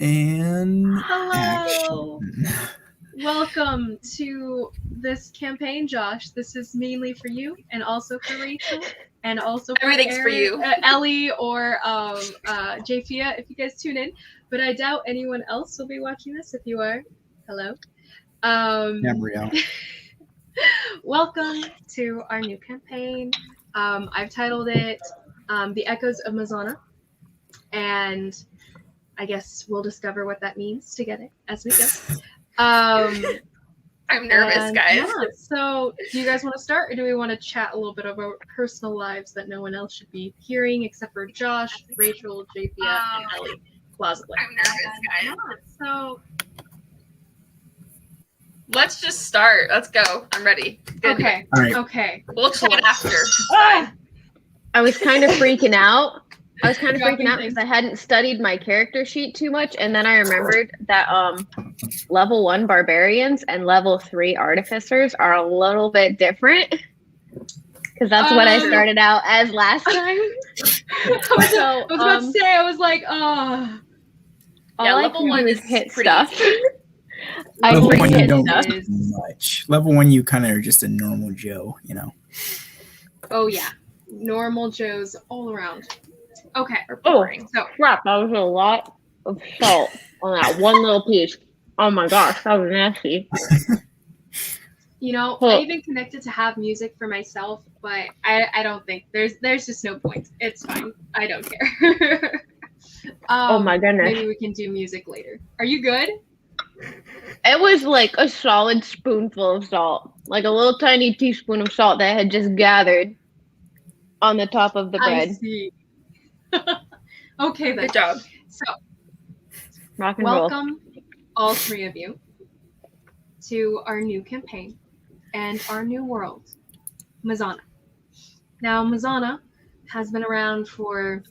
And Hello. action. Welcome to this campaign, Josh. This is mainly for you, and also for Rachel, and also for Everything's for you. Ellie, or Jafia, if you guys tune in. But I doubt anyone else will be watching this. If you are, hello. Gabrielle. Welcome to our new campaign. I've titled it "The Echoes of Mesona," and I guess we'll discover what that means together as we go. I'm nervous, guys. Yeah, so do you guys want to start, or do we want to chat a little bit about personal lives that no one else should be hearing except for Josh, Rachel, Jafia, and Ellie, plausibly? I'm nervous, guys. Yeah, so Let's just start. Let's go. I'm ready. Good. okay, All right. okay. We'll chat after. I was kind of freaking out. Dropping because things. I hadn't studied my character sheet too much, and then I remembered that level 1 barbarians and level 3 artificers are a little bit different. Because that's what I started out as last time. I was about to say, I was like, All Yeah, I level can one do is is hit pretty stuff. easy. I Level can one, you hit don't stuff. do much. Level 1, you kind of are just a normal Joe, you know. oh yeah, normal Joes all around. Okay, Oh, so crap. That was a lot of salt on that one little piece. Oh my gosh, that was nasty. you know, Huh. I even connected to have music for myself, but I don't think there's just no point. It's fine. I don't care. Oh my goodness. Maybe we can do music later. Are you good? It was like a solid spoonful of salt. Like a little tiny teaspoon of salt that had just gathered on the top of the I bread. see. Okay then. Good job. So Rock and roll. welcome, all three of you, to our new campaign and our new world, Mesona. Now, Mesona has been around for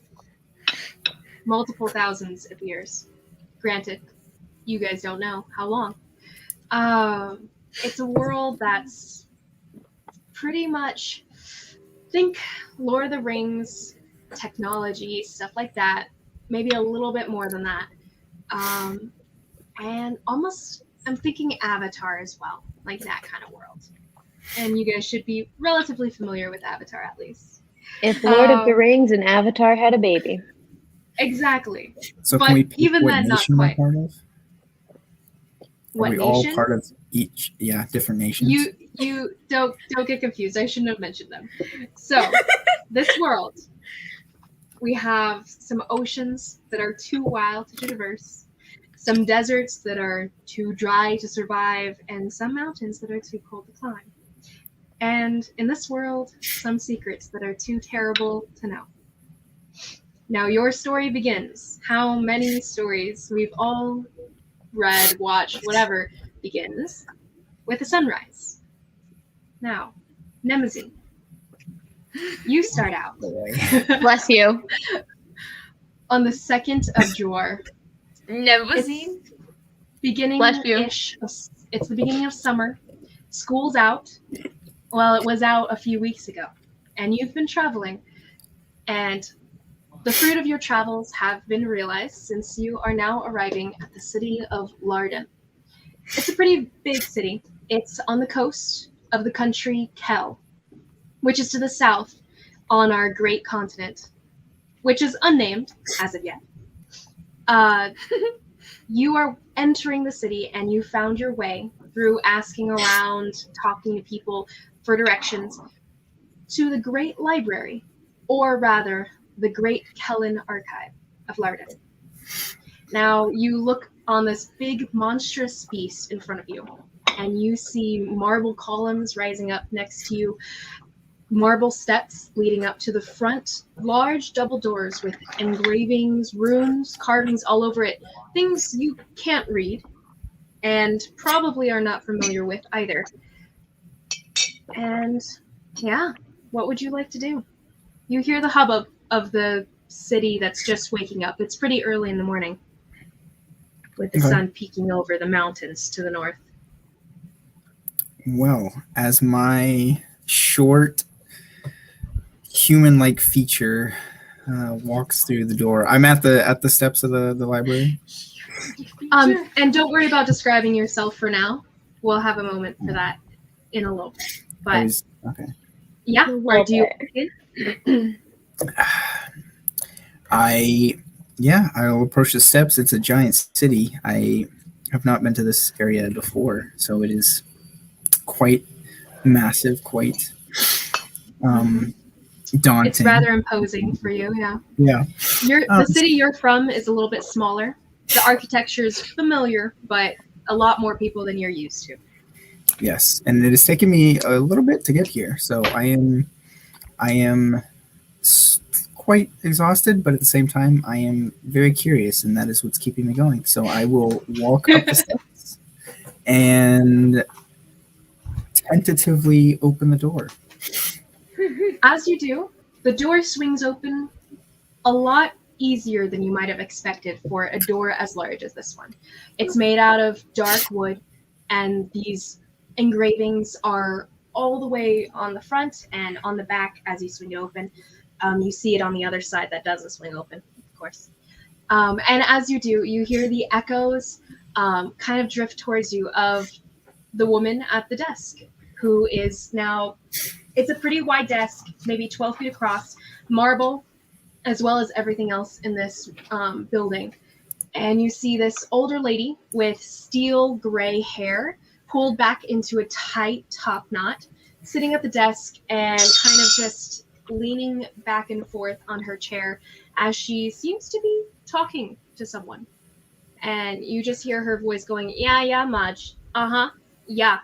multiple thousands of years. Granted, you guys don't know how long. It's a world that's pretty much, think Lord of the Rings, technology, stuff like that. Maybe a little bit more than that. And almost, I'm thinking Avatar as well, like that kind of world. And you guys should be relatively familiar with Avatar, at least. If Lord of the Rings and Avatar had a baby. Exactly. So But can we pick even what then, not nation we're quite. part of? What are we nation? all part of each, different nations? You don't get confused. I shouldn't have mentioned them. So, this world, we have some oceans that are too wild to traverse, some deserts that are too dry to survive, and some mountains that are too cold to climb. And in this world, some secrets that are too terrible to know. Now, your story begins. How many stories we've all read, watched, whatever, begins with a sunrise. Now, Nemazine, you start out Bless you. on the 2nd of Jor. Nevazine? Bless you. Beginning-ish. It's the beginning of summer. School's out. Well, it was out a few weeks ago. And you've been traveling. And the fruit of your travels have been realized since you are now arriving at the city of Larden. It's a pretty big city. It's on the coast of the country Kel, which is to the south on our great continent, which is unnamed as of yet. You are entering the city, and you found your way through asking around, talking to people for directions, to the Great Library, or rather, the Great Kellen Archive of Larden. Now, you look on this big, monstrous beast in front of you, and you see marble columns rising up next to you, marble steps leading up to the front, large double doors with engravings, runes, carvings all over it, things you can't read, and probably are not familiar with either. And, yeah, what would you like to do? You hear the hubbub of the city that's just waking up. It's pretty early in the morning, with the sun peeking over the mountains to the north. Well, as my short human-like feature walks through the door, I'm at the steps of the library. And don't worry about describing yourself for now. We'll have a moment for that in a little bit. But Okay. yeah, A or little do you? I'll approach the steps. It's a giant city. I have not been to this area before, so it is quite massive, quite daunting. It's rather imposing for you, yeah. Yeah. The city you're from is a little bit smaller. The architecture is familiar, but a lot more people than you're used to. Yes, and it has taken me a little bit to get here, so I am quite exhausted, but at the same time, I am very curious, and that is what's keeping me going. So I will walk up the steps and tentatively open the door. As you do, the door swings open a lot easier than you might have expected for a door as large as this one. It's made out of dark wood, and these engravings are all the way on the front and on the back as you swing it open. You see it on the other side that doesn't swing open, of course. And as you do, you hear the echoes kind of drift towards you of the woman at the desk, who is now, it's a pretty wide desk, maybe 12 feet across, marble, as well as everything else in this building. And you see this older lady with steel gray hair pulled back into a tight top knot, sitting at the desk and kind of just leaning back and forth on her chair as she seems to be talking to someone. And you just hear her voice going, yeah, Maj. Yeah,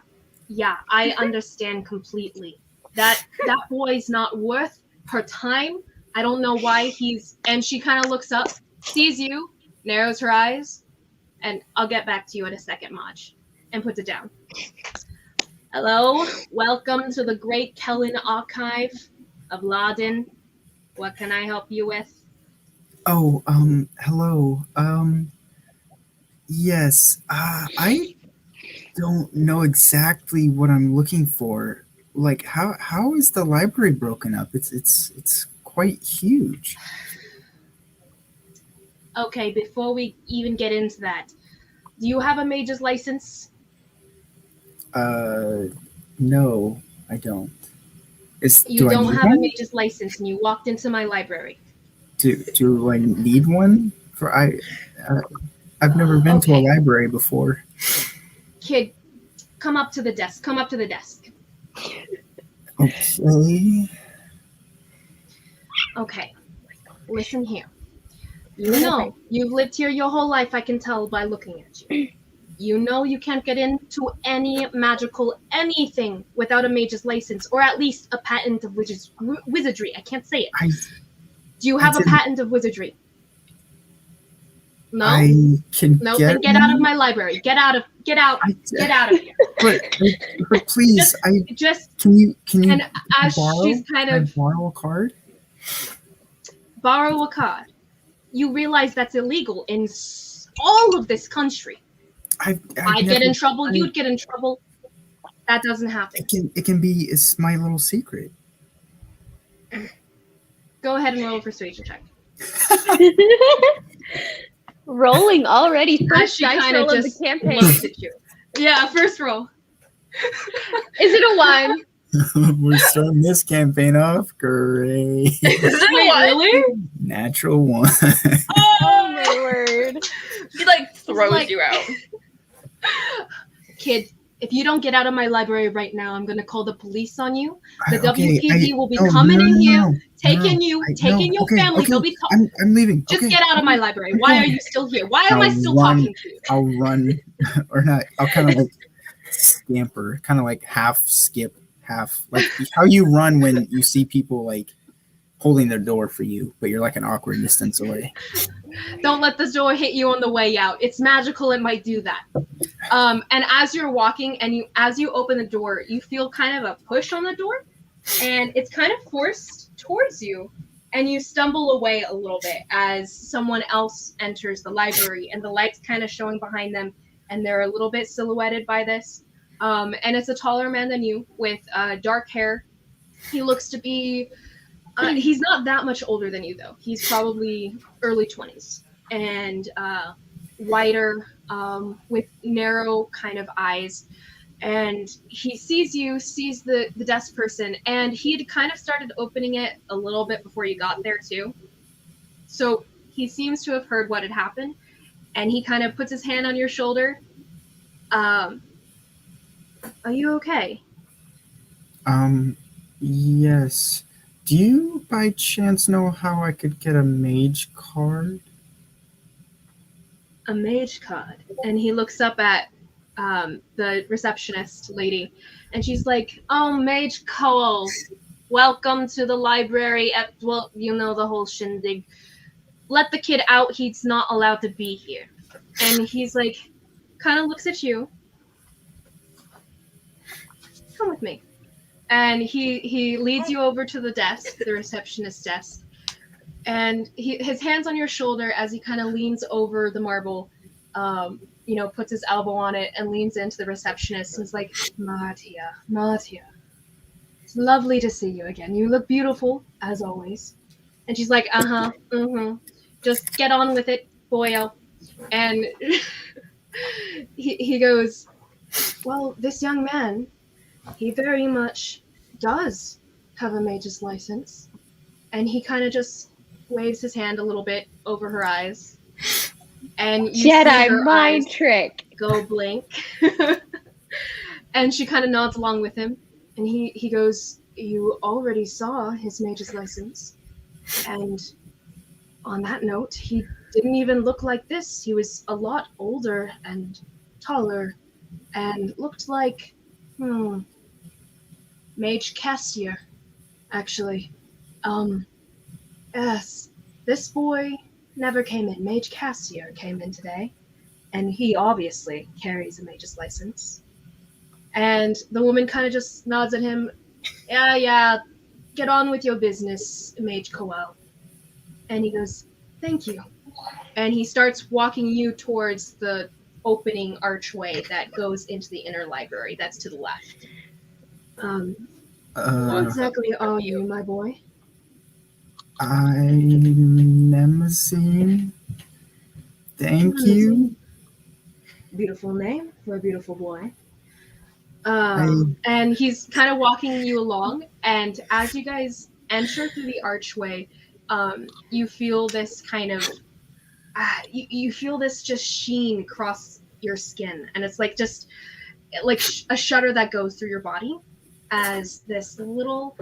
I understand completely. That boy's not worth her time. I don't know why and she kind of looks up, sees you, narrows her eyes, and I'll get back to you in a second, Maj, and puts it down. Hello, welcome to the Great Kellen Archive of Laden. What can I help you with? Oh, hello. Yes, I don't know exactly what I'm looking for. Like, how is the library broken up? It's quite huge. Okay, before we even get into that, do you have a mage's license? No, I don't. You Do I don't need have a one? mage's license, and you walked into my library. Do I need one? I've never been to a library before. Kid, come up to the desk. Come up to the desk. Okay. Okay. Listen here. You know, you've lived here your whole life, I can tell by looking at you. You know you can't get into any magical anything without a mage's license, or at least a patent of wizardry. I can't say it. Do you have a patent of wizardry? No? I can No, get then get out of my library. Get out of here. But please, can you and as she's kind of borrow a card? Borrow a card. You realize that's illegal in all of this country. I'd get in trouble. You'd get in trouble. That doesn't happen. It can be. It's my little secret. Go ahead and roll a persuasion check. Rolling already. First she dice kind roll of of the just campaign. looks at you. Yeah, first roll. Is it a 1? We're starting this campaign off great. Is it Wait, what? really? Natural 1. Oh my word. He throws Like- you out. Kid, if you don't get out of my library right now, I'm going to call the police on you. The Okay, WPD will be coming in here, taking your okay, family. okay. They'll be I'm leaving. Just Okay. get out of my library. Why are you still here? Why am I still run. talking to you? I'll run, or not. I'll kind of scamper, kind of half skip, half how you run when you see people holding their door for you, but you're an awkward distance away. Don't let the door hit you on the way out. It's magical. It might do that. And as you're walking and as you open the door, you feel kind of a push on the door, and it's kind of forced towards you, and you stumble away a little bit as someone else enters the library, and the light's kind of showing behind them, and they're a little bit silhouetted by this. And it's a taller man than you with dark hair. He looks to be he's not that much older than you, though. He's probably early 20s, and whiter, with narrow kind of eyes. And he sees you, sees the desk person, and he had kind of started opening it a little bit before you got there too. So he seems to have heard what had happened, and he kind of puts his hand on your shoulder. Are you okay? Yes. Do you by chance know how I could get a mage card? A mage card. And he looks up at the receptionist lady, and she's like, "Oh, Mage Cole, welcome to the library at, well, you know, the whole shindig. Let the kid out, he's not allowed to be here." And he's like, kind of looks at you. Come with me. And he leads you over to the desk, the receptionist's desk. And his hand's on your shoulder as he kind of leans over the marble, puts his elbow on it and leans into the receptionist and is like, Martia, it's lovely to see you again. You look beautiful, as always. And she's like, just get on with it, boyo. And he goes, well, this young man, he very much does have a mage's license. And he kind of just waves his hand a little bit over her eyes. And you see Jedi her mind eyes trick. go blink. And she kind of nods along with him. And he goes, you already saw his mage's license. And on that note, he didn't even look like this. He was a lot older and taller and looked like, Mage Castier, actually. Yes, this boy never came in. Mage Castier came in today, and he obviously carries a mage's license. And the woman kind of just nods at him. Yeah, get on with your business, Mage Coel. And he goes, thank you. And he starts walking you towards the opening archway that goes into the inner library. That's to the left. What exactly are you, my boy? I'm Nemesis. Thank you. Beautiful name for a beautiful boy. And he's kind of walking you along, and as you guys enter through the archway, you feel this kind of you feel this just sheen across your skin, and it's like just like a shudder that goes through your body as this little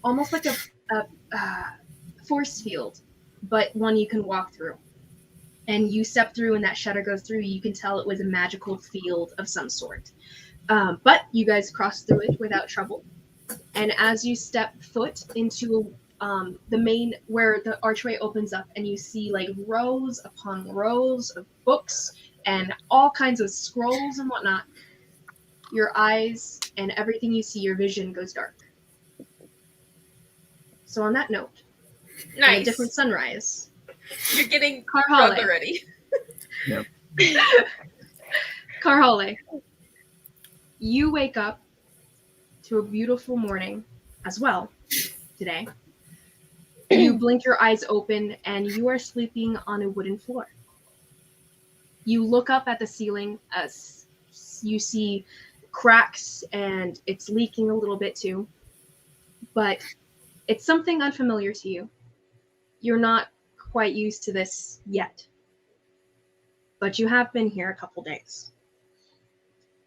almost like a force field, but one you can walk through. And you step through and that shudder goes through, you can tell it was a magical field of some sort. But you guys cross through it without trouble. And as you step foot into the main, where the archway opens up, and you see like rows upon rows of books and all kinds of scrolls and whatnot, your eyes and everything you see, your vision goes dark. So on that note, Nice. a different sunrise. You're getting Carhale. drunk already. Yep. Carhale, you wake up to a beautiful morning as well today. You blink your eyes open and you are sleeping on a wooden floor. You look up at the ceiling as you see cracks and it's leaking a little bit too. But it's something unfamiliar to you. You're not quite used to this yet. But you have been here a couple days.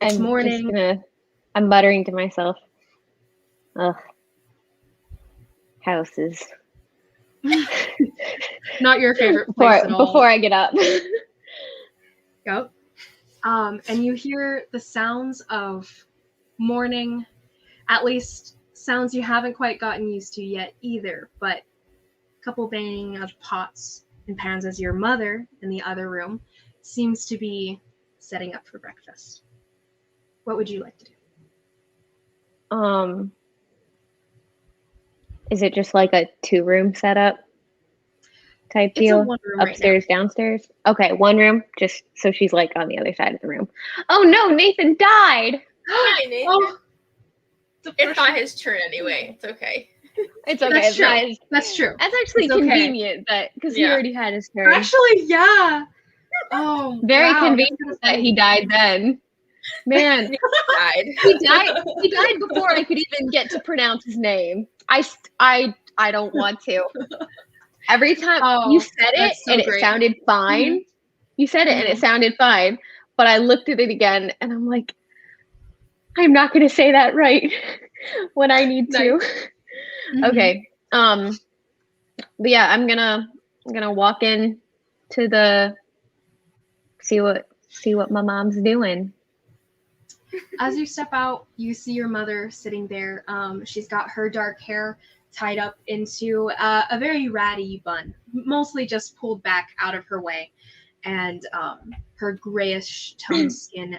It's morning. I'm muttering to myself. Ugh. Houses. Not your favorite place at all. Before I get up. Yep. And you hear the sounds of morning, at least sounds you haven't quite gotten used to yet either, but a couple banging of pots and pans as your mother in the other room seems to be setting up for breakfast. What would you like to do? Is it just like a 2-room setup type deal? It's a 1-room upstairs, downstairs? Okay, 1 room, just so she's like on the other side of the room. Oh no, Nathan died! Hi, Nathan. Oh, It's not his turn anyway. It's okay. It's okay. That's It's true. nice. That's true. That's actually It's okay. convenient that because he Yeah. already had his turn. Actually, yeah. Oh, Very wow, convenient that's that kinda he died then. Man, Died. he died before I could even get to pronounce his name. I don't want to. Every time Oh, you said it that's so and it great. sounded fine. You said it and it sounded fine, but I looked at it again and I'm like, I'm not going to say that right when I need to. Mhm. Okay. But yeah, I'm gonna walk in to the see what my mom's doing. As you step out, you see your mother sitting there. She's got her dark hair tied up into a very ratty bun, mostly just pulled back out of her way, and her grayish toned skin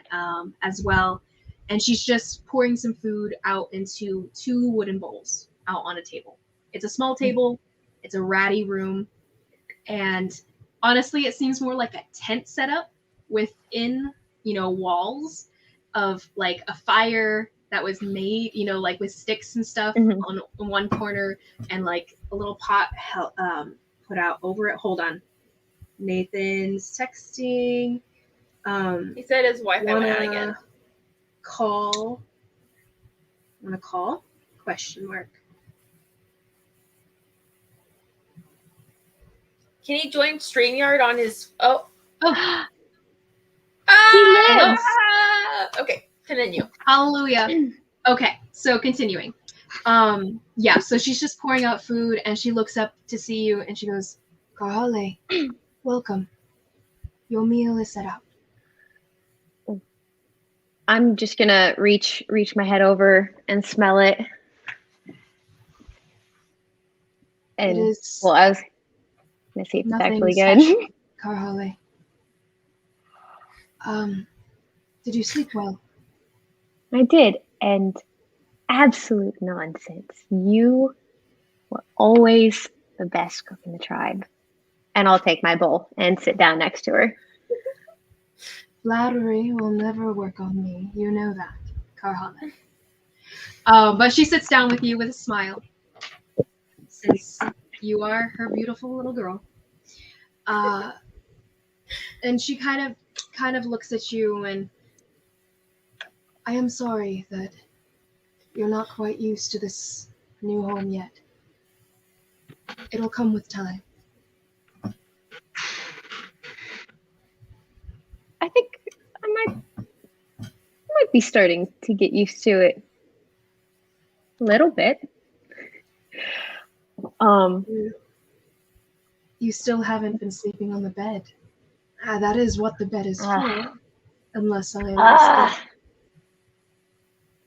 as well. And she's just pouring some food out into 2 wooden bowls out on a table. It's a small table. It's a ratty room. And honestly, it seems more like a tent setup within, walls of like a fire that was made, like with sticks and stuff Mhm. on one corner, and like a little pot put out over it. Hold on. Nathan's texting. He said his Wi-Fi went out again. Call. Wanna call? Question mark. Can he join StreamYard on his? Oh. Oh, lives. Okay, continue. hallelujah. Okay, so continuing. Yeah, so she's just pouring out food and she looks up to see you and she goes, Carhale, welcome. Your meal is set out. I'm just gonna reach my head over and smell it. And It is well, I was gonna see if it's nothing actually special, good. Carhale. Did you sleep well? I did, and absolute nonsense. You were always the best cook in the tribe. And I'll take my bowl and sit down next to her. Flattery will never work on me. You know that, Carhale. But she sits down with you with a smile, since you are her beautiful little girl. And she kind of looks at you, and I am sorry that you're not quite used to this new home yet. It'll come with time. I think I might be starting to get used to it a little bit. You still haven't been sleeping on the bed. That is what the bed is for, unless I am mistaken.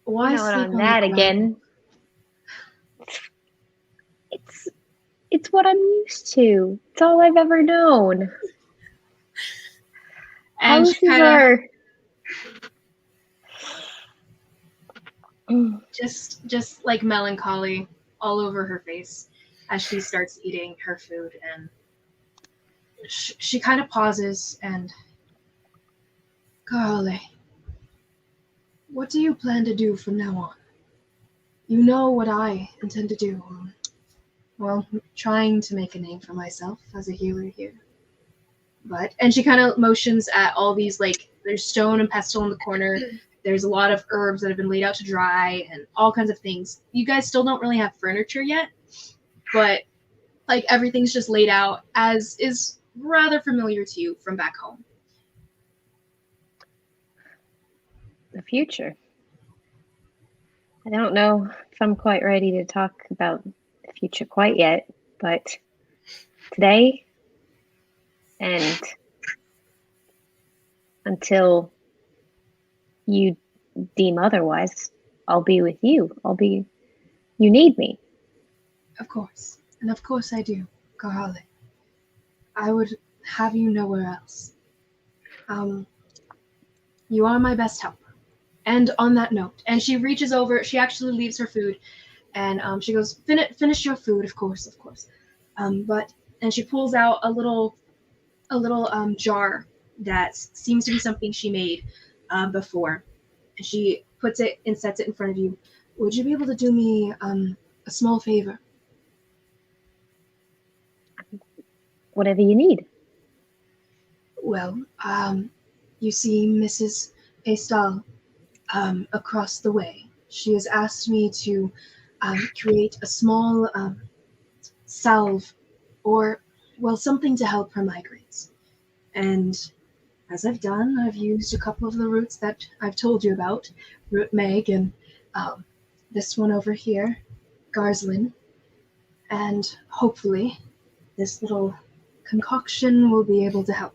Why You know, sleep on on that the again. It's what I'm used to. It's all I've ever known. And Houses she kinda, are just like melancholy all over her face as she starts eating her food, and she kind of pauses and, Carly, what do you plan to do from now on? You know what I intend to do. Well, trying to make a name for myself as a healer here. And she kind of motions at all these, like, there's stone and pestle in the corner. There's a lot of herbs that have been laid out to dry and all kinds of things. You guys still don't really have furniture yet, but like everything's just laid out as is rather familiar to you from back home. the future. I don't know if I'm quite ready to talk about the future quite yet, but today and until you deem otherwise, I'll be with you. You need me. Of course. And of course I do, Carly. I would have you nowhere else. You are my best help. And on that note, and she reaches over, she actually leaves her food, and she goes, finish your food, of course. And she pulls out a little jar that seems to be something she made before. And she puts it and sets it in front of you. Would you be able to do me a small favor. Whatever you need. Well, you see Mrs. Pastal across the way. She has asked me to create a small salve or, well, something to help her migraines. And as I've done, I've used a couple of the roots that I've told you about, root meg and this one over here, garzlin, and hopefully this little concoction will be able to help.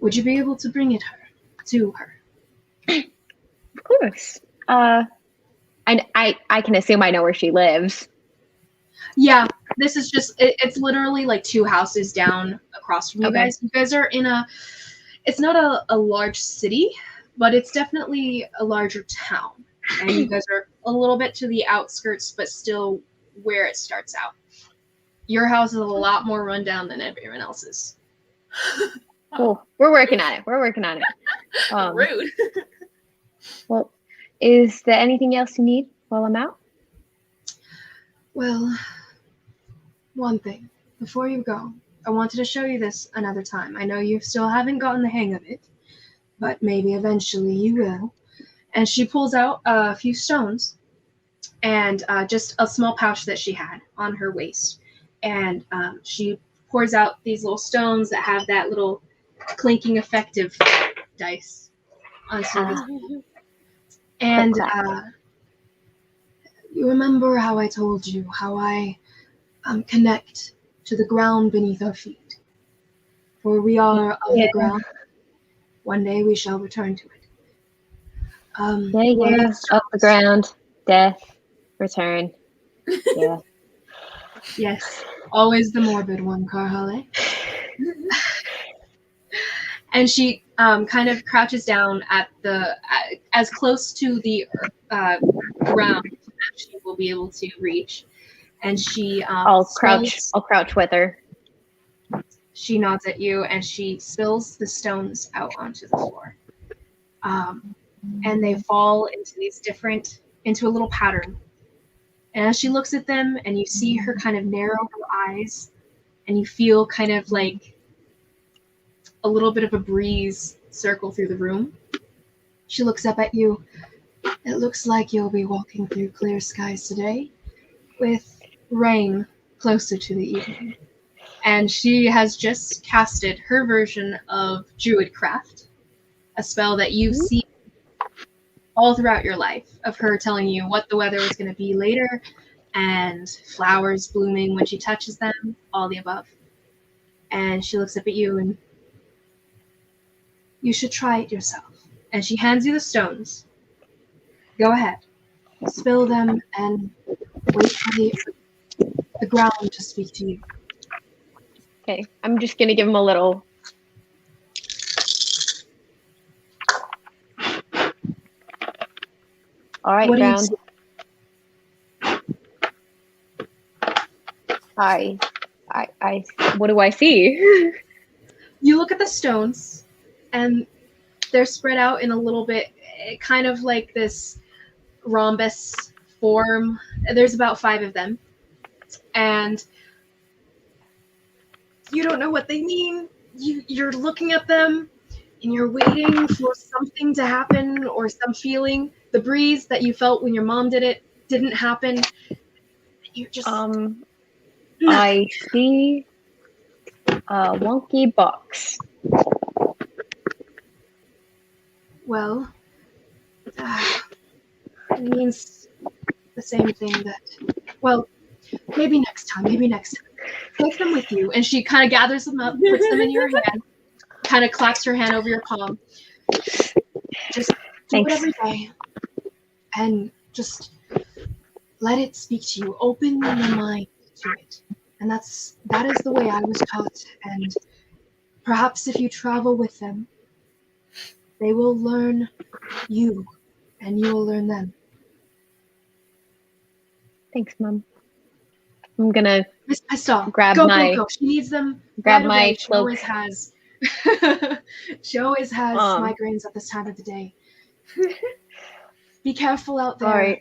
Would you be able to bring it to her? Of course. And I can assume I know where she lives. Yeah, this is just, it's literally like 2 houses down across from you Okay. guys. You guys are in it's not a large city, but it's definitely a larger town. And you guys are a little bit to the outskirts, but still where it starts out. Your house is a lot more rundown than everyone else's. Cool. We're working on it. Rude. Well, is there anything else you need while I'm out? Well, one thing. Before you go, I wanted to show you this another time. I know you still haven't gotten the hang of it, but maybe eventually you will. And she pulls out a few stones and just a small pouch that she had on her waist. And she pours out these little stones that have that little clinking effect of dice onto the and you remember how I told you how I connect to the ground beneath our feet? For we are of the ground. One day we shall return to it. Yeah. Up the ground, death, return. Yeah. Yes, always the morbid one, Carhale. And she kind of crouches down at as close to the ground as she will be able to reach. And she I'll crouch with her. She nods at you and she spills the stones out onto the floor. And they fall into a little pattern. And as she looks at them and you see her kind of narrow her eyes and you feel kind of like a little bit of a breeze circle through the room, she looks up at you. It looks like you'll be walking through clear skies today with rain closer to the evening. And she has just casted her version of Druidcraft, a spell that you've seen all throughout your life, of her telling you what the weather is going to be later and flowers blooming when she touches them, all the above. And she looks up at you and you should try it yourself. And she hands you the stones. Go ahead. Spill them and wait for the ground to speak to you. Okay, I'm just gonna give him a little. All right, What do you ground. What do I see? You look at the stones, and they're spread out in a little bit, kind of like this rhombus form. There's about 5 of them, and you don't know what they mean. You're looking at them, and you're waiting for something to happen or some feeling. The breeze that you felt when your mom did it didn't happen. You're just I see a wonky box. well, it means the same thing that, well, maybe next time. Take them with you. And she kind of gathers them up, puts them in your hand, kind of claps her hand over your palm. Just do it every day. And just let it speak to you. Open your mind to it. And that is the way I was taught. And perhaps if you travel with them, they will learn you, and you will learn them. Thanks, Mom. I'm gonna Miss Pastel, grab go. She needs them. grab right my away. cloak. She always has migraines at this time of the day. Be careful out there. All right.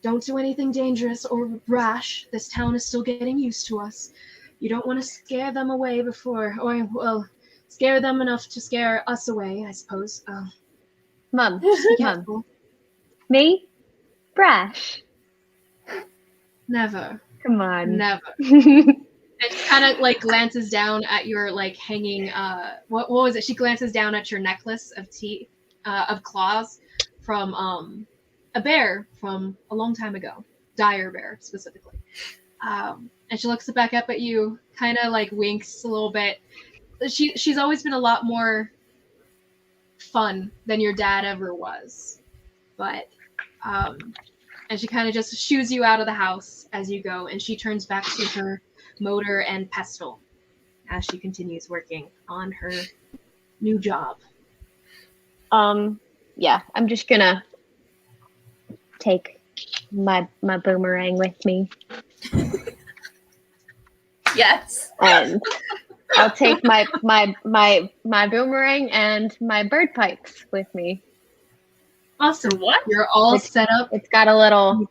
Don't do anything dangerous or rash. This town is still getting used to us. You don't want to scare them away before, or, well, scare them enough to scare us away, I suppose. Mom, Just be Mom, careful. me? Brash. Never. Come on. Never. And she kind of like glances down at your like hanging what was it? She glances down at your necklace of teeth of claws from a bear from a long time ago. Dire bear specifically. And she looks back up at you, kind of like winks a little bit. She's always been a lot more fun than your dad ever was. But and she kind of just shoos you out of the house as you go, and she turns back to her motor and pestle as she continues working on her new job. Yeah, I'm just gonna take my boomerang with me, Yes. and I'll take my boomerang and my bird pipes with me. Awesome. What? You're all set up. It's got a little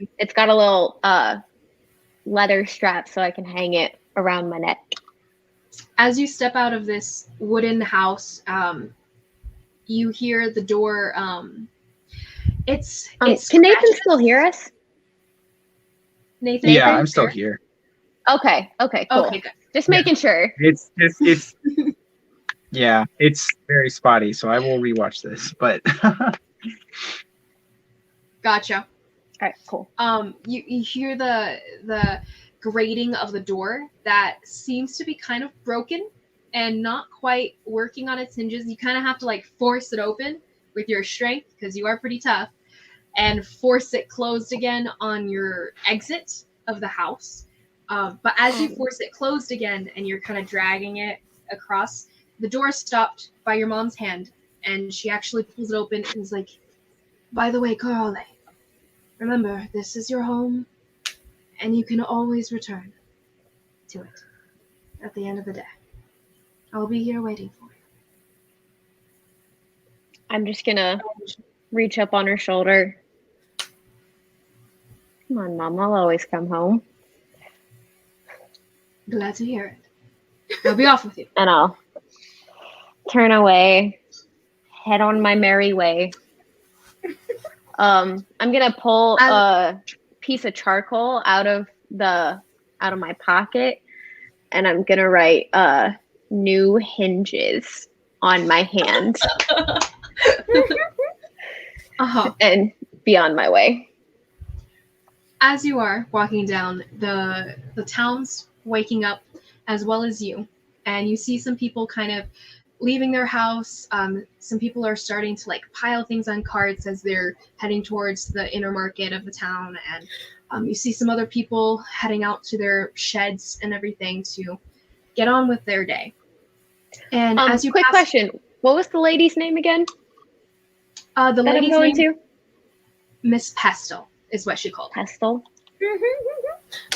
leather strap so I can hang it around my neck. As you step out of this wooden house, you hear the door. It's Can Nathan still hear us? Nathan? Yeah, are you I'm still here? here. Okay, cool. Okay, good. Just making sure. It's yeah, it's very spotty, so I will rewatch this. But Gotcha. All right, cool. You hear the grating of the door that seems to be kind of broken and not quite working on its hinges. You kind of have to like force it open with your strength because you are pretty tough, and force it closed again on your exit of the house. But as you force it closed again and you're kind of dragging it across, the door is stopped by your mom's hand, and she actually pulls it open and is like, "By the way, Carole, remember, this is your home, and you can always return to it at the end of the day. I'll be here waiting for you." I'm just gonna reach up on her shoulder. Come on, Mom. I'll always come home. Glad to hear it. I'll be off with you. And I'll turn away, head on my merry way. I'm gonna pull a piece of charcoal out of my pocket, and I'm gonna write new hinges on my hand and be on my way. As you are walking down, the town's waking up as well as you, and you see some people kind of leaving their house. Some people are starting to like pile things on carts as they're heading towards the inner market of the town, and you see some other people heading out to their sheds and everything to get on with their day. And as you quick question, what was the lady's name again? The that lady's I'm going name, to Miss Pestle, is what she called her. Pestle.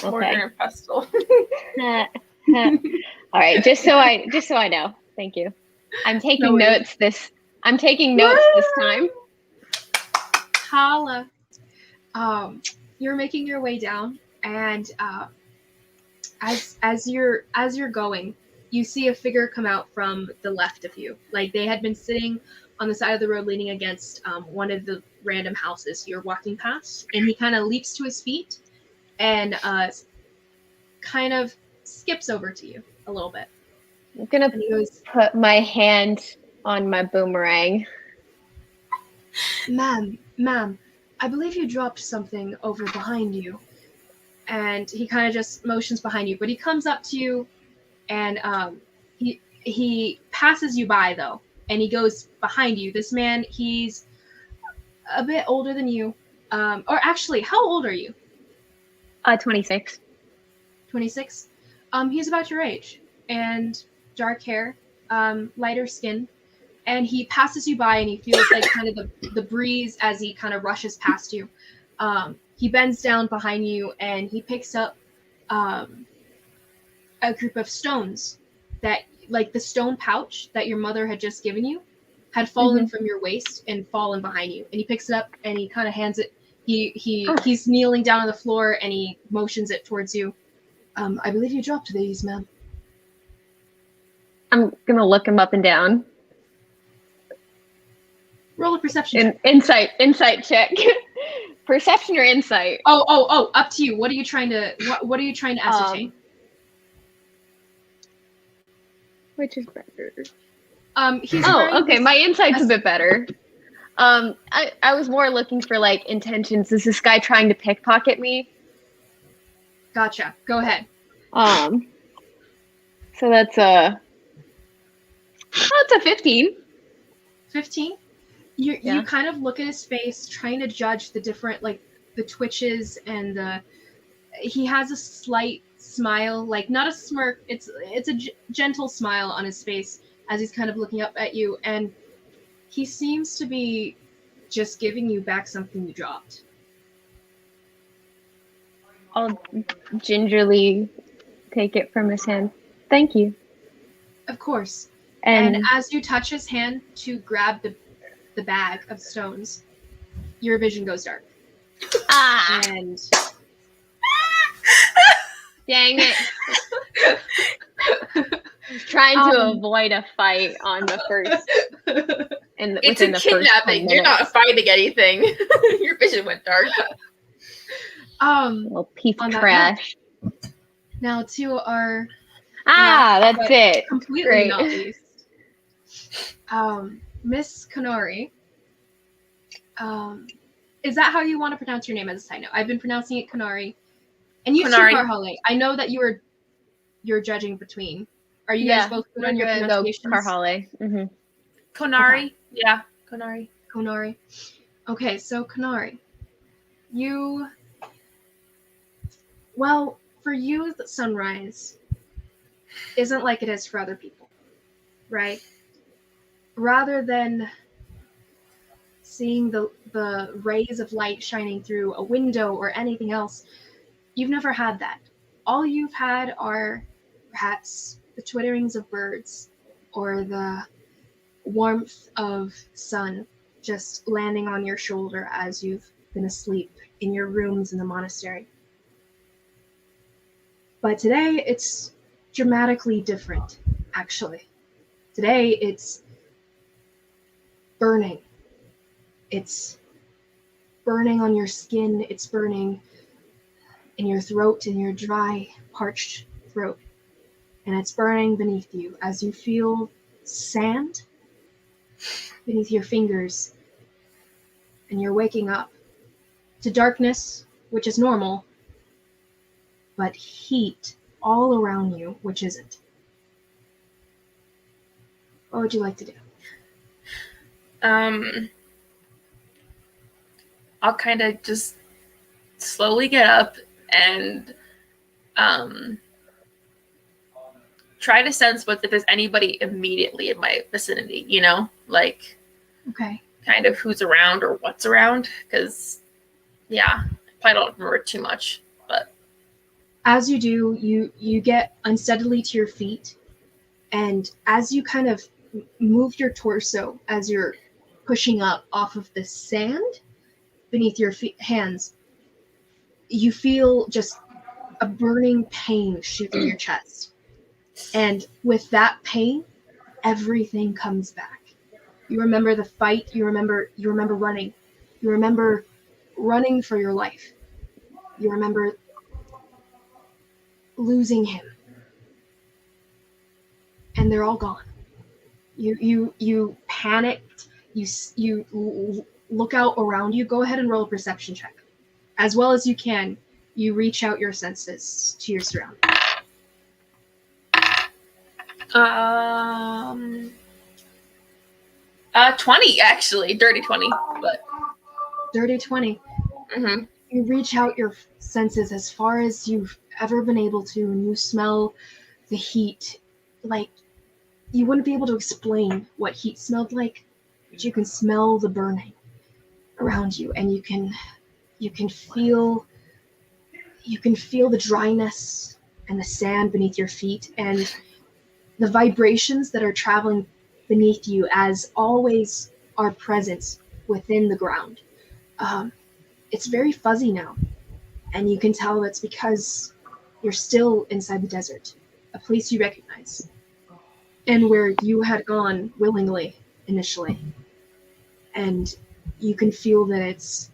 Mortar and pestle. All right, just so I know. Thank you. I'm taking notes this time. Holla. You're making your way down, and as you're going, you see a figure come out from the left of you. Like they had been sitting on the side of the road leaning against one of the random houses you're walking past, and he kind of leaps to his feet and kind of skips over to you a little bit. I'm gonna And he goes, put my hand on my boomerang. Ma'am, I believe you dropped something over behind you. And he kind of just motions behind you, but he comes up to you, and he passes you by though, and he goes behind you. This man, he's a bit older than you. Or actually, how old are you? 26. 26. He's about your age, and dark hair, lighter skin, and he passes you by, and he feels like kind of the breeze as he kind of rushes past you. He bends down behind you, and he picks up a group of stones that, like the stone pouch that your mother had just given you, had fallen from your waist and fallen behind you. And he picks it up, and he kind of hands it He's kneeling down on the floor and he motions it towards you. I believe you dropped these, ma'am. I'm gonna look him up and down. Roll a perception check. Insight check. Perception or insight? Oh, up to you. What are you trying to ascertain? Which is better? He's wearing okay. this- My insight's a bit better. I was more looking for like intentions. Is this guy trying to pickpocket me? Gotcha. Go ahead. So that's a 15. 15. You kind of look at his face, trying to judge the different, like, the twitches and he has a slight smile, like not a smirk. It's a gentle smile on his face as he's kind of looking up at you, and he seems to be just giving you back something you dropped. I'll gingerly take it from his hand. Thank you. Of course. And as you touch his hand to grab the bag of stones, your vision goes dark. And dang it. I was trying to avoid a fight on the first. It's a kidnapping. You're not fighting anything. Your vision went dark. Little piece of trash. Now to our that's it. Completely Great. not least. Miss Kanori. Is that how you want to pronounce your name as a side note? I've been pronouncing it Kanari. And you too, Karhale. I know that you're judging between. Are you guys both good on your pronunciations? Karhale. Mm-hmm. Konari. Okay. Yeah, Konari. Konari. Okay, so Kanari. For you, the sunrise isn't like it is for other people, right? Rather than seeing the rays of light shining through a window or anything else, you've never had that. All you've had are perhaps the twitterings of birds or the warmth of sun just landing on your shoulder as you've been asleep in your rooms in the monastery. But today it's dramatically different, actually. Today it's burning. It's burning on your skin. It's burning in your throat, in your dry, parched throat. And it's burning beneath you as you feel sand beneath your fingers. And you're waking up to darkness, which is normal, but heat all around you, which isn't. What would you like to do? I'll kind of just slowly get up and try to sense if there's anybody immediately in my vicinity, like okay, kind of who's around or what's around, because I probably don't remember too much. But as you do, you get unsteadily to your feet, and as you kind of move your torso as you're pushing up off of the sand beneath your hands, you feel just a burning pain shoot through your chest. And with that pain, everything comes back. You remember the fight, you remember running. You remember running for your life. You remember losing him. And they're all gone. You panicked. You look out around you. Go ahead and roll a perception check. As well as you can, you reach out your senses to your surroundings. 20 actually, dirty 20, but dirty 20. Mm-hmm. You reach out your senses as far as you've ever been able to, and you smell the heat. Like, you wouldn't be able to explain what heat smelled like, but you can smell the burning around you, and you can feel the dryness and the sand beneath your feet, and the vibrations that are traveling beneath you, as always, are present within the ground. it's very fuzzy now. And you can tell it's because you're still inside the desert, a place you recognize, and where you had gone willingly initially. And you can feel that it's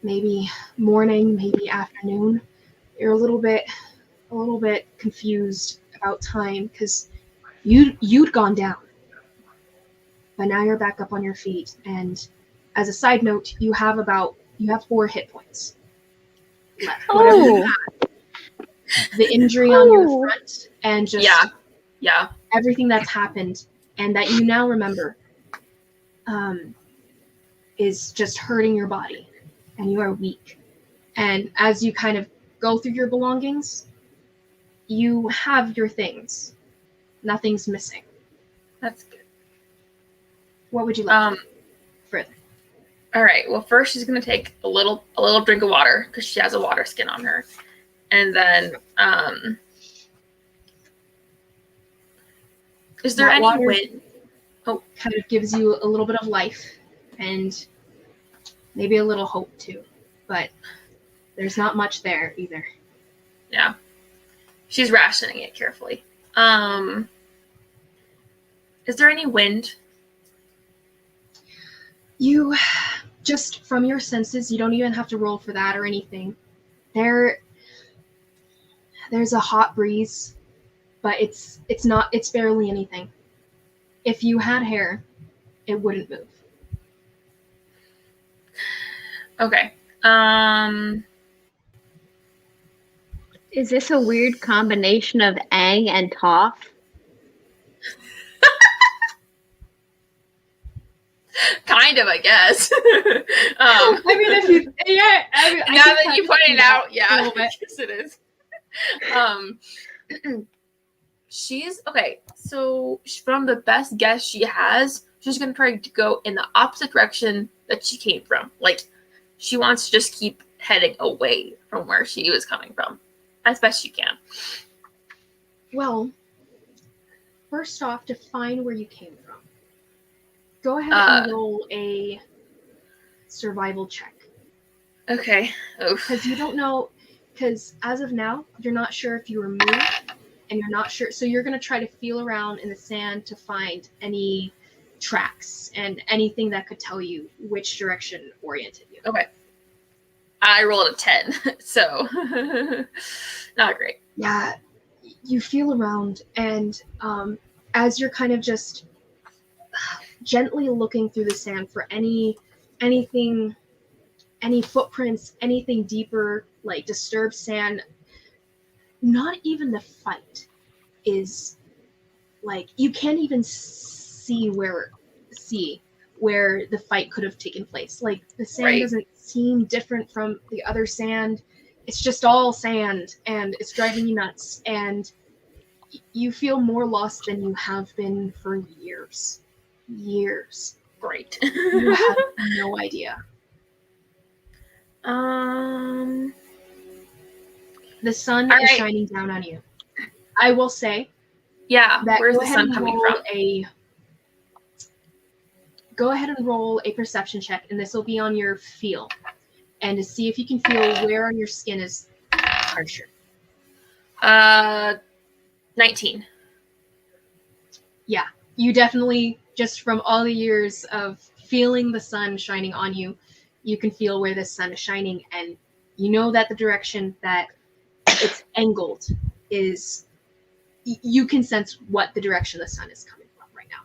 maybe morning, maybe afternoon. You're a little bit confused about time because you'd gone down, but now you're back up on your feet. And as a side note, you have 4 hit points left. Whatever you had, the injury on your front and just Yeah. everything that's happened and that you now remember is just hurting your body, and you are weak. And as you kind of go through your belongings, you have your things. Nothing's missing. That's good. What would you like further? All right. Well, first she's gonna take a little drink of water because she has a water skin on her, and then is there That any water wind? kind of gives you a little bit of life and maybe a little hope too, but there's not much there either. Yeah, she's rationing it carefully. Is there any wind? You just from your senses, you don't even have to roll for that or anything. There's a hot breeze, but it's barely anything. If you had hair, it wouldn't move. Okay. Is this a weird combination of Aang and Toph? Kind of, I guess. I mean, if you, yeah, I mean, now that you point it out, yeah, a little bit. yes, it is. She's okay. So from the best guess she has, she's gonna try to go in the opposite direction that she came from. Like she wants to just keep heading away from where she was coming from, as best she can. Well, first off, define where you came from. Go ahead and roll a survival check. Okay. Because you don't know, because as of now, you're not sure if you were moved, and you're not sure. So you're going to try to feel around in the sand to find any tracks and anything that could tell you which direction oriented you. Okay. I rolled a 10, so not great. Yeah, you feel around, and as you're kind of just gently looking through the sand for anything, any footprints, anything deeper, like disturbed sand, not even the fight is like you can't even see where the fight could have taken place. Like the sand doesn't seem different from the other sand. It's just all sand, and it's driving you nuts, and you feel more lost than you have been for years. Great. You have no idea. The sun is shining down on you. I will say, yeah, that where's the sun coming from? Go ahead and roll a perception check, and this will be on your feel, and to see if you can feel where on your skin is harsher. 19. Yeah, you definitely, just from all the years of feeling the sun shining on you, you can feel where the sun is shining, and you know that the direction that it's angled is, you can sense what the direction the sun is coming from right now.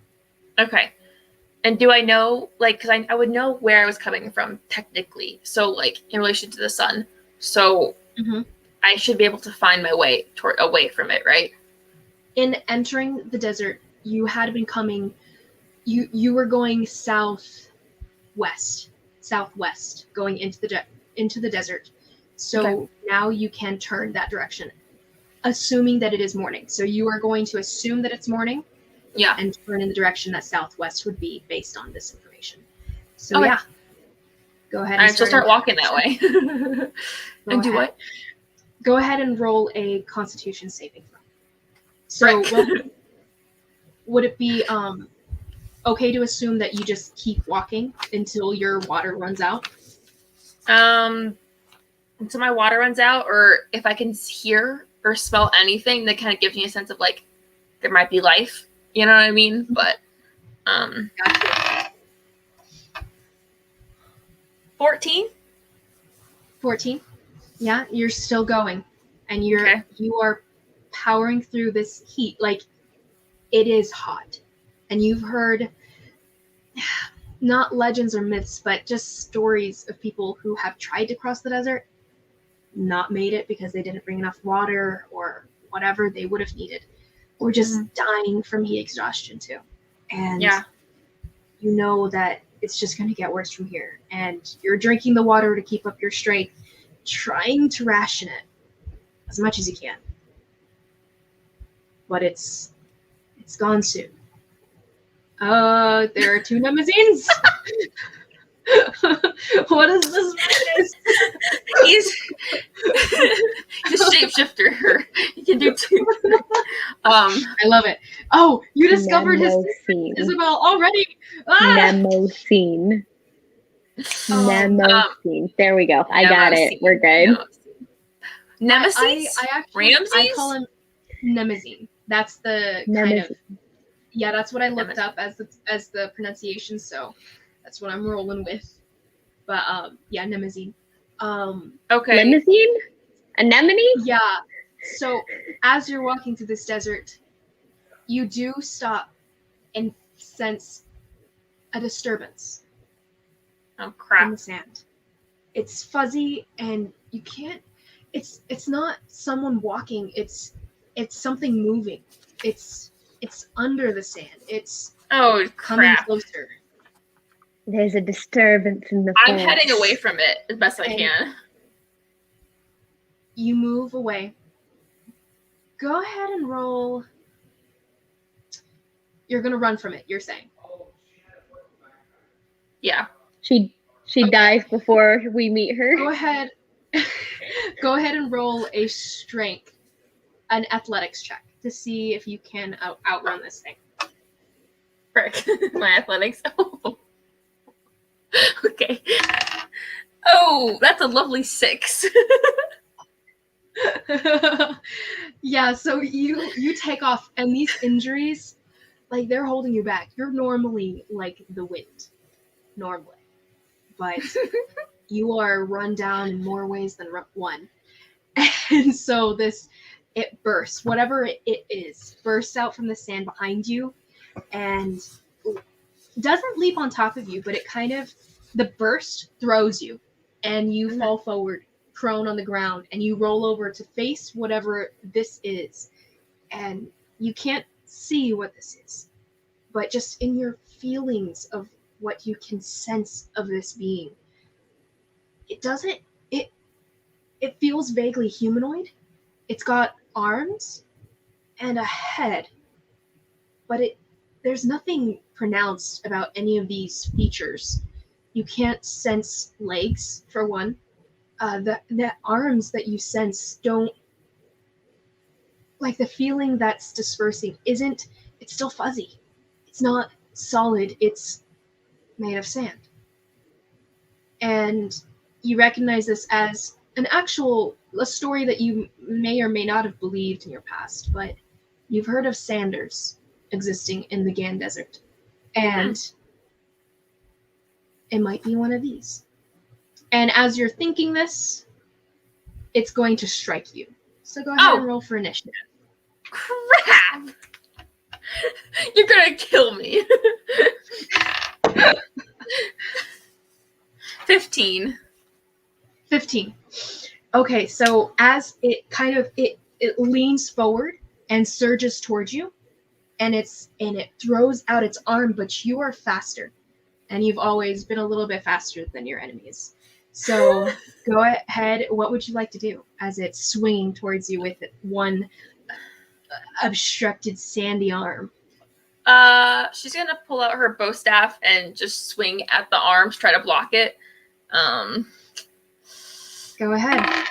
Okay. And do I know, like, because I would know where I was coming from technically, so like in relation to the sun, so I should be able to find my way away from it, right? In entering the desert, you had been coming, you were going southwest, going into the desert. So now you can turn that direction, assuming that it is morning. So you are going to assume that it's morning, and turn in the direction that southwest would be based on this information. So go ahead. And start walking that way. And do what? Go ahead and roll a Constitution saving throw. So would it be okay to assume that you just keep walking until your water runs out? Until my water runs out, or if I can hear or smell anything that kind of gives me a sense of like there might be life. You know what I mean? But Gotcha. 14. 14. Yeah, you're still going, and Okay. you are powering through this heat. Like, it is hot, and you've heard not legends or myths, but just stories of people who have tried to cross the desert, not made it because they didn't bring enough water or whatever they would have needed, or just dying from heat exhaustion too. And Yeah. you know that it's just going to get worse from here, and you're drinking the water to keep up your strength, trying to ration it as much as you can, but it's gone soon. There are 2 Nemazines. What is this? He's a shapeshifter. He can do 2. I love it. Oh, you discovered his Nemosine. Isabel already. Ah! Nemosine. Oh, Nemosine. There we go. I got it. We're good. Nemesis? I actually I Ramses? call him Nemazine. That's the kind Nemesis. of, yeah, that's what I looked Nemazine. up as the pronunciation, so that's what I'm rolling with. But yeah, Nemazine. Okay. Limousine? Anemone? Yeah. So as you're walking through this desert, you do stop and sense a disturbance Oh in crap. the sand. It's fuzzy, and you can't. It's not someone walking. It's something moving. It's under the sand. It's Oh coming crap. closer. There's a disturbance in the I'm forest. heading away from it as best I And- can. You move away. Go ahead and roll. You're gonna run from it. You're saying. Yeah. She dies before we meet her. Go ahead. Go ahead and roll a strength, an athletics check to see if you can outrun this thing. Frick. My athletics. Oh. Okay. Oh, that's a lovely 6. Yeah, so you take off, and these injuries, like, they're holding you back. You're normally like the wind, normally, but you are run down in more ways than one, and so it bursts, whatever it is, bursts out from the sand behind you, and doesn't leap on top of you, but it kind of, the burst throws you, and you fall forward, prone on the ground, and you roll over to face whatever this is, and you can't see what this is, but just in your feelings of what you can sense of this being, it feels vaguely humanoid. It's got arms and a head, but there's nothing pronounced about any of these features. You can't sense legs, for one. The arms that you sense don't, like, the feeling that's dispersing isn't, it's still fuzzy. It's not solid, it's made of sand. And you recognize this as a story that you may or may not have believed in your past, but you've heard of sanders existing in the Gan Desert. And it might be one of these. And as you're thinking this, it's going to strike you. So go ahead and roll for initiative. Crap! You're gonna kill me. 15. 15. Okay, so as it kind of it leans forward and surges towards you, and it throws out its arm, but you are faster, and you've always been a little bit faster than your enemies. So go ahead. What would you like to do as it's swinging towards you with one obstructed sandy arm? She's gonna pull out her bow staff and just swing at the arms, try to block it. Go ahead.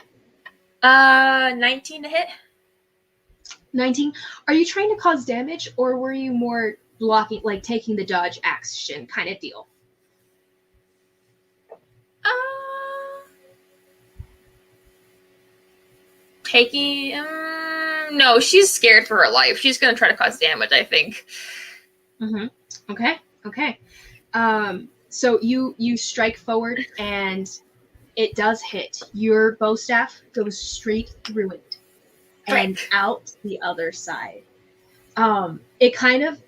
19 to hit. 19. Are you trying to cause damage, or were you more blocking, like taking the dodge action kind of deal? taking. No, she's scared for her life. She's gonna try to cause damage, I think. Okay. So you strike forward, and it does hit. Your bow staff goes straight through it and out the other side. It kind of,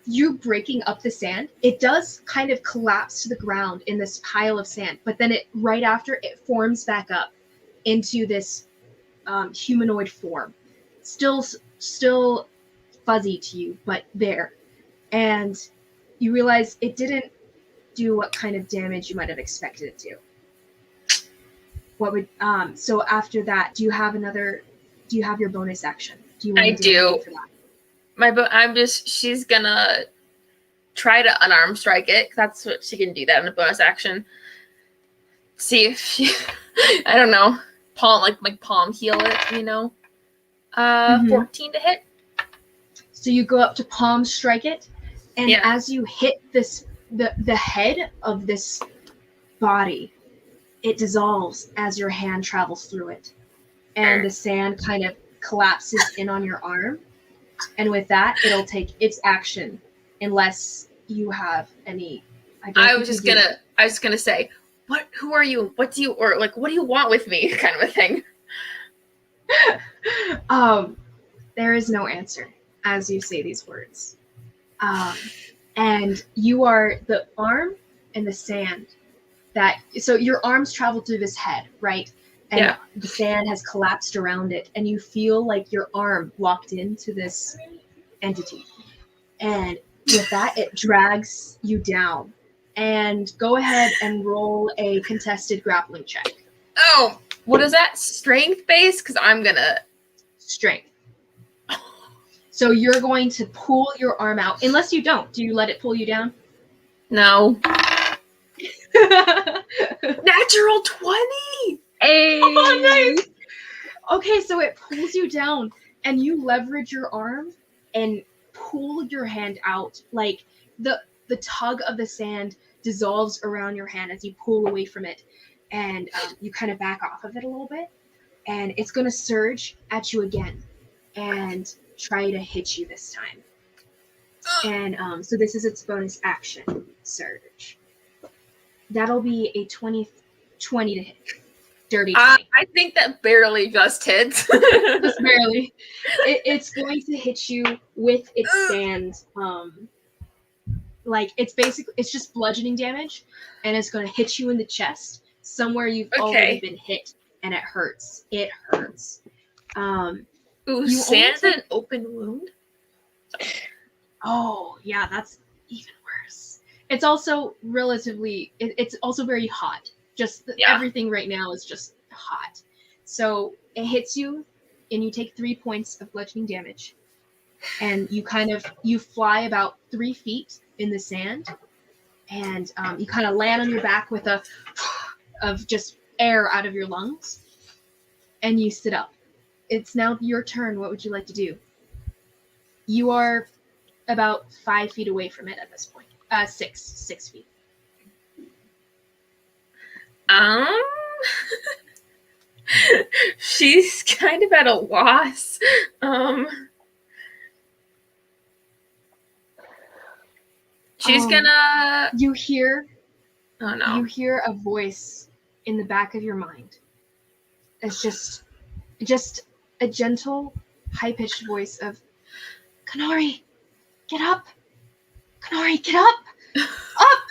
you breaking up the sand, it does kind of collapse to the ground in this pile of sand, but then it right after it forms back up into this humanoid form, still fuzzy to you, but there. And you realize it didn't do what kind of damage you might have expected it to. What would so after that, do you have your bonus action? Do you want I to do anything do. for that? She's gonna try to unarmed strike it. That's what she can do, that in a bonus action. See if she, I don't know, palm heal it, you know. 14 to hit. So you go up to palm strike it, and Yeah. as you hit this, the head of this body, it dissolves as your hand travels through it, and the sand kind of collapses in on your arm. And with that, it'll take its action, unless you have any. I was just gonna say, who are you? What do you want with me? Kind of a thing. There is no answer as you say these words. And you are the arm and the sand so your arms travel through this head, right? And the sand has collapsed around it, and you feel like your arm locked into this entity. And with that, it drags you down. And go ahead and roll a contested grappling check. Oh, what is that? Strength base? Because I'm gonna strength. So you're going to pull your arm out. Unless you don't. Do you let it pull you down? No. Natural 20! Hey. Oh, nice. Okay, so it pulls you down, and you leverage your arm and pull your hand out. Like the tug of the sand dissolves around your hand as you pull away from it, and you kind of back off of it a little bit, and it's going to surge at you again and try to hit you this time. And so this is its bonus action, surge. That'll be a 20 to hit. Dirty 20. I think that barely just hits. Just barely. It's going to hit you with its sand. Like it's just bludgeoning damage, and it's going to hit you in the chest, somewhere you've already been hit, and it hurts. It hurts. Sand's an open wound? Oh, yeah, that's even worse. It's also relatively, it's also very hot. Everything right now is just hot. So it hits you, and you take 3 points of bludgeoning damage. And you fly about 3 feet in the sand, and you kind of land on your back with of just air out of your lungs, and you sit up. It's now your turn. What would you like to do? You are about 5 feet away from it at this point. 6 feet. She's kind of at a loss. She's gonna. You hear. Oh no! You hear a voice in the back of your mind. It's just a gentle, high-pitched voice of, "Kanori, get up! Kanori, get up! Up!"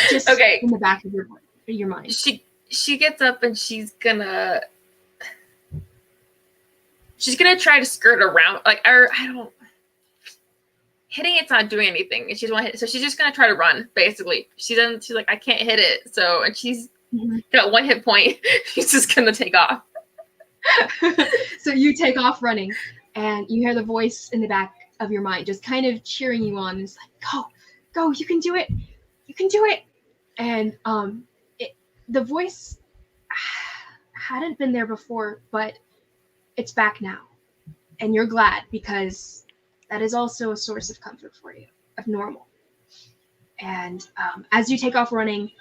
Just in the back of your mind. She gets up, and she's gonna try to skirt around. Hitting it's not doing anything. And she's want to hit, so she's just gonna try to run. Basically, she's like, I can't hit it. So, and she's got 1 hit point. She's just gonna take off. So you take off running, and you hear the voice in the back of your mind just kind of cheering you on. And it's like, go, you can do it. You can do it. And the voice hadn't been there before, but it's back now. And you're glad, because that is also a source of comfort for you, of normal. And as you take off running,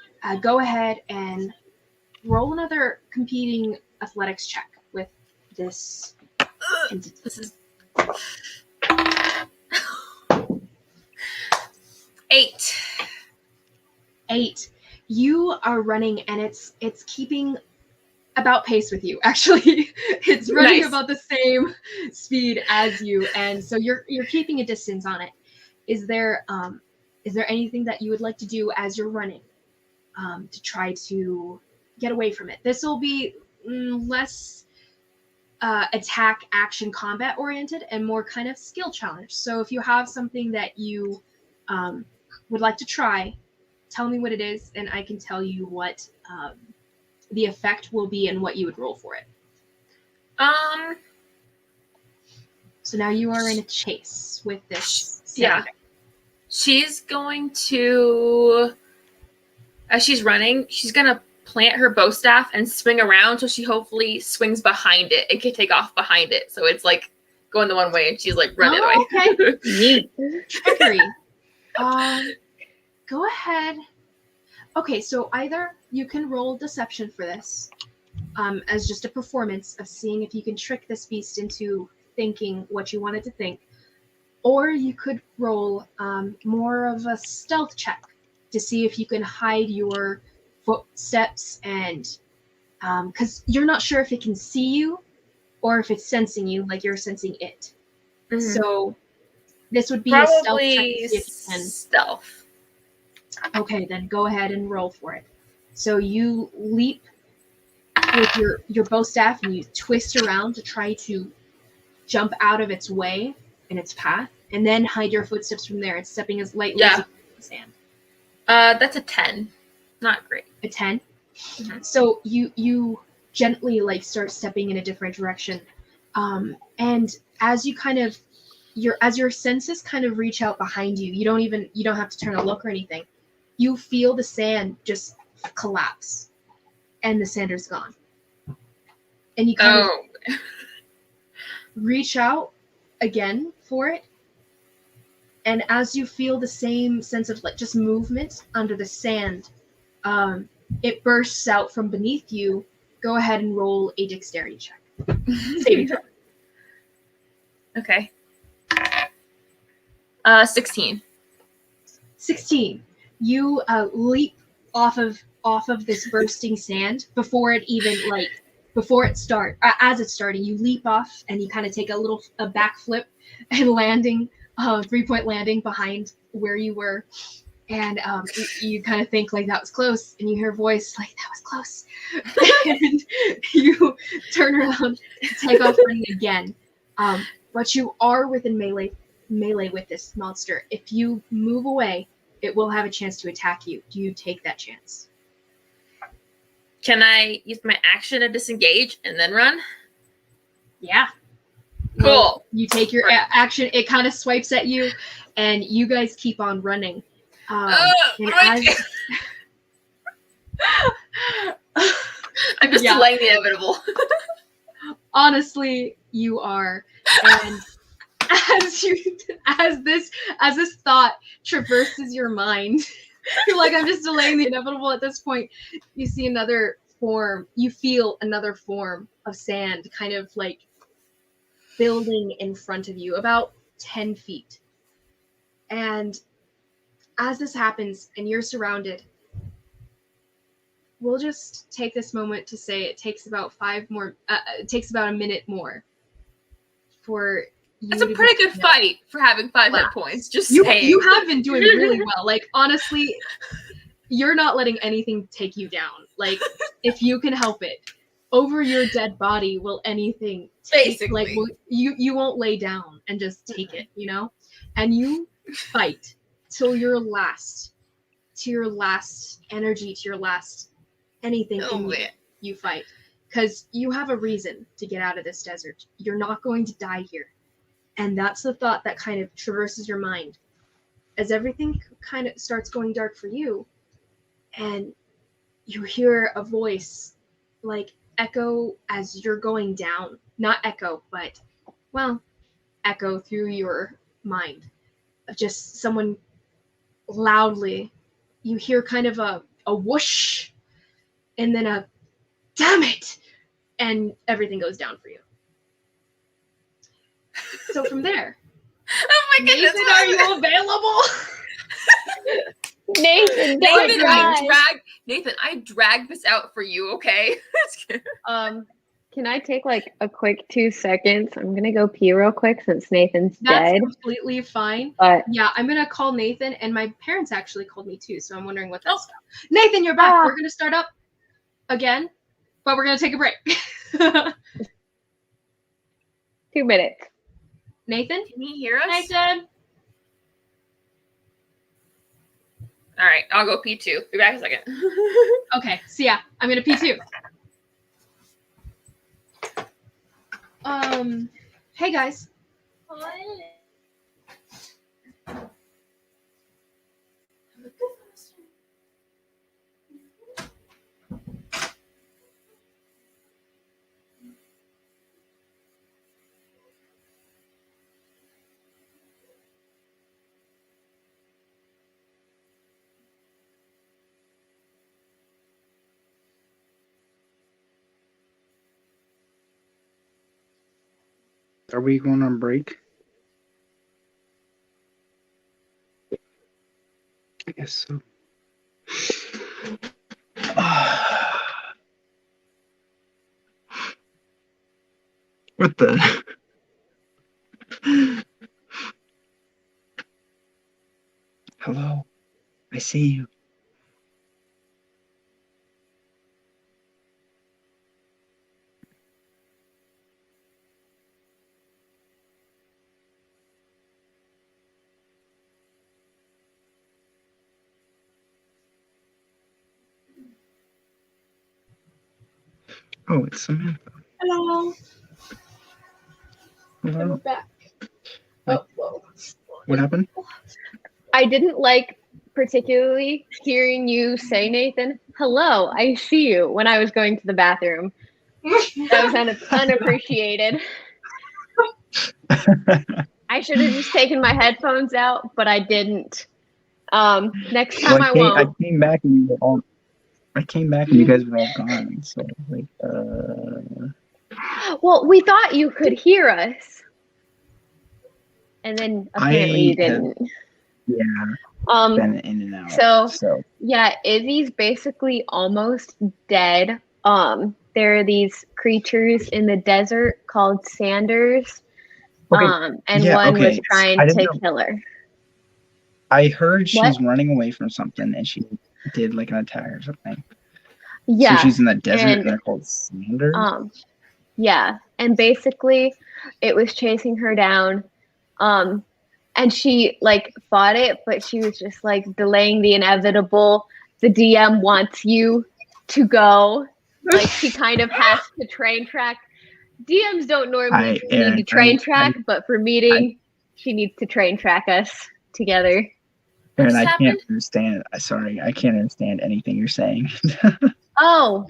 go ahead and roll another competing athletics check with this entity. This is 8. 8. You are running, and it's keeping about pace with you. Actually, it's running Nice. about the same speed as you, and so you're keeping a distance on it. Is there anything that you would like to do as you're running to try to get away from it? This will be less attack, action, combat oriented, and more kind of skill challenge. So if you have something that you would like to try, tell me what it is, and I can tell you what the effect will be and what you would roll for it. So now you are in a chase with this. Yeah. She's going to, as she's running, she's going to plant her bow staff and swing around so she hopefully swings behind it and can take off behind it. So it's like going the one way and she's like running away. Okay. Neat. Trickery. Go ahead. Okay, so either you can roll deception for this as just a performance of seeing if you can trick this beast into thinking what you wanted to think, or you could roll more of a stealth check to see if you can hide your footsteps, and because you're not sure if it can see you or if it's sensing you like you're sensing it. Mhm. So this would be a stealth check Probably to see if you can. stealth. Okay, then go ahead and roll for it. So you leap with your bow staff and you twist around to try to jump out of its way in its path, and then hide your footsteps from there. It's stepping as lightly as you can in the sand. That's a 10. Not great. A 10. Mhm. So you gently like start stepping in a different direction, and as you kind of as your senses kind of reach out behind you, you don't have to turn a look or anything. You feel the sand just collapse, and the sander's gone. And you kind of reach out again for it, and as you feel the same sense of like just movement under the sand, it bursts out from beneath you. Go ahead and roll a dexterity check. Saving throw. Okay. 16. 16. You leap off of this bursting sand before it as it's starting. You leap off and you kind of take a backflip and landing, 3-point landing behind where you were, and you kind of think like that was close, and you hear a voice like that was close, and you turn around and take off running again. But you are within melee with this monster. If you move away, it will have a chance to attack you. Do you take that chance? Can I use my action to disengage and then run? Yeah. Cool. Well, you take your action. It kind of swipes at you, and you guys keep on running. What do I do? I'm just delaying the inevitable. Honestly, you are. And as this thought traverses your mind, you're like, I'm just delaying the inevitable at this point. You see another form. You feel another form of sand kind of like building in front of you, about 10 feet. And as this happens and you're surrounded, we'll just take this moment to say it takes about it takes about a minute more for you. That's a pretty good fight for having 5 hit points. Just saying. You have been doing really well. Like, honestly, you're not letting anything take you down. Like, if you can help it, over your dead body will anything take, basically. like, you won't lay down and just take it, you know? And you fight till your last energy, to your last anything in you. You fight. Because you have a reason to get out of this desert. You're not going to die here. And that's the thought that kind of traverses your mind as everything kind of starts going dark for you. And you hear a voice like echo as you're going down. Not echo, but, well, echo through your mind. Of just someone loudly. You hear kind of a whoosh and then a damn it. And everything goes down for you. So from there, Oh my goodness! Nathan, are you available? Nathan, don't Nathan, die. Nathan, I dragged this out for you, okay? Can I take like a quick 2 seconds? I'm gonna go pee real quick since Nathan's That's dead. completely fine. But Yeah, I'm gonna call Nathan, and my parents actually called me too, so I'm wondering what that's about. Nathan, you're back. We're gonna start up again, but we're gonna take a break. 2 minutes. Nathan? Can you hear us? Nathan? All right, I'll go pee too. Be back in a second. Okay, see ya. I'm gonna pee too. Hey guys. Are we going on break? I guess so. What the? Hello, I see you. Oh, it's Samantha. Hello. Hello. back. Oh, whoa. What happened? I didn't like particularly hearing you say, Nathan, hello, I see you, when I was going to the bathroom. That was unappreciated. I should have just taken my headphones out, but I didn't. Next time I won't. I came back and you were all. I came back and you guys were all gone. So like, Well, we thought you could hear us, and then apparently you didn't. Yeah. Been in and out. So yeah, Izzy's basically almost dead. There are these creatures in the desert called Sanders. Okay. And one was trying to kill her. I heard she's running away from something and she did like an attack or something. Yeah. So she's in the desert and they're called Sanders? Yeah. And basically it was chasing her down. And she like fought it, but she was just like delaying the inevitable. The DM wants you to go. Like she kind of has to train track. DMs don't normally need to train track, but for meeting, she needs to train track us together. And I can't understand. Sorry, I can't understand anything you're saying. Oh,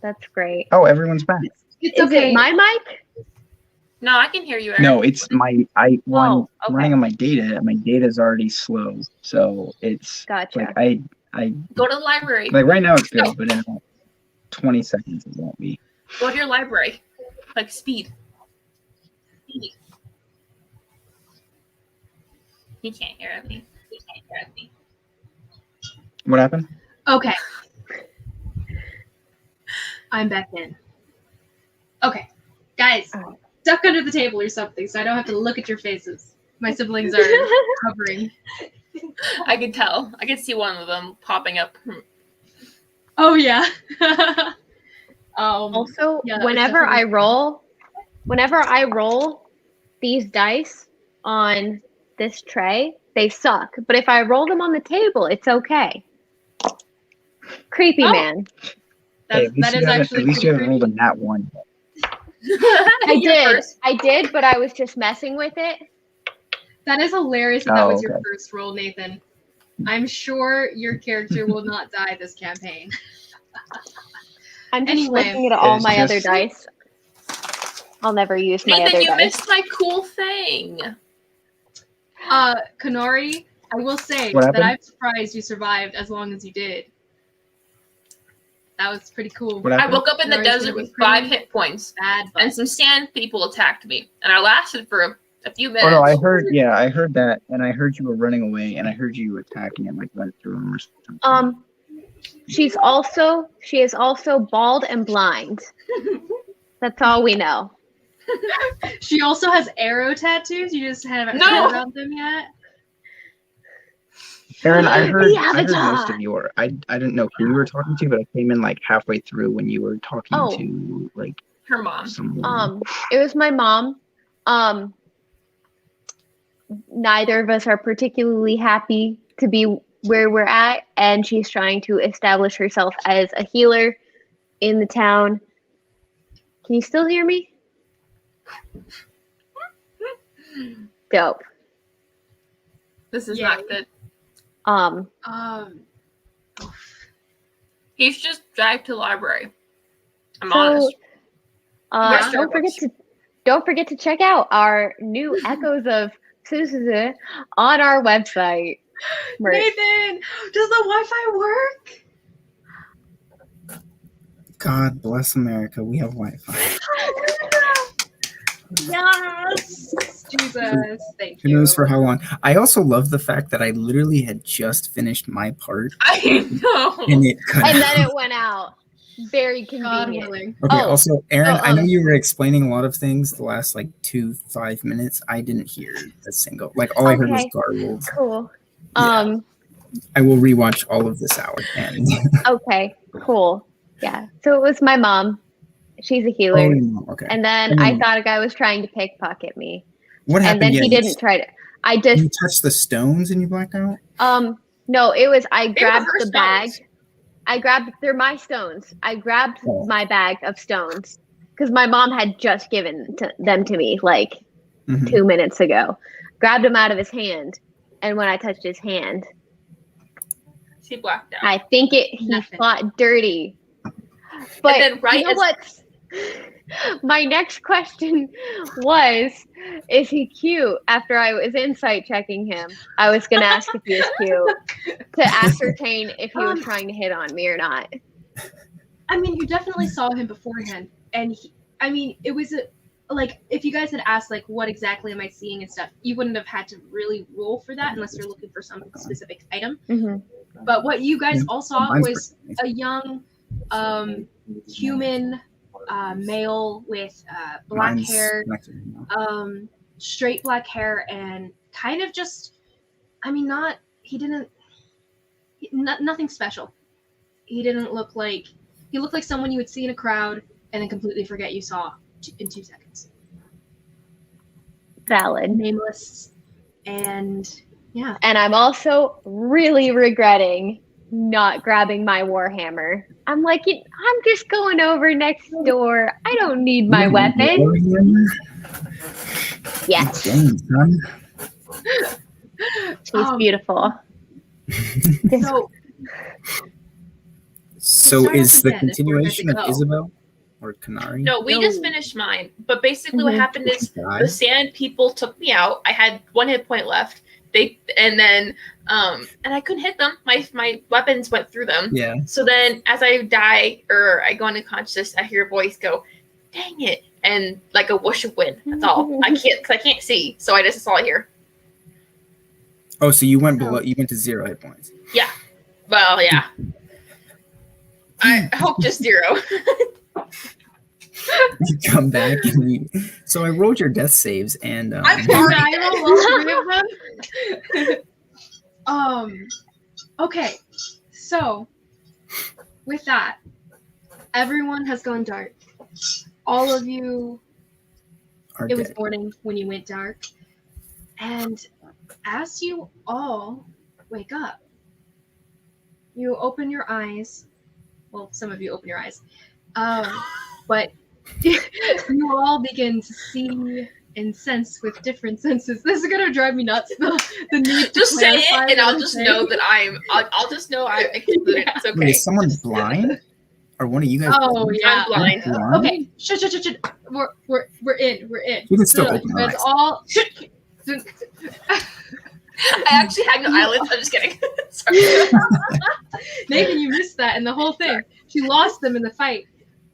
that's great. Oh, everyone's back. It's Is okay. it my mic? No, I can hear you, Aaron. No, it's my. I'm okay. running on my data. My data's already slow, so it's Gotcha. like I Go to the library. like right now it's good, but in about 20 seconds it won't be. Go to your library. Like speed. He can't hear me. What happened? Okay. I'm back in. Okay. Guys, duck under the table or something so I don't have to look at your faces. My siblings are covering. I could tell. I could see one of them popping up. Oh, yeah. Also, yeah, whenever I roll these dice on this tray, they suck. But if I roll them on the table, it's okay. Creepy man. Hey, at least you haven't rolled a nat one. I did, but I was just messing with it. That is hilarious that was your first roll, Nathan. I'm sure your character will not die this campaign. I'm just looking at all my other dice. I'll never use my other dice. Nathan, you missed my cool thing. Kanori, I will say What that happened? I'm surprised you survived as long as you did. That was pretty cool. I woke up in the Kanori's desert with 5 hit points, bad, and some sand people attacked me, and I lasted for A few Oh minutes. no, I heard that, and I heard you were running away, and I heard you attacking and like went through him or something. She is also bald and blind. That's all we know. She also has arrow tattoos. You just haven't No! heard about them yet. Aaron, I heard The most Avatar. of your. I didn't know who you were talking to, but I came in like halfway through when you were talking Oh. to like Her mom. someone. It was my mom. Neither of us are particularly happy to be where we're at, and she's trying to establish herself as a healer in the town. Can you still hear me? Dope. This is Yay. not good. Um, He's just dragged to the library. I'm So, honest. Yeah. don't forget to check out our new Echoes of Suzuzu on our website. Merch. Nathan, does the Wi-Fi work? God bless America. We have Wi-Fi. Yes. Jesus, thank Who you. knows for how long? I also love the fact that I literally had just finished my part I know. and it cut And out. then it went out. Very God convenient. willing. Okay, Oh, also, Aaron, so, I know you were explaining a lot of things the last like 5 minutes. I didn't hear a single, like all I heard was Okay. garbled. Cool. Yeah. I will rewatch all of this out. And Okay, cool. Yeah. So it was my mom. She's a healer. Okay. And then I thought a guy was trying to pickpocket me. What And happened? then he Yeah, didn't try to. I You just touched the stones and you blacked out? no, it was I They were grabbed her the bag. stones. They're my stones. I grabbed Oh. my bag of stones because my mom had just given them to me like Mhm. 2 minutes ago. Grabbed them out of his hand, and when I touched his hand, She blacked out. I think he Nothing. fought dirty. But then right you know as- what? My next question was, is he cute? After I was insight checking him, I was going to ask if he was cute to ascertain if he was trying to hit on me or not. I mean, you definitely saw him beforehand, and it was like if you guys had asked like what exactly am I seeing and stuff, you wouldn't have had to really roll for that unless you're looking for some specific item. Mm-hmm. But what you guys all saw Mine's was a young human male with black Mine's hair, connected now. straight black hair, and kind of just, nothing special. He looked like someone you would see in a crowd and then completely forget you saw in 2 seconds. Valid. Nameless, and yeah. And I'm also really regretting not grabbing my warhammer. I'm like, I'm just going over next door. I don't need my weapon. Yes, Dang, son. she's beautiful. start So off is the again, if we're good to continuation of go. Isabel or Canary? No, we just finished mine. But basically, what Mhm. happened is God. the sand people took me out. I had 1 hit point left. And I couldn't hit them. My weapons went through them. Yeah. So then, as I die or I go into consciousness, I hear a voice go, "Dang it!" and like a whoosh of wind. That's all. I can't see, so that's all I hear. Oh, so you went below. You went to 0 hit points. Yeah. Well, yeah. I hope just 0. You come back and so I rolled your death saves and I'm Can already I dead. roll all 3 of them? Okay. So, with that, everyone has gone dark. All of you, are it was dead. morning when you went dark. And as you all wake up, you open your eyes. Well, some of you open your eyes. But you all begin to see and sense with different senses. This is gonna drive me nuts. The need to Just say clarify it, and what I'll I'm just saying. know that I'll just know I'm included. It's okay. Wait, is someone blind? Or one of you guys? Oh blind? yeah. I'm blind. Blind? Okay. Shut. We're in. You can still open your It's eyes. all. I actually had no eyelids. I'm just kidding. Sorry. Nathan, you missed that and the whole thing. She lost them in the fight.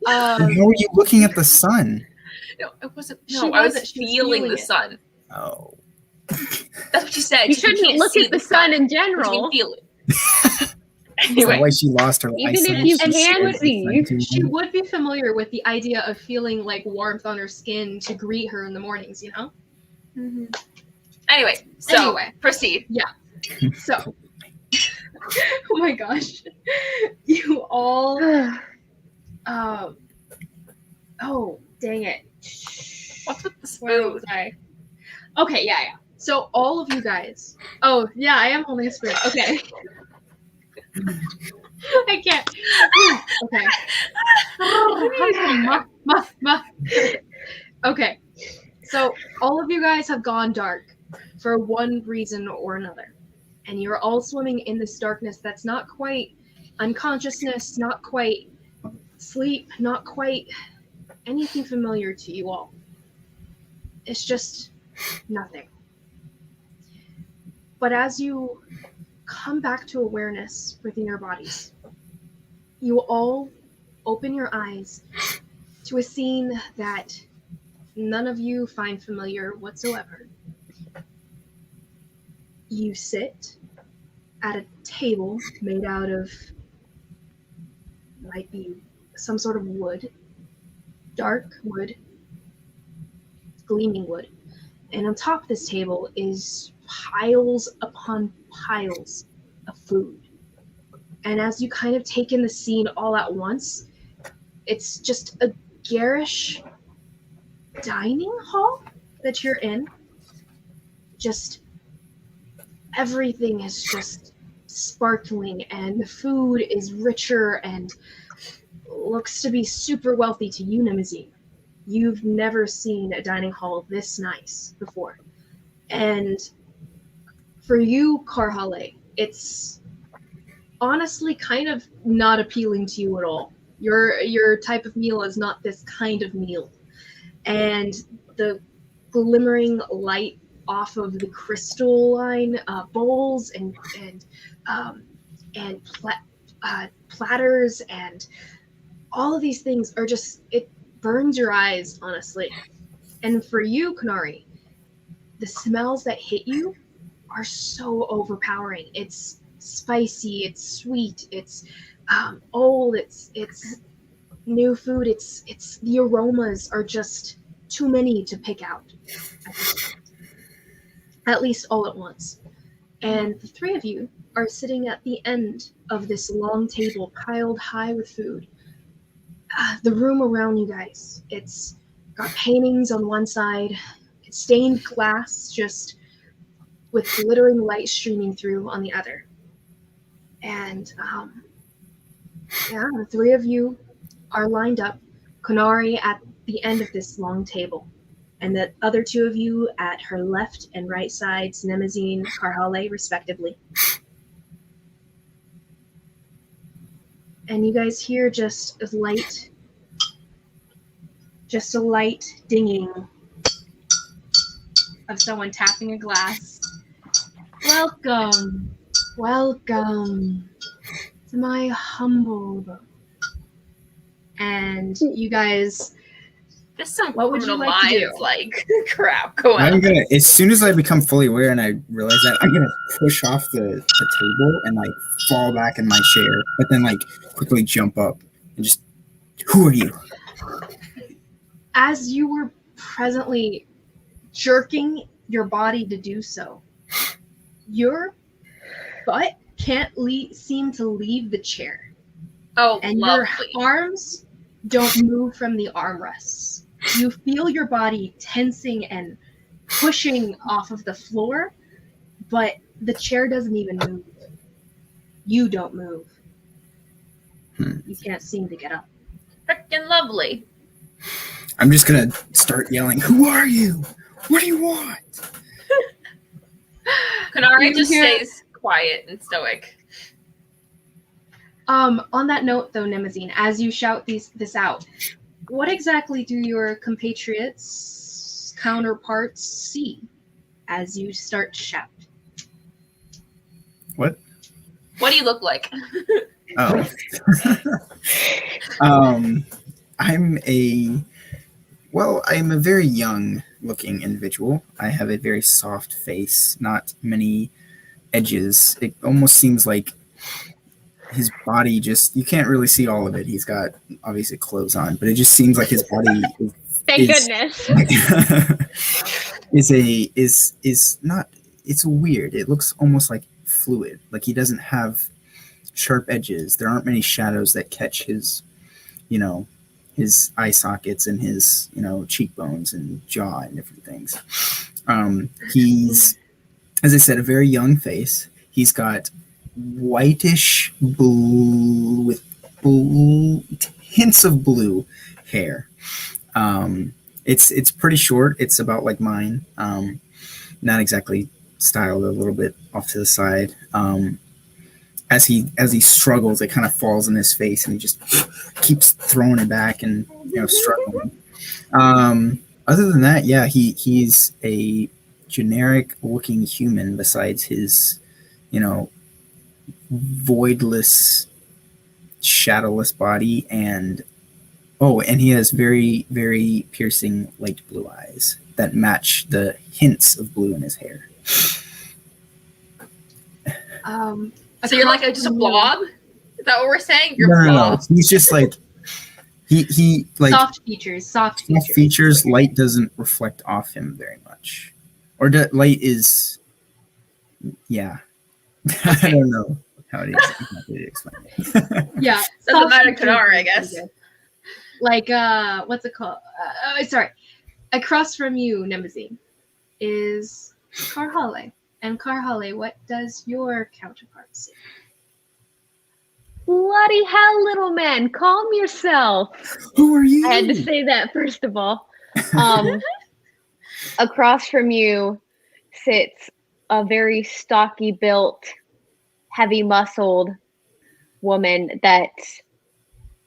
And how are you looking at the sun? No, it wasn't. She No, I was wasn't. She was feeling feeling the it. sun. Oh. That's what she said. You She shouldn't can't look see at the sun in but you general. can feel it. Is that Anyway, why she lost her Even if eyesight? you She can stared at the see, sun too She long? would be familiar with the idea of feeling like warmth on her skin to greet her in the mornings, you know? anyway, so Anyway. proceed. So, oh my gosh. You all, oh, dang it. What's with the Where spoon? was I? Okay, yeah. So all of you guys. Oh, yeah, I am holding a spoon. Okay. I can't. Okay. Okay. So all of you guys have gone dark for one reason or another. And you're all swimming in this darkness that's not quite unconsciousness, not quite sleep, not quite anything familiar to you all. It's just nothing. But as you come back to awareness within your bodies, you all open your eyes to a scene that none of you find familiar whatsoever. You sit at a table made out of, might be some sort of wood, dark wood, gleaming wood. And on top of this table is piles upon piles of food. And as you kind of take in the scene all at once, it's just a garish dining hall that you're in. Just everything is just sparkling, and the food is richer and looks to be super wealthy to you, Nimazine. You've never seen a dining hall this nice before. And for you, Karhale, it's honestly kind of not appealing to you at all. Your type of meal is not this kind of meal. And the glimmering light off of the crystalline bowls and platters and all of these things are just, it burns your eyes, honestly. And for you, Kanari, the smells that hit you are so overpowering. It's spicy, it's sweet, it's old, it's new food, it's the aromas are just too many to pick out at this point. At least all at once. And the three of you are sitting at the end of this long table piled high with food. The room around you guys, it's got paintings on one side, it's stained glass just with glittering light streaming through on the other. And the three of you are lined up, Konari at the end of this long table, and the other two of you at her left and right sides, Nemazine, Karhale, respectively. And you guys hear just a light dinging of someone tapping a glass. Welcome to my humble abode. And you guys, There's some what would you criminal like to do? minds like crap going I'm on. gonna, as soon as I become fully aware and I realize that, I'm gonna push off the table and like fall back in my chair, but then like quickly jump up and just, who are you? As you were presently jerking your body to do so, your butt can't seem to leave the chair. Oh, And lovely. your arms don't move from the armrests. You feel your body tensing and pushing off of the floor, but the chair doesn't even move. You don't move. You can't seem to get up. Frickin' lovely. I'm just gonna start yelling, who are you? What do you want? Kanari You just hear- stays quiet and stoic. On that note, though, Nemazine, as you shout this out, what exactly do your compatriots, counterparts, see as you start to shout? What? What do you look like? Oh. I'm a very young looking individual. I have a very soft face, not many edges. It almost seems like his body just, you can't really see all of it. He's got obviously clothes on, but it just seems like his body Thank is goodness. is not, it's weird. It looks almost like fluid. Like he doesn't have sharp edges. There aren't many shadows that catch his, you know, his eye sockets and his, you know, cheekbones and jaw and different things. He's, as I said, a very young face. He's got whitish blue with blue, hints of blue hair. It's pretty short. It's about like mine. Not exactly styled, a little bit off to the side. As he struggles, it kind of falls in his face, and he just keeps throwing it back and, you know, struggling. Other than that, yeah, he's a generic looking human besides his, you know, voidless, shadowless body, and he has very, very piercing light blue eyes that match the hints of blue in his hair. So you're like just a blob? Is that what we're saying? You're No, a no, blob. no. He's just like he like soft features. Light doesn't reflect off him very much, or light is, yeah. I don't know how to exactly explain it. Yeah, Doesn't matter, features Kadar, I is guess. good. Like what's it called? Sorry, across from you, Nemazine, is Karhale. And Karhale, what does your counterpart say? Bloody hell, little man, calm yourself. Who are you? I had to say that first of all. Across from you sits a very stocky built, heavy muscled woman that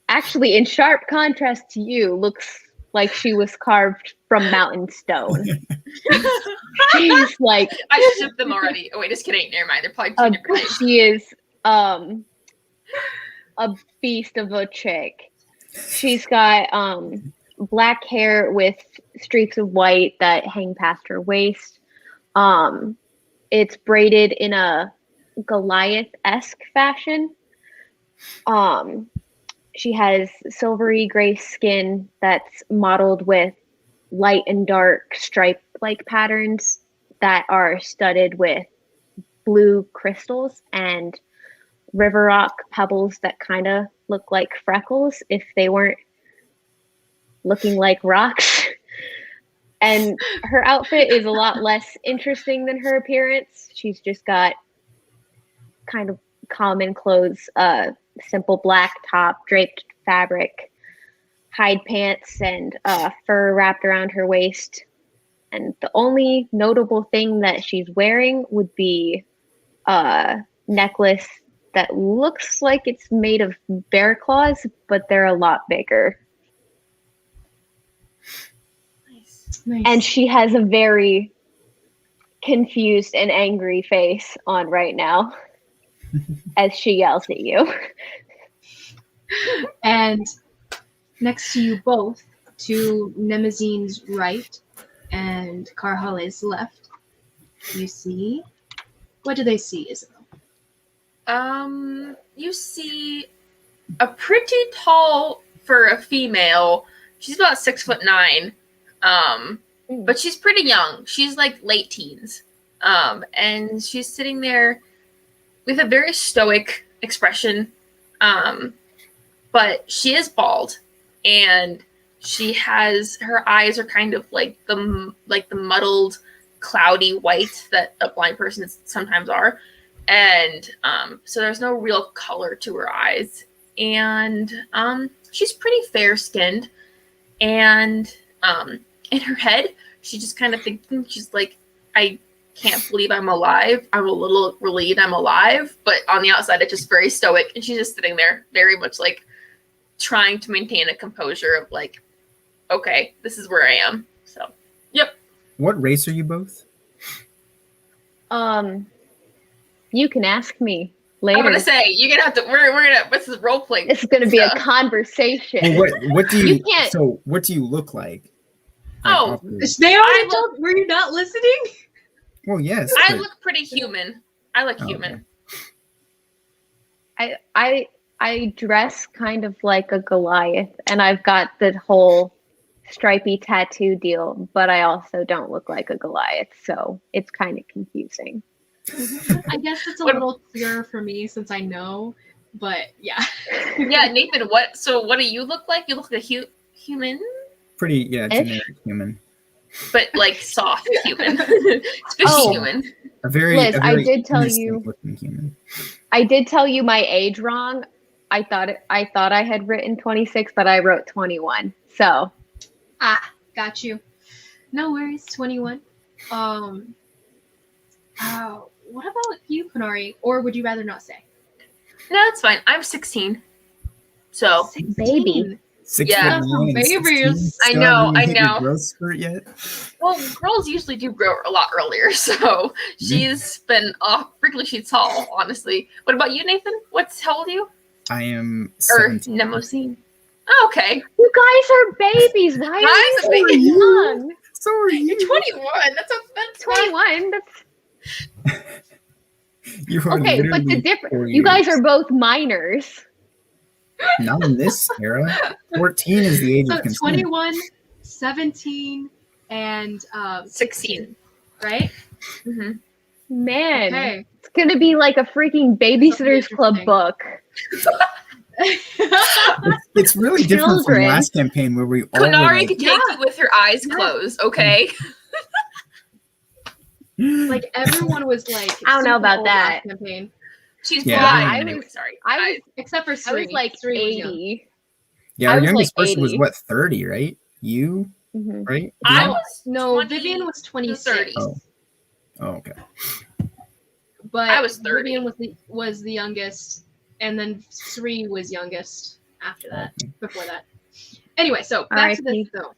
actually, in sharp contrast to you, looks like she was carved from mountain stone. She's like, I just shipped them already. Oh wait, just kidding. Never mind. They're probably two different names. she is a beast of a chick. She's got black hair with streaks of white that hang past her waist. It's braided in a Goliath-esque fashion. She has silvery gray skin that's mottled with light and dark stripe-like patterns that are studded with blue crystals and river rock pebbles that kind of look like freckles if they weren't looking like rocks. And her outfit is a lot less interesting than her appearance. She's just got kind of common clothes, simple black top, draped fabric, hide pants, and fur wrapped around her waist. And the only notable thing that she's wearing would be a necklace that looks like it's made of bear claws, but they're a lot bigger. Nice. And she has a very confused and angry face on right now as she yells at you. And next to you both, to Nemazine's right and Karhale's left, you see, what do they see, Isabel? You see a pretty tall for a female. She's about 6'9", but she's pretty young. She's like late teens, and she's sitting there with a very stoic expression. But she is bald, and she has, her eyes are kind of like the muddled, cloudy white that a blind person sometimes are. And so there's no real color to her eyes. And she's pretty fair-skinned. And in her head, she's just kind of thinking, she's like, I can't believe I'm alive. I'm a little relieved I'm alive. But on the outside, it's just very stoic. And she's just sitting there very much like trying to maintain a composure of like, okay, this is where I am. So, yep. What race are you both? You can ask me later. I'm gonna say you're gonna have to. We're gonna. This is role playing. It's gonna be a conversation. Well, what do you? You can't- So what do you look like? Oh, They already I told. Were you not listening? Well, yes. I but- look pretty human. I look Oh, human. I dress kind of like a Goliath, and I've got the whole stripy tattoo deal, but I also don't look like a Goliath, so it's kind of confusing. I guess it's a What- little clearer for me since I know. But yeah. Yeah, Nathan. What? So, what do you look like? You look like a human, Pretty, Ish. generic human. but like soft human, squishy Oh. human. A very, Liz, a I very did tell innocent you- looking human. I did tell you my age wrong. I thought I had written 26, but I wrote 21. So Got you. No worries. 21. What about you, Kanari? Or would you rather not say? No, it's fine. I'm 16. So 16. Baby. 6 Yeah. foot 9 and Babies. 16, I still know, haven't I hit your know. growth spurt yet. well, girls usually do grow a lot earlier. So she's been freakishly she's tall. Honestly. What about you, Nathan? How old are you? I am Or 17. Nemosine? Oh, okay. you guys are babies. Why Mine's a are you baby. so young? So are you. 21. That's 21. That's You are okay, but the literally 4 difference. You guys years. are both minors. Not in this era. 14 is the age So of consent. 21, 17, and 16. right? Mm-hmm. Man, Okay. it's gonna be like a freaking Babysitters Club interesting. book. It's really different from Children. last campaign where we all were Kunari like, could take you with her eyes closed. Okay. Like everyone was like. I don't know super about old that. last Campaign, She's Yeah, blind. I anyway, was- sorry. I was except for I Sri. was like Sri was young. 80. yeah, I our was youngest like person was 80. what, 30, right? You, Mhm. right? I Vivian? was No, 20 Vivian was to 26. 30. Oh. Oh, okay. But I was 30. Vivian was the youngest, and then Sri was youngest after that. Before that. Anyway, so back to this R.I.P. though.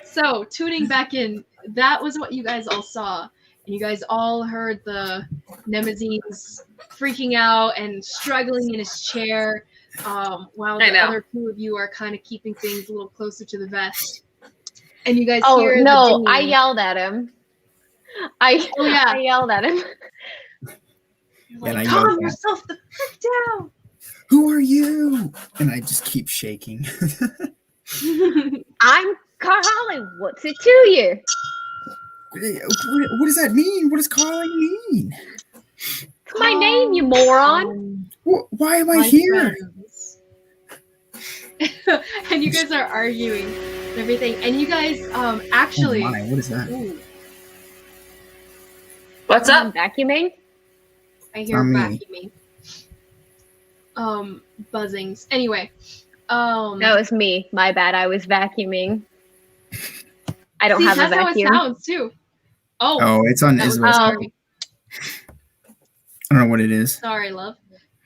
So tuning back in, that was what you guys all saw, and you guys all heard the Nemesis freaking out and struggling in his chair, while I the know. other two of you are kind of keeping things a little closer to the vest. And you guys Oh hear no, the I dinging. yelled at him. I yeah. yelled at him. You're And like, I yelled calm back. yourself the frick down. Who are you? And I just keep shaking. I'm Carl. What's it to you? What does that mean? What does calling mean? It's my name, you moron. Why am I My here? friends. And you guys are arguing and everything. And you guys actually Oh my, what is that? ooh, What's I'm up? vacuuming. I hear Not me. vacuuming. Buzzings. Anyway. That was me. My bad. I was vacuuming. I don't see, have a that's how it vacuum. sounds too. Oh, Oh, it's on that was Isabel's. sorry. I don't know what it is. Sorry, love.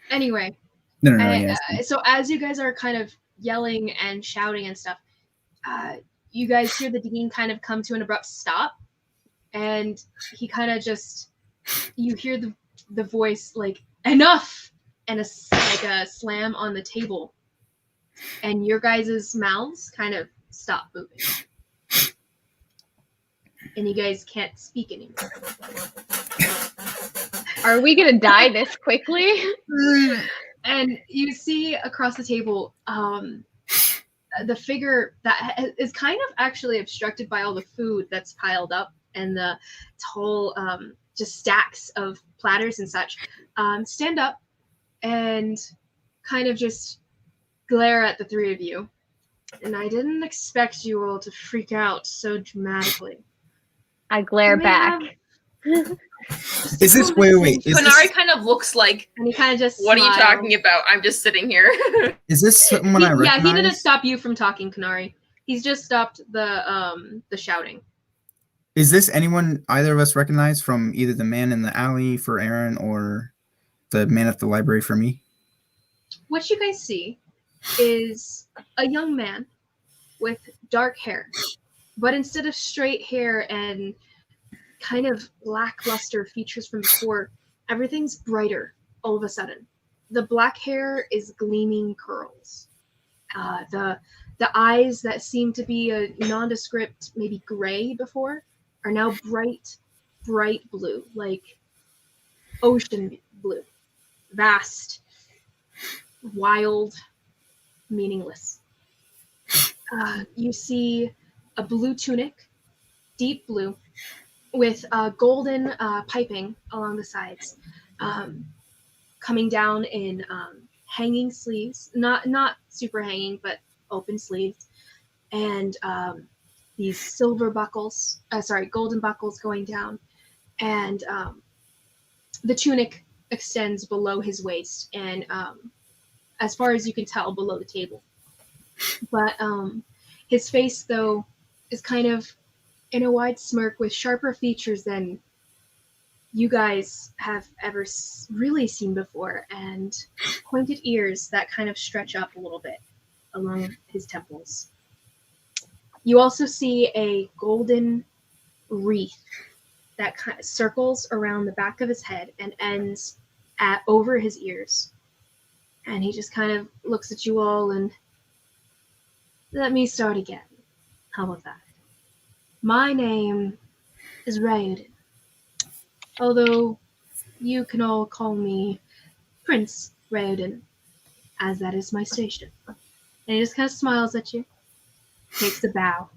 Anyway, No, yes. so as you guys are kind of yelling and shouting and stuff, you guys hear the dinging kind of come to an abrupt stop, and he kind of just, you hear the voice like enough, and like a slam on the table, and your guys' mouths kind of stop moving, and you guys can't speak anymore. Are we gonna die this quickly? And you see across the table the figure that is kind of actually obstructed by all the food that's piled up and the whole just stacks of platters and such, stand up and kind of just glare at the three of you. And I didn't expect you all to freak out so dramatically. I glare May back. Is this wait? Is Kunari this, kind of looks like, And he kind of just what are you smiled. talking about? I'm just sitting here. is this someone I recognize? Yeah, he didn't stop you from talking, Kanari. He's just stopped the shouting. Is this anyone either of us recognize from either the man in the alley for Aaron or the man at the library for me? What you guys see is a young man with dark hair, but instead of straight hair and kind of lackluster features from before, everything's brighter all of a sudden. The black hair is gleaming curls. The eyes that seemed to be a nondescript, maybe gray before, are now bright blue, like ocean blue, vast, wild, meaningless. You see a blue tunic, deep blue, with golden piping along the sides, coming down in hanging sleeves, not super hanging, but open sleeves, and these silver buckles, golden buckles going down, and the tunic extends below his waist, and as far as you can tell, below the table. But his face, though, is kind of in a wide smirk with sharper features than you guys have ever really seen before, and pointed ears that kind of stretch up a little bit along his temples. You also see a golden wreath that kind of circles around the back of his head and ends over his ears. And he just kind of looks at you all and, let me start again. How about that? My name is Raiden, although you can all call me Prince Raiden, as that is my station. And he just kind of smiles at you, takes a bow.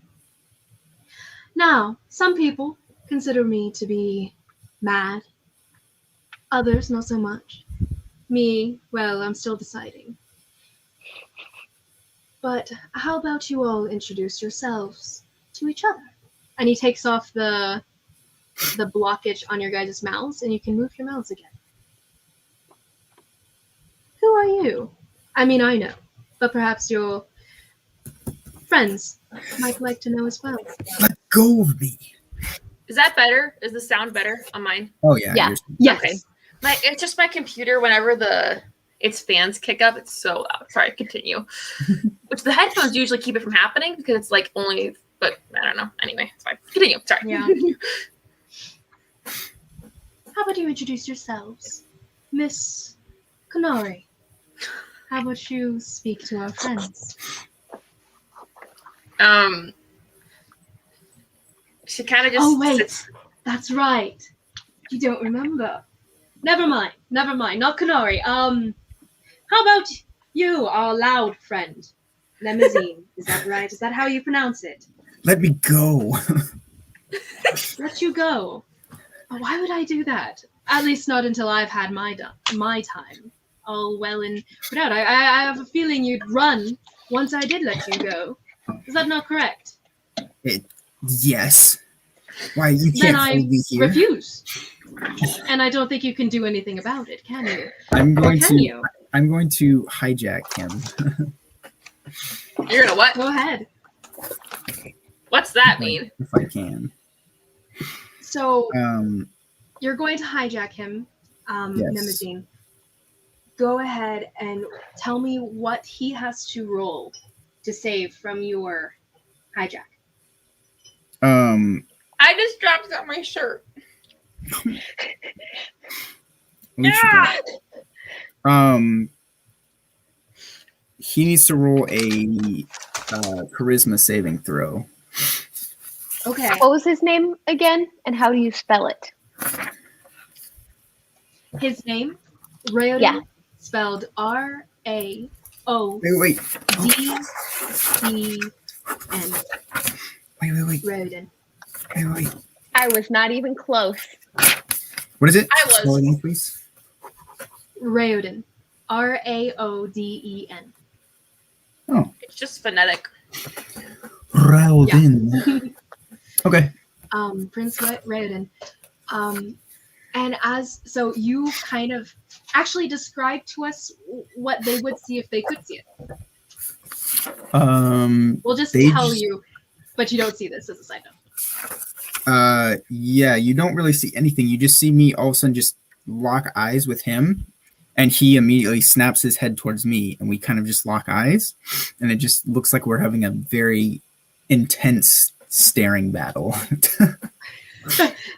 Now, some people consider me to be mad, others not so much. Me, well, I'm still deciding. But how about you all introduce yourselves to each other? And he takes off the blockage on your guys' mouths, and you can move your mouths again. Who are you? I mean, I know, but perhaps your friends might like to know as well. Let go of me. Is that better? Is the sound better on mine? Oh yeah. Yeah. yours- Yes. Okay. It's just my computer. Whenever its fans kick up, it's so loud. Sorry, continue. Which the headphones usually keep it from happening because it's like only. But I don't know. Anyway, it's fine. Continue. Sorry. Yeah. How about you introduce yourselves? Miss Kanari, how about you speak to our friends? She kind of just. Oh, wait. sits- That's right. You don't remember. Never mind. Not Kanari. How about you, our loud friend? Lemazine. Is that right? Is that how you pronounce it? Let me go. Let you go. Why would I do that? At least not until I've had my time. All well and put out. I have a feeling you'd run once I did let you go. Is that not correct? Yes. Why you Then can't I hold me here? refuse. And I don't think you can do anything about it, can you? I'm Or going can to. you? I'm going to hijack him. You're gonna what? Go ahead. What's that mean? If I can. So Um. you're going to hijack him, Yes. Nemazine. Go ahead and tell me what he has to roll to save from your hijack. I just dropped on my shirt. At least you got- He needs to roll a charisma saving throw. Okay. What was his name again? And how do you spell it? His name, Rayoden, Yeah. spelled Raoden. Wait. Wait. Rayoden. Wait. I was not even close. What is it? I was. Spell it again, please. Rayoden. Raoden. Oh. It's just phonetic. Raoden. Okay. Prince Rayoden. And so you kind of actually describe to us what they would see if they could see it. We'll just They tell just- you, but you don't see this as a side note. Yeah, you don't really see anything. You just see me all of a sudden just lock eyes with him, and he immediately snaps his head towards me, and we kind of just lock eyes, and it just looks like we're having a very intense staring battle.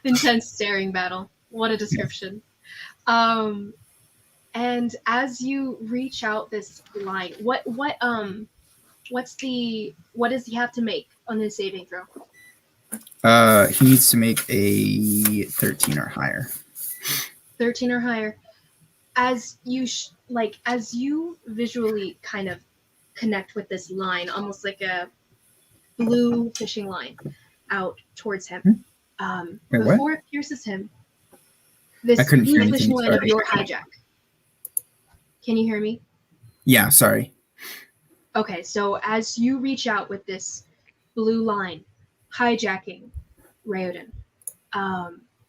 Intense staring battle. What a description. And as you reach out this line, what what does he have to make on his saving throw? He needs to make a 13 or higher. 13 or higher. As you as you visually kind of connect with this line, almost like a blue fishing line out towards him. Wait, Before what? it pierces him, this I couldn't hear blue fishing anything, line of sorry. your hijack. Can you hear me? Yeah, sorry. Okay, so as you reach out with this blue line, hijacking Raoden,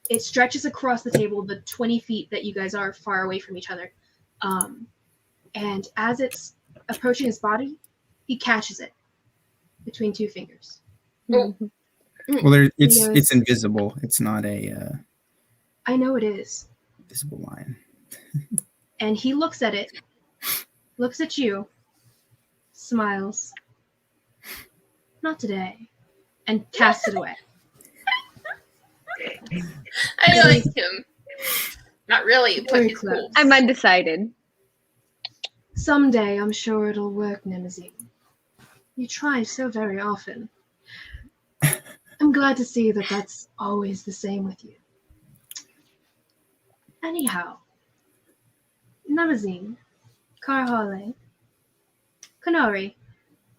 it stretches across the table the 20 feet that you guys are far away from each other. And as it's approaching his body, he catches it between two fingers. Oh. Well, it's Yes. invisible. It's not a I know it is. visible line. And he looks at it, looks at you, smiles. Not today. And casts it away. I like him. Not really, but Very it's close. cool. I'm undecided. Someday I'm sure it'll work, Nemazine. You try so very often. I'm glad to see that that's always the same with you. Anyhow, Nemazine, Karhale, Kanari,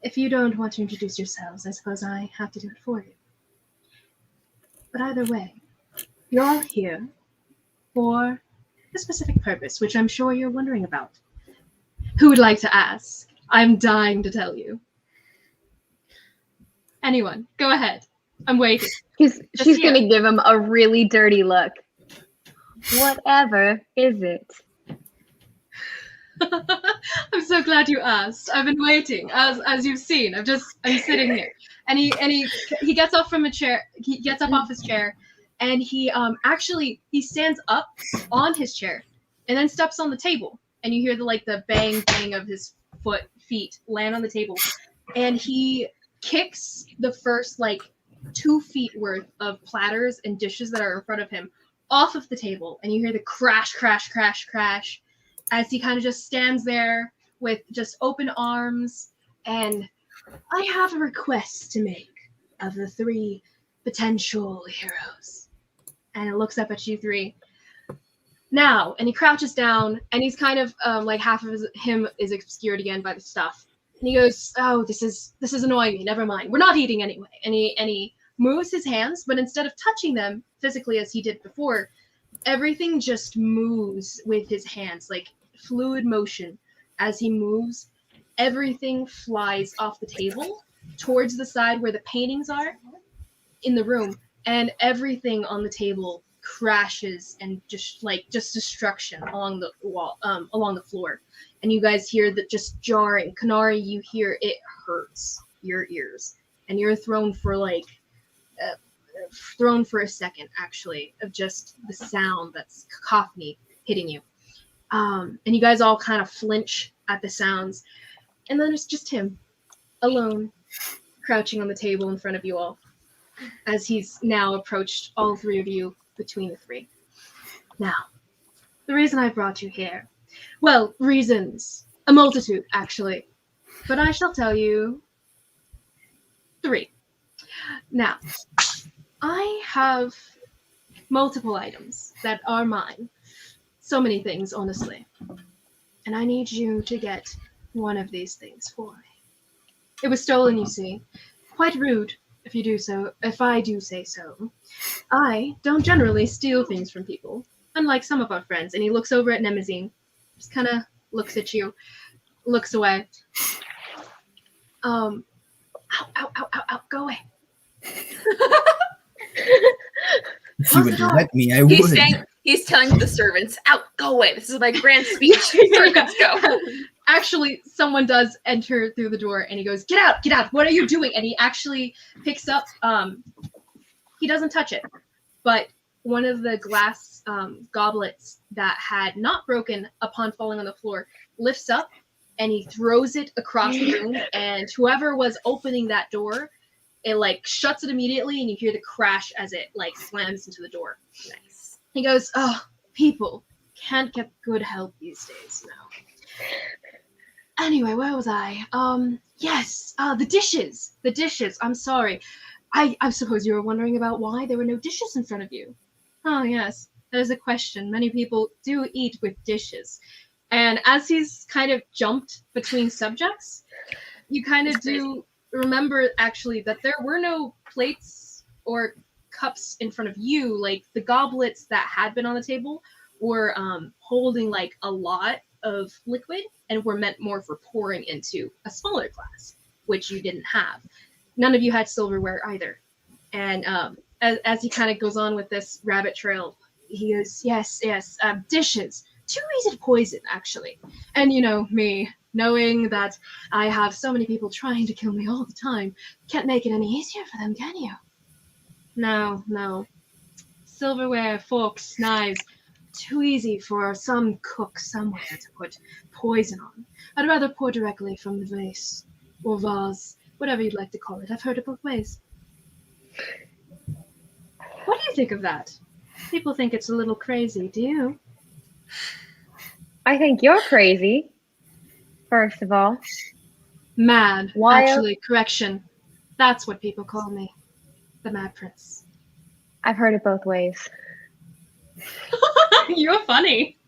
if you don't want to introduce yourselves, I suppose I have to do it for you. But either way, you're all here for a specific purpose, which I'm sure you're wondering about. Who would like to ask? I'm dying to tell you. Anyone, go ahead. I'm waiting. She's here. gonna give him a really dirty look. Whatever is it? I'm so glad you asked. I've been waiting, as you've seen. I'm sitting here, and he gets off from a chair. He gets up off his chair, and he stands up on his chair, and then steps on the table, and you hear the bang bang of his feet land on the table, and he kicks the first 2 feet worth of platters and dishes that are in front of him off of the table, and you hear the crash, crash, crash, crash, as he kind of just stands there with just open arms. And I have a request to make of the 3 potential heroes. And it looks up at you 3. Now, and he crouches down, and he's kind of half of him is obscured again by the stuff. And he goes, "Oh, this is annoying me. Never mind. We're not eating anyway." And he moves his hands, but instead of touching them physically as he did before, everything just moves with his hands, like fluid motion. As he moves, everything flies off the table towards the side where the paintings are in the room, and everything on the table crashes and just destruction along the wall, along the floor. And you guys hear that just jarring. Kanari, you hear it hurts your ears, and you're thrown for a second, actually, of just the sound that's cacophony hitting you. And you guys all kind of flinch at the sounds. And then it's just him, alone, crouching on the table in front of you all, as he's now approached all 3 of you between the 3. Now, the reason I brought you here, well, reasons, a multitude, actually, but I shall tell you 3. Now, I have multiple items that are mine. So many things, honestly. And I need you to get one of these things for me. It was stolen, you see. Quite rude, if I do say so. I don't generally steal things from people, unlike some of our friends. And he looks over at Nemazine, just kind of looks at you, looks away. Ow, go away. If you would let me, I He's would. saying, he's telling the servants, "Out, go away. This is my grand speech. Servants, go." Actually, someone does enter through the door, and he goes, get out, what are you doing?" And he actually picks up, he doesn't touch it, but one of the glass goblets that had not broken upon falling on the floor lifts up, and he throws it across the room, and whoever was opening that door, it shuts it immediately, and you hear the crash as it slams into the door. Nice. He goes, "Oh, people can't get good help these days now." Anyway, where was I? Yes, the dishes. The dishes. I'm sorry. I suppose you were wondering about why there were no dishes in front of you. Oh, yes. That is a question. Many people do eat with dishes. And as he's kind of jumped between subjects, you kind of That's crazy. do remember actually that there were no plates or cups in front of you. Like the goblets that had been on the table were holding like a lot of liquid and were meant more for pouring into a smaller glass, which you didn't have. None of you had silverware either. And as he kind of goes on with this rabbit trail, he goes, yes, dishes. Too easy to poison, actually. And you know, me, knowing that I have so many people trying to kill me all the time, can't make it any easier for them, can you? No. Silverware, forks, knives, too easy for some cook somewhere to put poison on. I'd rather pour directly from the vase, or vase, whatever you'd like to call it. I've heard it both ways. What do you think of that? People think it's a little crazy, do you? I think you're crazy, first of all. Mad, Why- actually, correction. That's what people call me. The Mad Prince. I've heard it both ways. You're funny.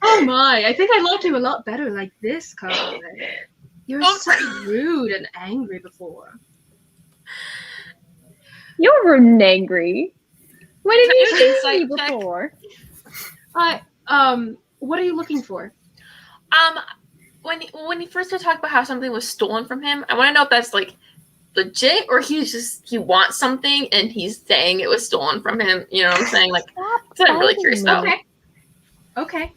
Oh my, I think I loved you a lot better like this, Carl. You were so rude and angry before. You're rude and angry. When did you see me Insight check. before? What are you looking for? When he first started talking about how something was stolen from him, I want to know if that's like legit or he wants something and he's saying it was stolen from him. You know what I'm saying? Like, that's what I'm really curious about. Okay.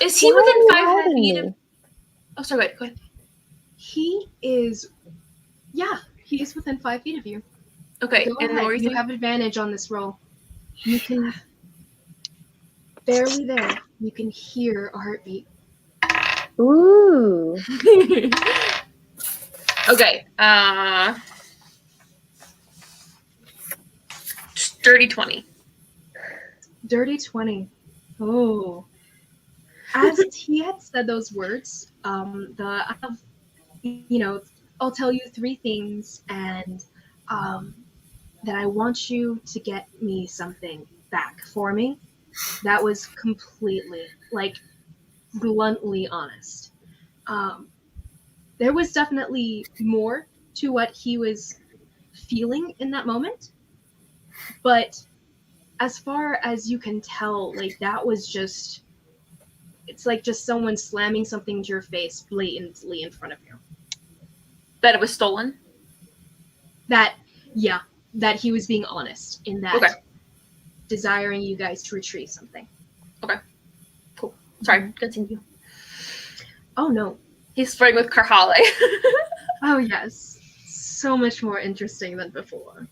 Is he Why are within you 5 hiding feet me? of? Oh, sorry. Go ahead. He is within 5 feet of you. Okay, Go and ahead. what were you You saying? have advantage on this roll. You can barely there. You can hear a heartbeat. Ooh. Okay. Dirty 20. Dirty 20. Oh. As he had said those words, I'll tell you 3 things, and that I want you to get me something back for me. That was completely, like, bluntly honest. There was definitely more to what he was feeling in that moment, but as far as you can tell, like, that was just, it's like just someone slamming something to your face blatantly in front of you. That it was stolen? That he was being honest in that, Okay. desiring you guys to retrieve something. Cool. Sorry, continue. Oh no. He's flirting with Karhale. Oh yes. So much more interesting than before.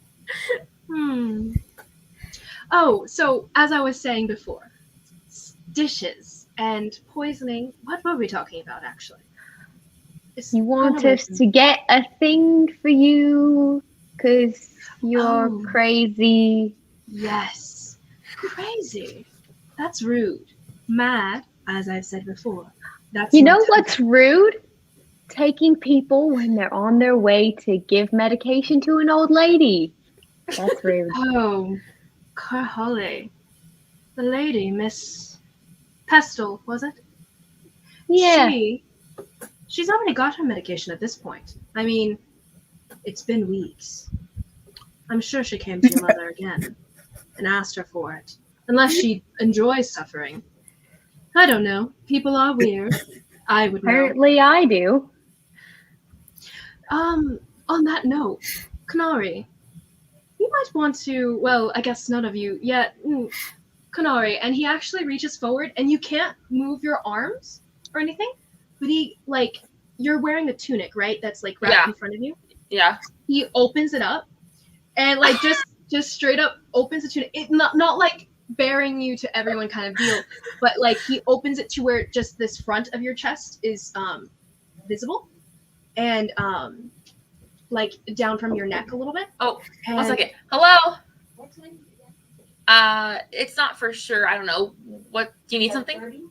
Oh, so as I was saying before, dishes and poisoning. What were we talking about actually? You want us to get a thing for you because you're Oh. crazy. Yes. Crazy. That's rude. Mad, as I've said before. That's You my know type. what's rude? Taking people when they're on their way to give medication to an old lady. That's rude. Oh, Karhale. The lady, Miss Pestle, was it? Yeah. She's already got her medication at this point. I mean, it's been weeks. I'm sure she came to your mother again and asked her for it. Unless she enjoys suffering. I don't know. People are weird. I would know. Apparently I do. On that note, Kanari, you might want to, well, I guess none of you yet. Kanari, and he actually reaches forward, and you can't move your arms or anything, but he, like, you're wearing a tunic, right? That's, like, wrapped in front of you. Yeah. He opens it up, and, like, just straight up opens the tunic. It, not like, bearing you to everyone kind of deal, but, like, he opens it to where just this front of your chest is, visible, and, like, down from your neck a little bit. Oh, and, 1 second. Hello? It's not for sure. I don't know. What? Do you need something?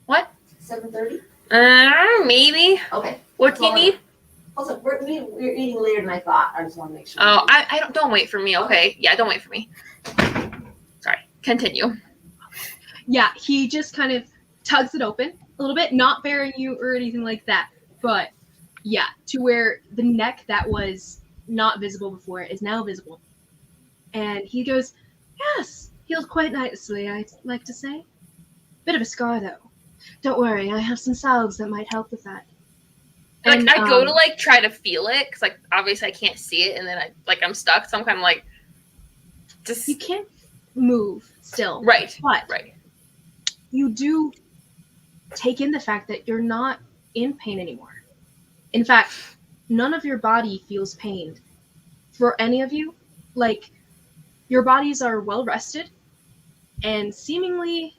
What? 7:30? Maybe. Okay. What do you need? Also, we're eating later than I thought. I just want to make sure. Oh, I don't wait for me. Okay. Yeah, don't wait for me. Sorry. Continue. Yeah, he just kind of tugs it open a little bit, not bearing you or anything like that, but yeah, to where the neck that was not visible before is now visible. And he goes, yes, healed quite nicely, I'd like to say. Bit of a scar, though. Don't worry, I have some salves that might help with that. Like, And, I go to, like, try to feel it, because, like, obviously I can't see it, and then I'm stuck, so I'm kind of, like, just... You can't move still. Right, But right. you do take in the fact that you're not in pain anymore. In fact, none of your body feels pained. For any of you, like, your bodies are well rested, and seemingly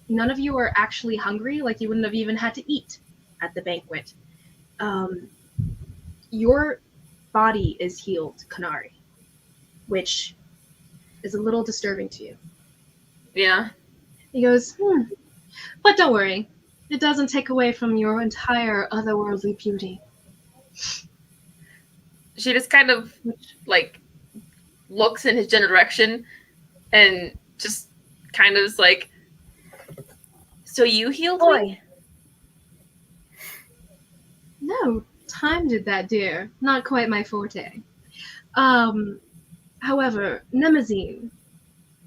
none of you are actually hungry, like you wouldn't have even had to eat at the banquet. Your body is healed, Kanari, which is a little disturbing to you. Yeah. He goes, but don't worry. It doesn't take away from your entire otherworldly beauty. She just kind of, like, looks in his general direction and just kind of is like, so you healed me? No, time did that, dear. Not quite my forte. However, Nemazine,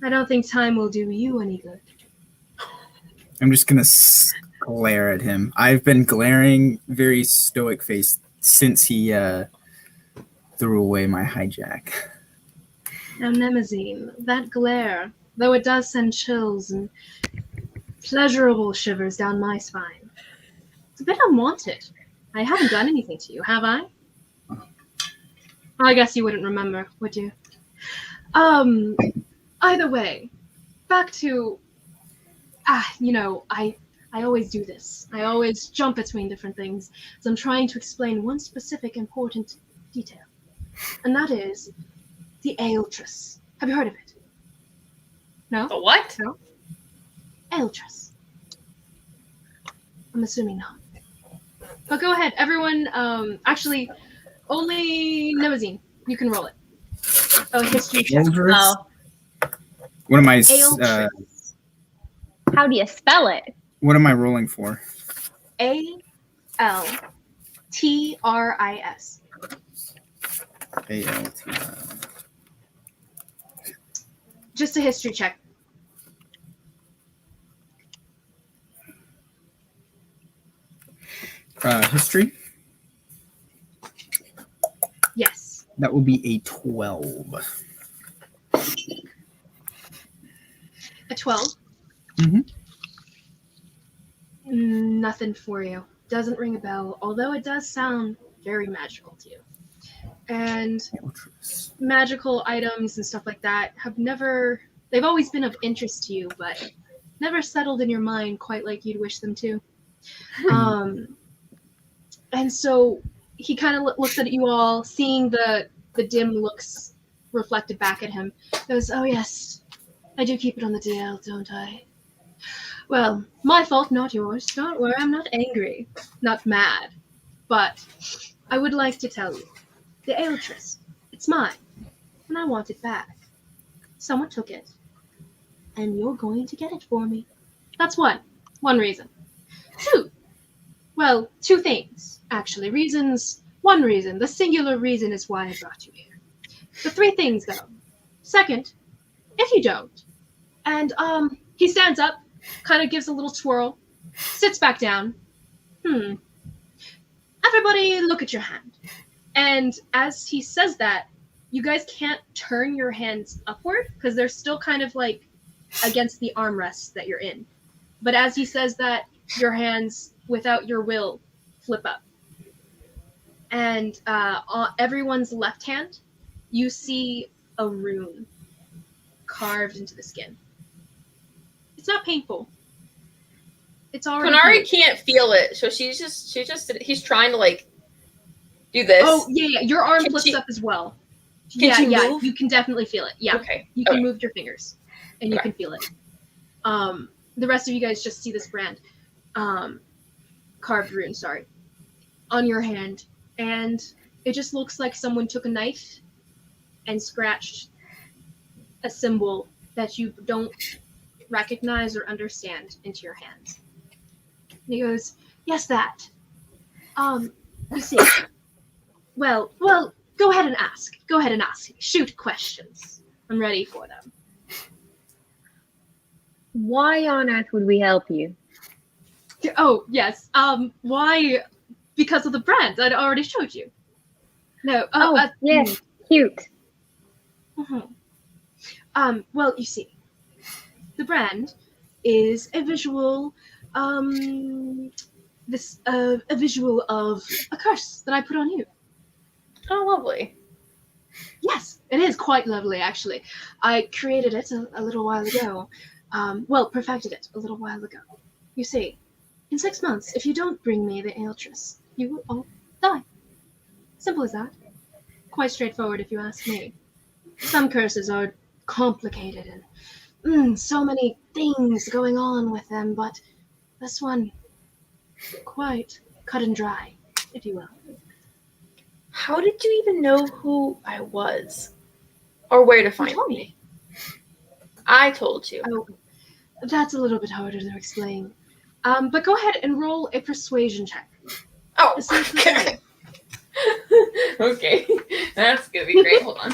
I don't think time will do you any good. I'm just gonna glare at him. I've been glaring very stoic face since he threw away my hijack. Now, Nemazine, that glare, though it does send chills and pleasurable shivers down my spine, it's a bit unwanted. I haven't done anything to you, have I? Well, I guess you wouldn't remember, would you? Either way, back to, I always do this. I always jump between different things, so I'm trying to explain one specific important detail, and that is the Aeltress. Have you heard of it? No? The what? No? Aeltress. I'm assuming not. But go ahead, everyone. Actually, only Nemazine. You can roll it. Oh, history check. Aeltress? Oh, What am I? Aeltress. how do you spell it? What am I rolling for? Aeltris. A-L-T. Just a history check. History. Yes. That will be a 12. A 12. Mhm. Nothing for you. Doesn't ring a bell, although it does sound very magical to you. And Aeltress. magical items and stuff like that they've always been of interest to you, but never settled in your mind quite like you'd wish them to. And so he kind of looks at you all, seeing the dim looks reflected back at him. Goes, oh yes, I do keep it on the DL, don't I? Well, my fault, not yours. Don't worry, I'm not angry, not mad. But I would like to tell you, the Aeltress, it's mine, and I want it back. Someone took it, and you're going to get it for me. That's one reason. Two things, actually. One reason, the singular reason is why I brought you here. The three things, though. Second, if you don't, and he stands up, kind of gives a little twirl, sits back down. Everybody look at your hand. And as he says that, you guys can't turn your hands upward because they're still kind of like against the armrests that you're in. But as he says that, your hands, without your will, flip up. And on everyone's left hand, you see a rune carved into the skin. It's not painful. It's already Kanari can't feel it, so he's trying to, like, do this. Oh, yeah. Your arm Can flips she- up as well. Can she yeah, move? you can definitely feel it. Yeah. Okay. You can Okay. move your fingers, and you Okay. can feel it. The rest of you guys just see this brand. carved rune, on your hand, and it just looks like someone took a knife and scratched a symbol that you don't recognize or understand into your hands. And he goes, yes, that. You see. Well, go ahead and ask. Go ahead and ask. Shoot questions. I'm ready for them. Why on earth would we help you? Oh, yes. Why? Because of the brand I'd already showed you. No. Yes, cute. Well, you see, the brand is a visual, a visual of a curse that I put on you. Oh, lovely. Yes, it is quite lovely, actually. I created it a little while ago. Perfected it a little while ago. You see, in 6 months, if you don't bring me the Aeltress, you will all die. Simple as that. Quite straightforward if you ask me. Some curses are complicated and so many things going on with them, but this one, quite cut and dry, if you will. How did you even know who I was? Or where to find me? I told you. Oh, that's a little bit harder to explain. But go ahead and roll a persuasion check. Oh, Okay. Okay. That's gonna be great. Hold on.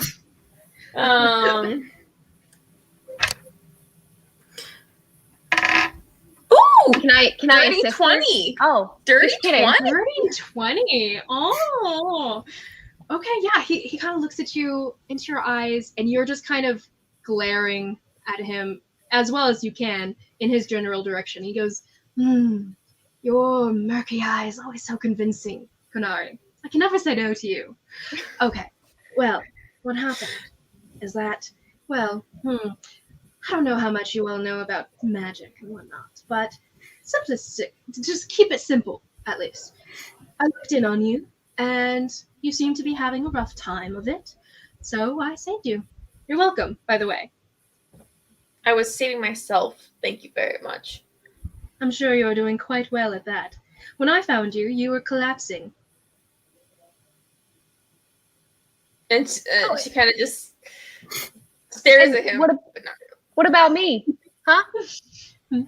Ooh! Can I Dirty assist her? 20. Oh, Dirty just kidding. 20? 20. Oh. Okay, yeah. He kind of looks at you into your eyes, and you're just kind of glaring at him as well as you can in his general direction. He goes, your murky eyes, always so convincing, Konari. I can never say no to you. Okay, well, what happened is that, I don't know how much you all know about magic and whatnot, but just keep it simple, at least. I looked in on you, and you seem to be having a rough time of it, so I saved you. You're welcome, by the way. I was saving myself. Thank you very much. I'm sure you're doing quite well at that. When I found you, you were collapsing. And she kind of just stares And at him. what but not really. What about me? Huh? Oh,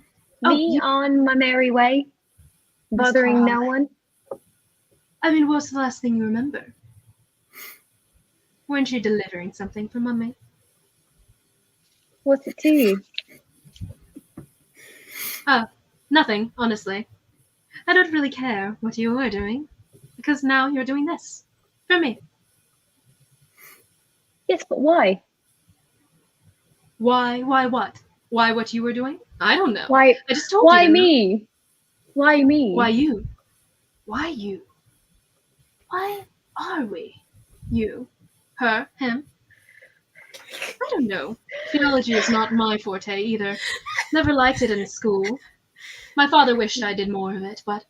Me you- on my merry way, bothering no one. I mean, what's the last thing you remember? Weren't you delivering something for Mummy? What's it to you? Nothing, honestly. I don't really care what you are doing, because now you're doing this. For me. Yes, but why? Why what? Why what you were doing? I don't know. Why? I just told Why you. me? Why me? Why you? Why you? Why are we? You? Her? Him? I don't know. Theology is not my forte either. Never liked it in school. My father wished I did more of it, but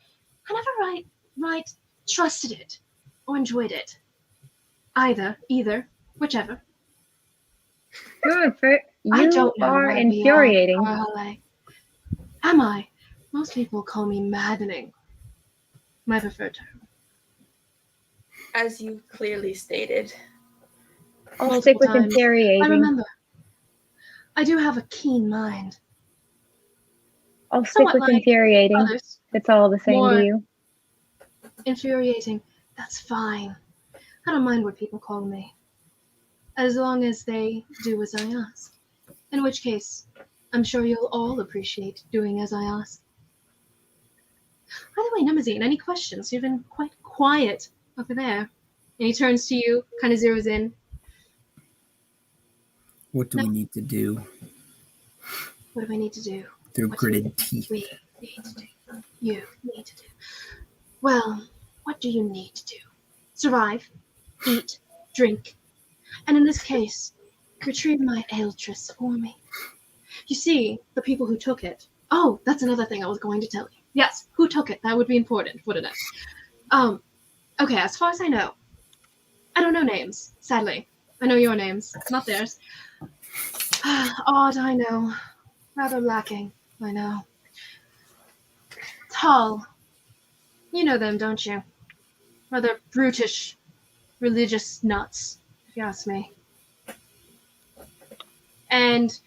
I never right trusted it or enjoyed it. Either, whichever. Good for I you. don't know Are where infuriating. we are, Carly. Am I? Most people call me maddening. My preferred term. As you clearly stated. I'll stick with times. infuriating. I remember. I do have a keen mind. I'll stick Somewhat with like infuriating. Others. It's all the same More- to you. Infuriating. That's fine. I don't mind what people call me. As long as they do as I ask. In which case, I'm sure you'll all appreciate doing as I ask. By the way, Nemazine, any questions? You've been quite quiet over there. And he turns to you, kind of zeroes in. What do we need to do? What do we need to do? Through What do gritted teeth. we need to do? You need to do. Well, what do you need to do? Survive, eat, drink, and in this case, retrieve my Aeltress for me. You see, the people who took it. Oh, that's another thing I was going to tell you. Yes, who took it? That would be important, wouldn't it? Okay, as far as I know, I don't know names, sadly. I know your names, not theirs. Odd, I know. Rather lacking, I know. Tall. You know them, don't you? Rather brutish, religious nuts, if you ask me. And,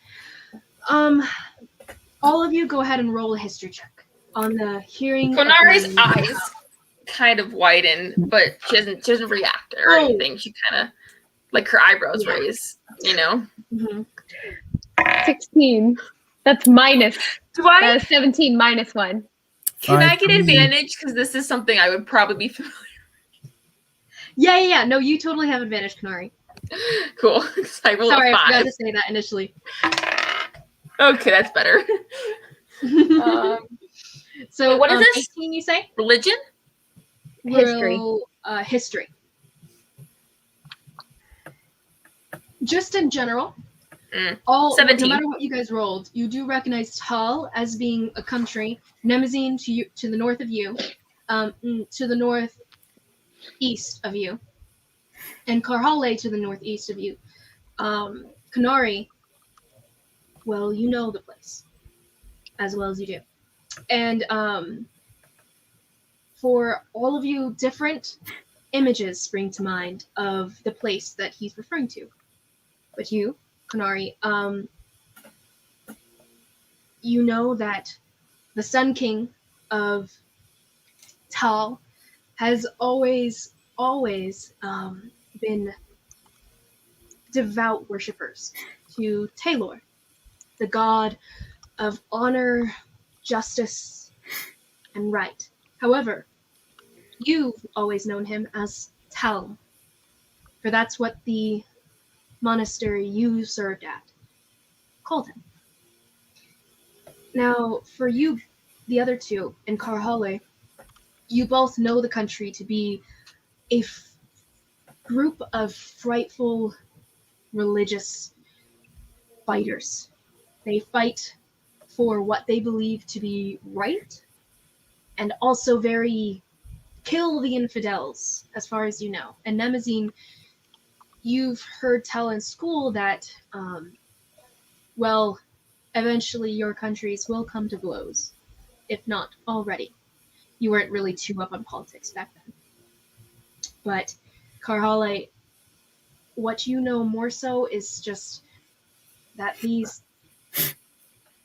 all of you go ahead and roll a history check on the hearing. Konari's eyes kind of widen, but she doesn't react or anything. She kind of, like, her eyebrows raise, you know? Mm-hmm. 16. That's minus. Do I? That is 17 minus 1. Can I get 5 for me. advantage? Because this is something I would probably be familiar Yeah. No, you totally have advantage, Kanari. Cool. I rolled Sorry, a I forgot 5. to say that initially. Okay, that's better. So what is this? 18, you say? Religion? History. History. Just in general, no 17. matter what you guys rolled, you do recognize Tal as being a country, Nemazine to the north of you, to the northeast of you, and Karhale to the northeast of you. Kanari, well, you know the place as well as you do. And for all of you, different images spring to mind of the place that he's referring to. But you, Kanari, you know that the Sun King of Tal has always been devout worshippers to Taylor, the god of honor, justice, and right. However, you've always known him as Tal, for that's what the monastery you served at called him. Now, for you, the other two, and Karhale, you both know the country to be a group of frightful religious fighters. They fight for what they believe to be right, and also very kill the infidels, as far as you know. And Nemazine, you've heard tell in school that, eventually your countries will come to blows, if not already. You weren't really too up on politics back then. But Karhale, what you know more so is just that these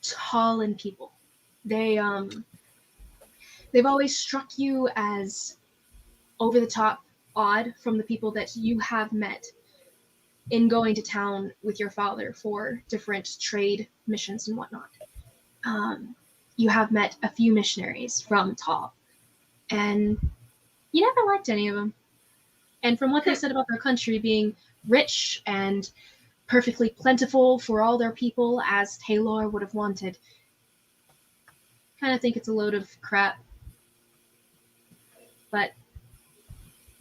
Talin people, they've always struck you as over the top odd from the people that you have met in going to town with your father for different trade missions and whatnot. You have met a few missionaries from Tal, and you never liked any of them. And from what they said about their country being rich and perfectly plentiful for all their people, as Taylor would have wanted, kind of think it's a load of crap. But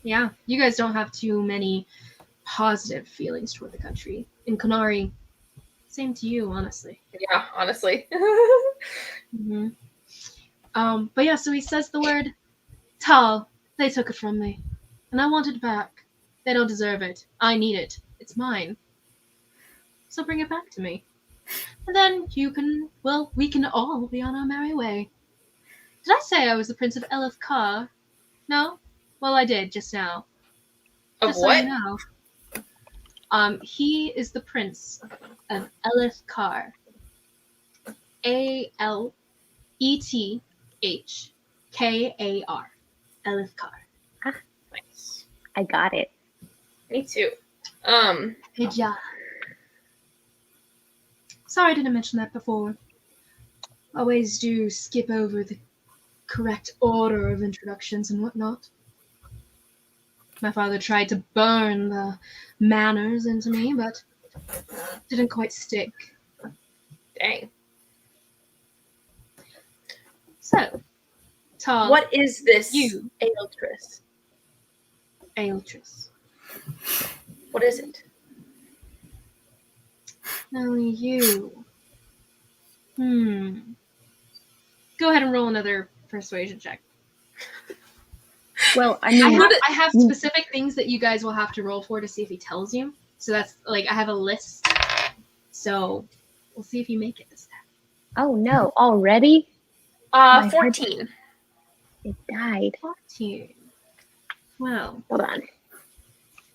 yeah, you guys don't have too many positive feelings toward the country. In Kanari, same to you, honestly. Yeah, honestly. Mm-hmm. But yeah, so he says the word Tal. They took it from me, and I want it back. They don't deserve it. I need it. It's mine. So bring it back to me. And then we can all be on our merry way. Did I say I was the Prince of Elethkar? No? Well, I did just now. Of Just what? so you know. He is the Prince of Elethkar. Alethkhar. Elethkar. Nice. I got it. Me too. Good job. Sorry I didn't mention that before. Always do skip over the correct order of introductions and whatnot. My father tried to burn the manners into me, but didn't quite stick. Dang. So, Tal, What is this? You. Aeltris. Aeltris. What is it? Now you. Go ahead and roll another persuasion check. Well, I mean, I have specific things that you guys will have to roll for to see if he tells you. So that's like I have a list. So we'll see if you make it this time. oh no, already? 14. It died. 14. Well, Hold on.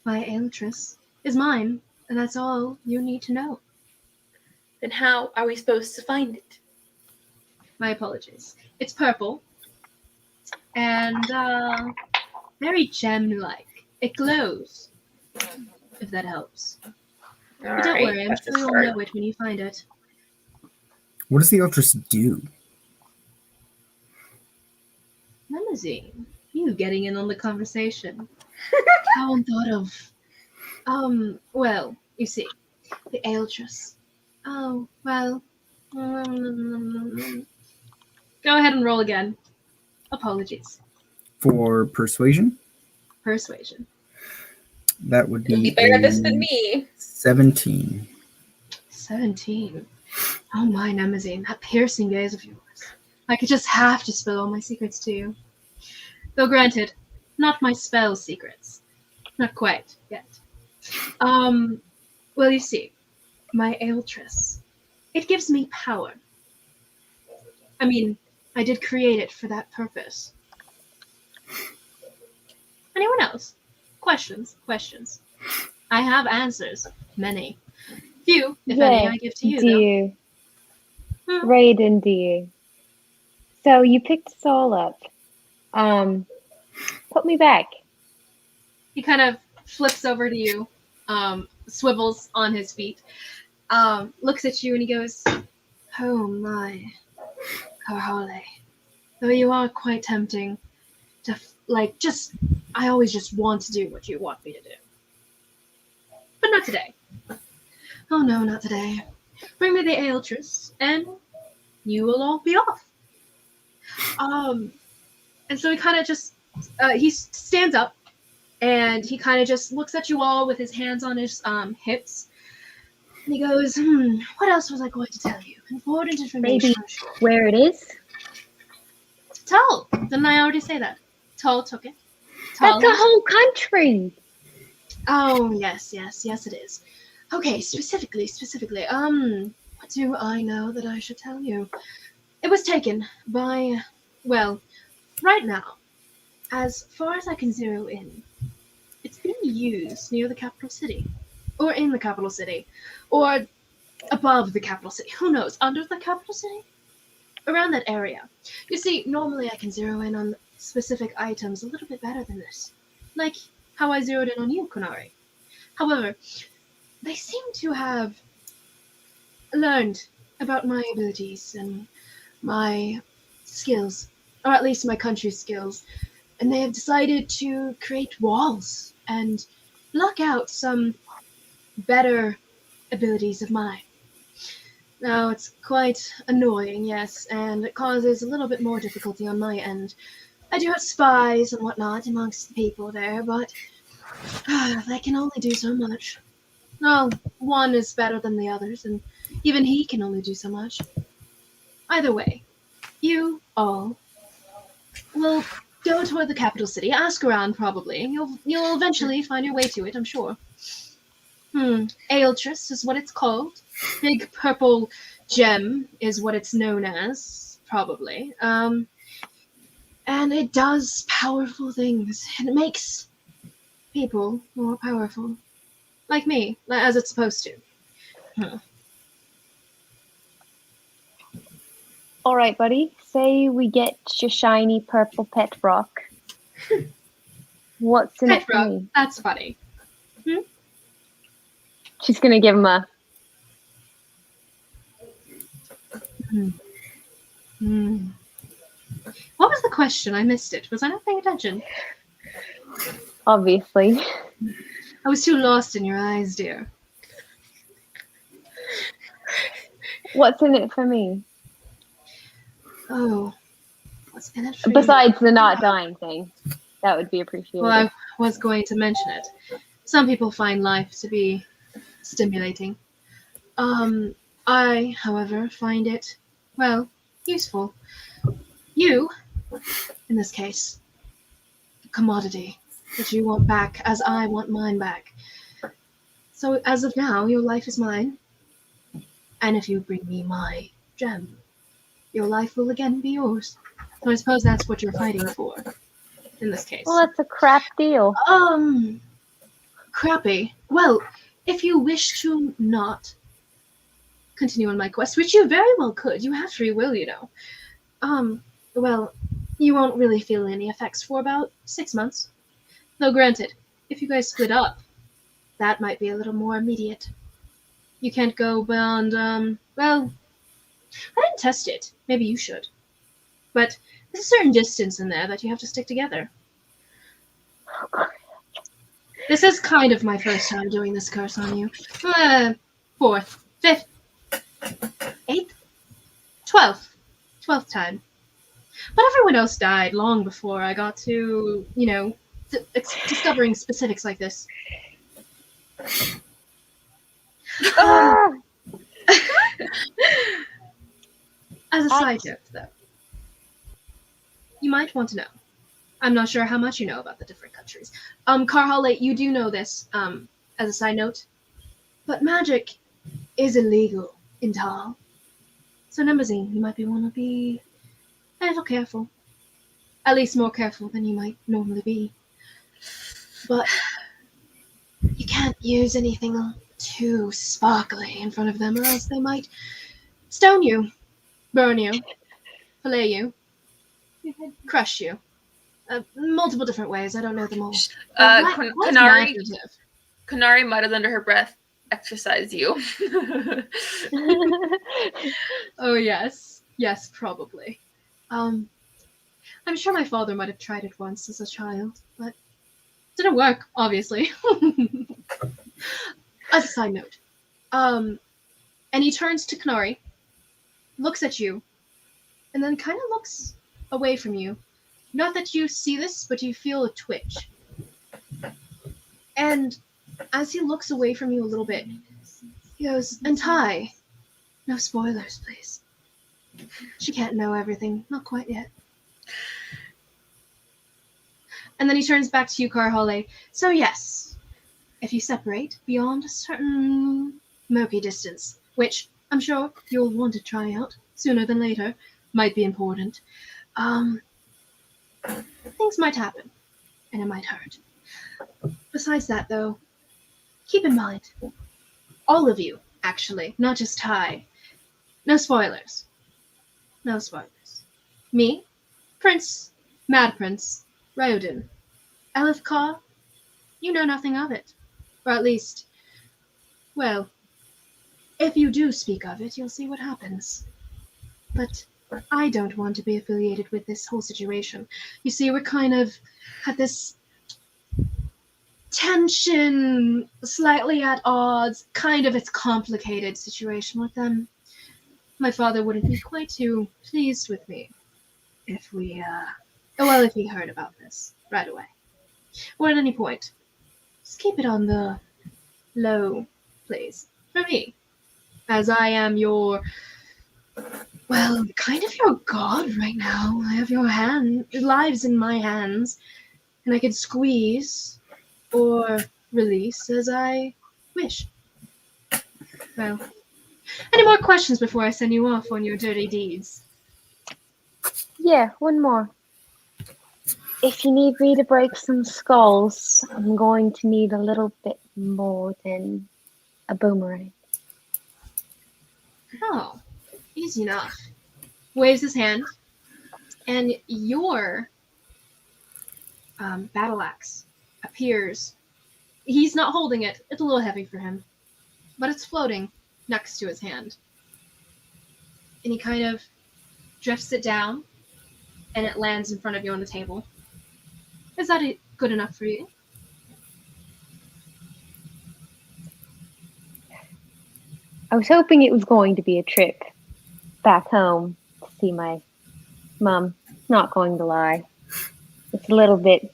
my Eltress is mine, and that's all you need to know. Then how are we supposed to find it? My apologies. It's purple and very gem-like. It glows, if that helps. But don't worry, I'm sure you'll know it when you find it. What does the Ultras do? Limousine, you getting in on the conversation. How unthought of. Well, you see, the Eltress. Oh, well. Go ahead and roll again. Apologies. For persuasion? Persuasion. That would You'll be be better at this a than me. 17. 17. Oh my, Nemazine, that piercing gaze of yours. I could just have to spill all my secrets to you. Though granted, not my spell secrets. Not quite yet. Well, you see, my Eltress, it gives me power. I mean, I did create it for that purpose. Anyone else? Questions? I have answers. Many. Few, if any, I give to you, do though. you? Hmm. Raiden, do you? So you picked us all up. Put me back. He kind of flips over to you, swivels on his feet, looks at you, and he goes, "Oh my, Carhale, though you are quite tempting to, I always just want to do what you want me to do. But not today. Oh no, not today. Bring me the Eltress, and you will all be off." And so he kind of just, he stands up, and he kind of just looks at you all with his hands on his hips. And he goes, what else was I going to tell you? Important information, Maybe I'm sure. where it is? Tull. Didn't I already say that? Tull took it. Tull. That's a whole country. Oh, yes, it is. Okay, specifically, what do I know that I should tell you? It was taken by, well, right now, as far as I can zero in, it's being used near the capital city. Or in the capital city. Or above the capital city. Who knows? Under the capital city? Around that area. You see, normally I can zero in on specific items a little bit better than this. Like how I zeroed in on you, Kunari. However, they seem to have learned about my abilities and my skills, or at least my country's skills, and they have decided to create walls and block out some better abilities of mine. Now, it's quite annoying, yes, and it causes a little bit more difficulty on my end. I do have spies and whatnot amongst the people there, but they can only do so much. No, one is better than the others, and even he can only do so much. Either way, you all will go toward the capital city, ask around probably, and you'll eventually find your way to it, I'm sure. Eltress is what it's called. Big purple gem is what it's known as, probably. And it does powerful things. And it makes people more powerful. Like me, as it's supposed to. All right, buddy. Say we get your shiny purple pet rock. What's in it for me? That's funny. She's gonna give him a. What was the question? I missed it. Was I not paying attention? Obviously. I was too lost in your eyes, dear. What's in it for me? Oh, what's in it for Besides the not dying thing, that would be appreciated. Well, I was going to mention it. Some people find life to be stimulating. I, however, find it, well, useful. You, in this case, the commodity that you want back as I want mine back. So as of now, your life is mine. And if you bring me my gem, your life will again be yours. So I suppose that's what you're fighting for in this case. Well, that's a crap deal. Crappy. Well, if you wish to not continue on my quest, which you very well could, you have free will, you know. Well, you won't really feel any effects for about 6 months. Though granted, if you guys split up, that might be a little more immediate. You can't go beyond, well, I didn't test it. Maybe you should. But there's a certain distance in there that you have to stick together. This is kind of my first time doing this curse on you. 4th, 5th, 8th, 12th. 12th time. But everyone else died long before I got to, discovering specifics like this. Ah! As a side note, though, you might want to know. I'm not sure how much you know about the different countries. Karhale, you do know this, as a side note, but magic is illegal in Tal. So, Nemazine, you might want to be a little careful. At least more careful than you might normally be. But you can't use anything too sparkly in front of them, or else they might stone you, burn you, fillet you, crush you. Multiple different ways. I don't know them all. What's imaginative? Kanari muttered under her breath, exercise you. Oh, yes. Yes, probably. I'm sure my father might have tried it once as a child, but didn't work, obviously. As a side note. And he turns to Kanari, looks at you, and then kind of looks away from you. Not that you see this, but you feel a twitch. And as he looks away from you a little bit, he goes, and Ty, no spoilers, please. She can't know everything. Not quite yet. And then he turns back to you, Karhale. So yes, if you separate beyond a certain murky distance, which I'm sure you'll want to try out sooner than later, might be important, things might happen, and it might hurt. Besides that, though, keep in mind, all of you, actually, not just Ty, no spoilers. No spoilers. Me, Prince, Madprince, Ryodin, Elethkar, you know nothing of it. Or at least, well, if you do speak of it, you'll see what happens. But I don't want to be affiliated with this whole situation. You see, we're kind of at this tension, slightly at odds, kind of it's complicated situation with them. My father wouldn't be quite too pleased with me if if he heard about this right away. Or at any point. Just keep it on the low, please. For me. As I am your, well, kind of your god right now. I have your lives in my hands. And I can squeeze or release as I wish. Well, any more questions before I send you off on your dirty deeds? Yeah, one more. If you need me to break some skulls, I'm going to need a little bit more than a boomerang. Oh, easy enough. Waves his hand, and your battle axe appears. He's not holding it. It's a little heavy for him, but it's floating next to his hand. And he kind of drifts it down, and it lands in front of you on the table. Is that good enough for you? I was hoping it was going to be a trip back home to see my mom. Not going to lie. It's a little bit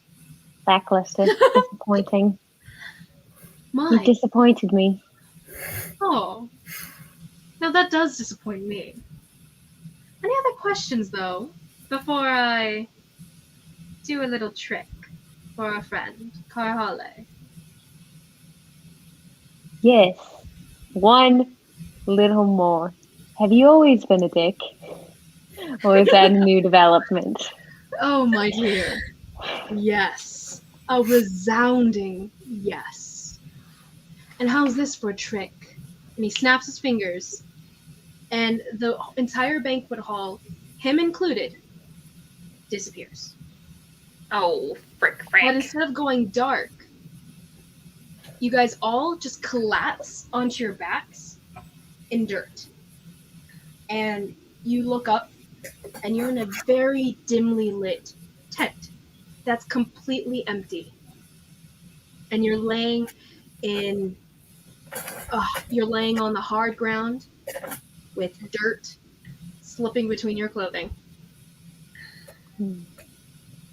lackluster, disappointing. My. You disappointed me. Oh. Now that does disappoint me. Any other questions, though, before I do a little trick for our friend, Karhale? Yes. One little more. Have you always been a dick? Or is that a new development? Oh, my dear. Yes. A resounding yes. And how's this for a trick? And he snaps his fingers, and the entire banquet hall, him included, disappears. Oh, frick. But instead of going dark, you guys all just collapse onto your backs in dirt. And you look up, and you're in a very dimly lit tent that's completely empty. And you're laying on the hard ground with dirt slipping between your clothing.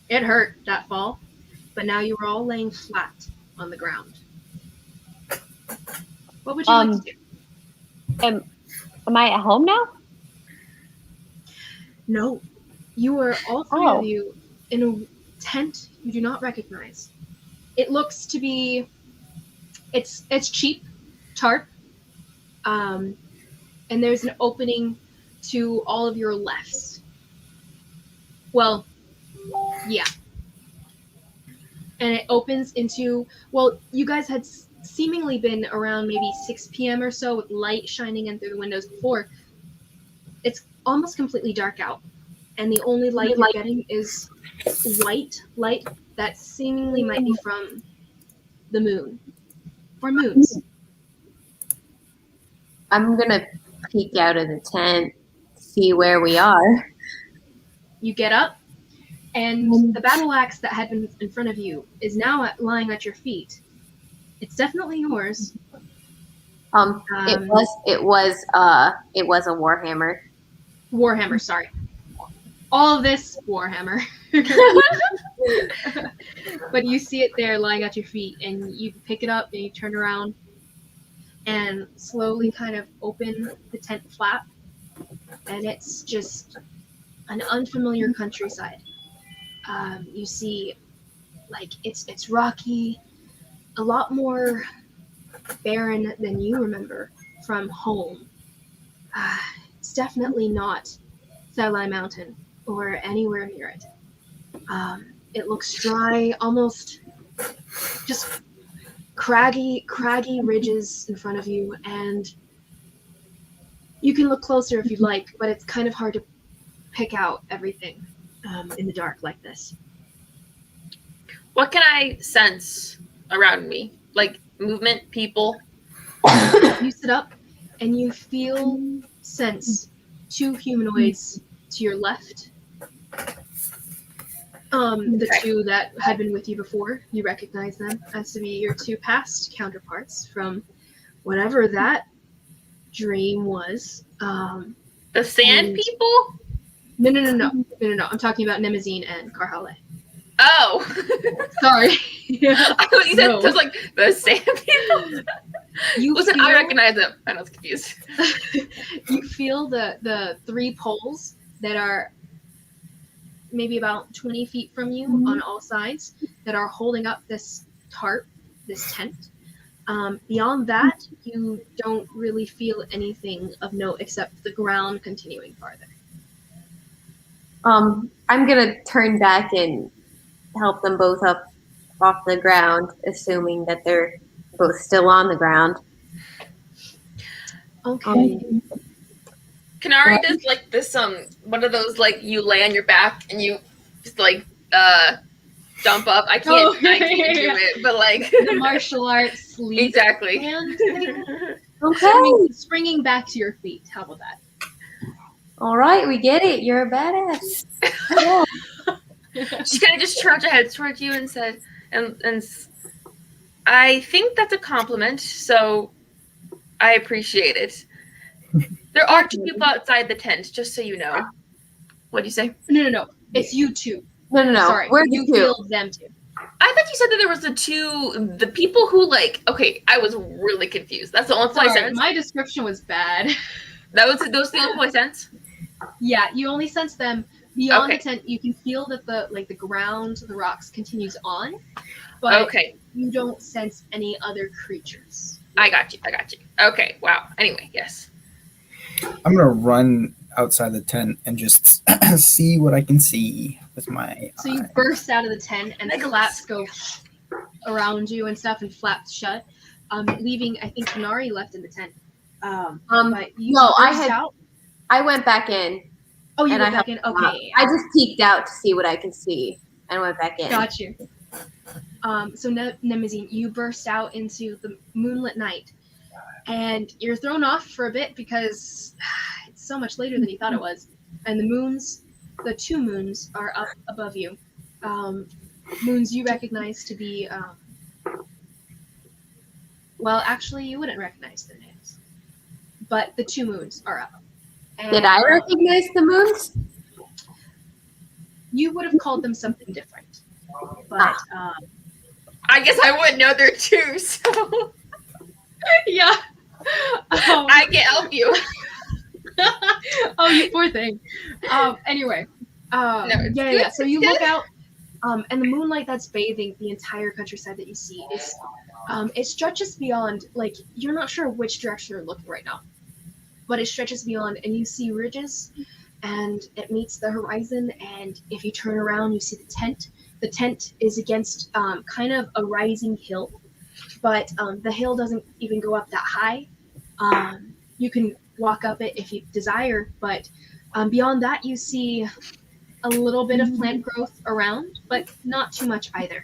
It hurt, that fall, but now you are all laying flat on the ground. What would you like to do? Am I at home now? No. You are, all three of you, in a tent you do not recognize. It looks to be... It's cheap, tarp, and there's an opening to all of your lefts. Well, yeah. And it opens into... Well, you guys had seemingly been around maybe 6 p.m. or so with light shining in through the windows before. It's almost completely dark out, and the only light you're getting is white light that seemingly might be from the moon. Or moons. I'm gonna peek out of the tent, see where we are. You get up, and the battle axe that had been in front of you is now lying at your feet. It's definitely yours. It was a warhammer. Warhammer, sorry. All of this Warhammer. But you see it there lying at your feet, and you pick it up and you turn around and slowly kind of open the tent flap, and it's just an unfamiliar countryside. You see, like, it's rocky, a lot more barren than you remember from home. It's definitely not Thelai Mountain or anywhere near it. It looks dry, almost just craggy ridges in front of you, and you can look closer if you'd like, but it's kind of hard to pick out everything in the dark like this. What can I sense around me? Like movement, people? You sit up and you sense 2 humanoids to your left. The 2 that had been with you before, you recognize them as to be your 2 past counterparts from whatever that dream was. The sand people? No. I'm talking about Nemazine and Karhale. Oh. Sorry. I thought you said it was like the sand people. Listen, I recognize them. I was confused. You feel the 3 poles that are maybe about 20 feet from you on all sides that are holding up this tarp, this tent. Beyond that, you don't really feel anything of note except the ground continuing farther. I'm gonna turn back and help them both up off the ground, assuming that they're both still on the ground. Okay. Kanari does like this one of those like you lay on your back and you just like jump up. I can't do it, but like the martial arts sleep. Exactly. And Okay. springing back to your feet. How about that? All right, we get it. You're a badass. Yeah. She kind of just turned her head towards you and said, and I think that's a compliment, so I appreciate it. There are 2 people outside the tent, just so you know. What'd you say? No. It's you 2. No. Sorry, Where's you the 2? feel them 2. I thought you said that there was the people who like. Okay, I was really confused. That's the only place I sensed. My description was bad. Those the only place I sensed. Yeah, you only sense them beyond the tent. You can feel that the ground, the rocks continues on, but you don't sense any other creatures. I got you. Okay, wow. Anyway, yes. I'm gonna run outside the tent and just see what I can see with my So you eyes. burst out of the tent, and the flaps go around you and stuff, and flaps shut, leaving, I think, Kanari left in the tent. But you no, burst out. I went back in. Oh, you and went I back in? Okay. I just peeked out to see what I could see and went back in. Got you. So Nemazine, you burst out into the moonlit night, and you're thrown off for a bit because it's so much later than you thought it was, and the two moons are up above you. Moons you recognize to be, well, actually, you wouldn't recognize their names, but the two moons are up. And, Did I recognize the moons? You would have called them something different, but I guess I wouldn't know there too, so yeah. I can help you. Oh, you poor thing. Anyway, it's yeah. good, So you it's look good. out, and the moonlight that's bathing the entire countryside that you see is, it stretches beyond. Like, you're not sure which direction you're looking right now, but it stretches beyond, and you see ridges, and it meets the horizon. And if you turn around, you see the tent. The tent is against kind of a rising hill, but the hill doesn't even go up that high. You can walk up it if you desire, but beyond that, you see a little bit of plant growth around, but not too much either.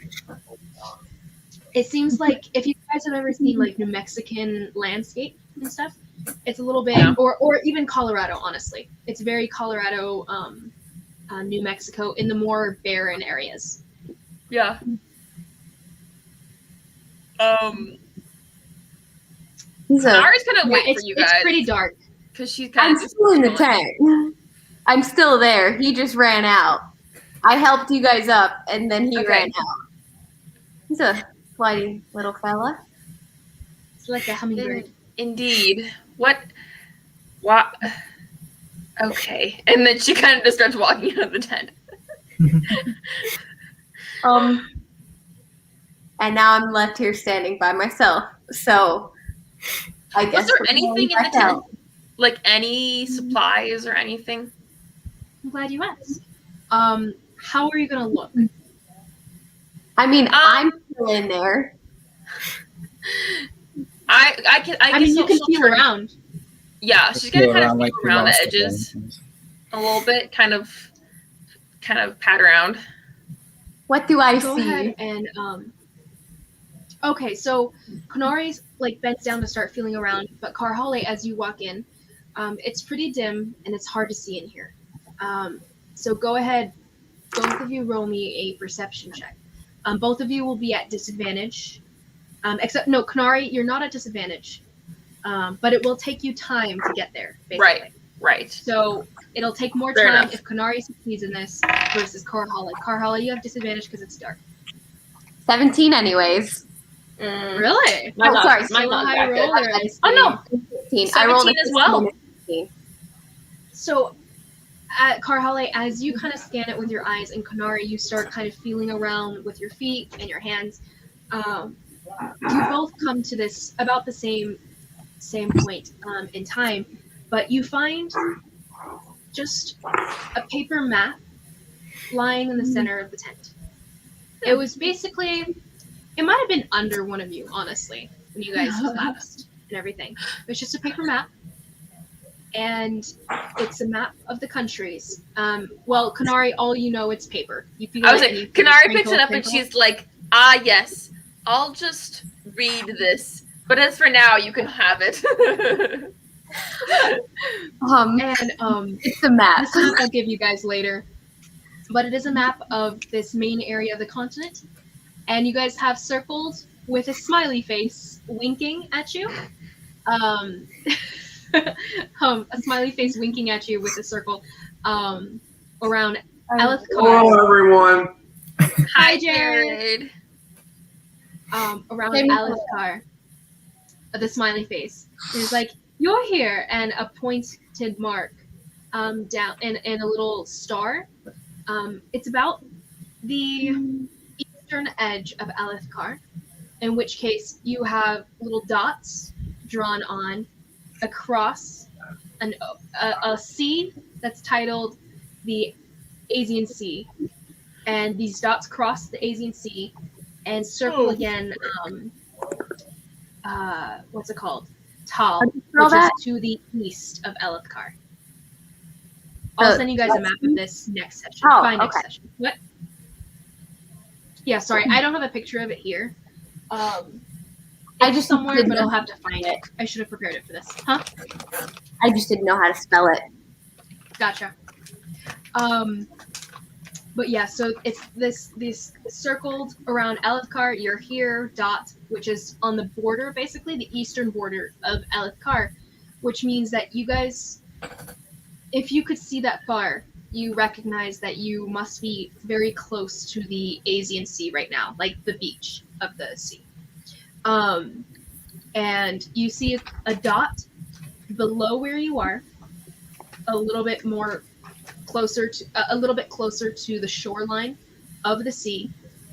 It seems like if you guys have ever seen like New Mexican landscape and stuff, it's a little bit, Yeah. or even Colorado, honestly. It's very Colorado, New Mexico in the more barren areas. Yeah. He's a, Nara's gonna wait it's, for you it's guys pretty dark. because she's kind I'm of just still in the chilling. tent. I'm still there. He just ran out. I helped you guys up, and then he Okay. ran out. He's a flighty little fella. It's like a hummingbird. Indeed. What? Okay. And then she kind of just starts walking out of the tent. And now I'm left here standing by myself. So I guess. Was there we're anything going in the back tent? out. Like any supplies or anything? I'm glad you asked. How are you gonna look? I mean, I'm still in there. I mean, you can she'll feel turn- around. Yeah, she's gonna kind of feel like we around the lost edges again. a little bit, kind of pat around. What do I Go see? ahead and okay, so Kanari's like bends down to start feeling around, but Karhale, as you walk in, it's pretty dim and it's hard to see in here. So go ahead, both of you roll me a perception check. Both of you will be at disadvantage. Except no, Kanari, you're not at disadvantage. But it will take you time to get there, basically. Right. So it'll take more Fair time enough. if Kanari succeeds in this versus Karhale. Karhale, you have disadvantage because it's dark. 17 anyways. Really? Mine's Oh, not- sorry, mine's Still a not high that good. roller, I see. Oh no. 15. I rolled a 17 as well. 15 and a 15. So, at Karhale, as you kind of scan it with your eyes, and Kanari, you start kind of feeling around with your feet and your hands. You both come to this about the same point in time, but you find just a paper map lying in the center of the tent. It was basically, it might have been under one of you, honestly, when you guys collapsed and everything. It was just a paper map. And it's a map of the countries. Well, Kanari, all you know, it's paper. You feel I was it like, and you Kanari crinkle, picks it up and crinkle. she's like, yes, I'll just read this. But as for now, you can have it. And It's a map. this map I'll give you guys later. But it is a map of this main area of the continent. And you guys have circled with a smiley face winking at you. A smiley face winking at you with a circle around Elethkar. Hello, everyone. Hi, Jared. Around Hey, Elethkar. The smiley face. It's like, you're here, and a pointed mark down and a little star. It's about the eastern edge of Elethkar, in which case you have little dots drawn on across a sea that's titled the Asian Sea, and these dots cross the Asian Sea and circle again. What's it called? Tal, spell which that? is to the east of Elethkar. I'll send you guys a map of this next session. Oh, By next okay. session. What? Yeah, sorry, I don't have a picture of it here. I It's just somewhere, didn't but know I'll how have to find it. I should have prepared it for this. Huh? I just didn't know how to spell it. Gotcha. But yeah, so it's this circled around Elethkar. You're here, Dot, which is on the border, basically the eastern border of Elethkar, which means that you guys, if you could see that far, you recognize that you must be very close to the Asian Sea right now, like the beach of the sea. And you see a dot below where you are, a little bit closer to the shoreline of the sea,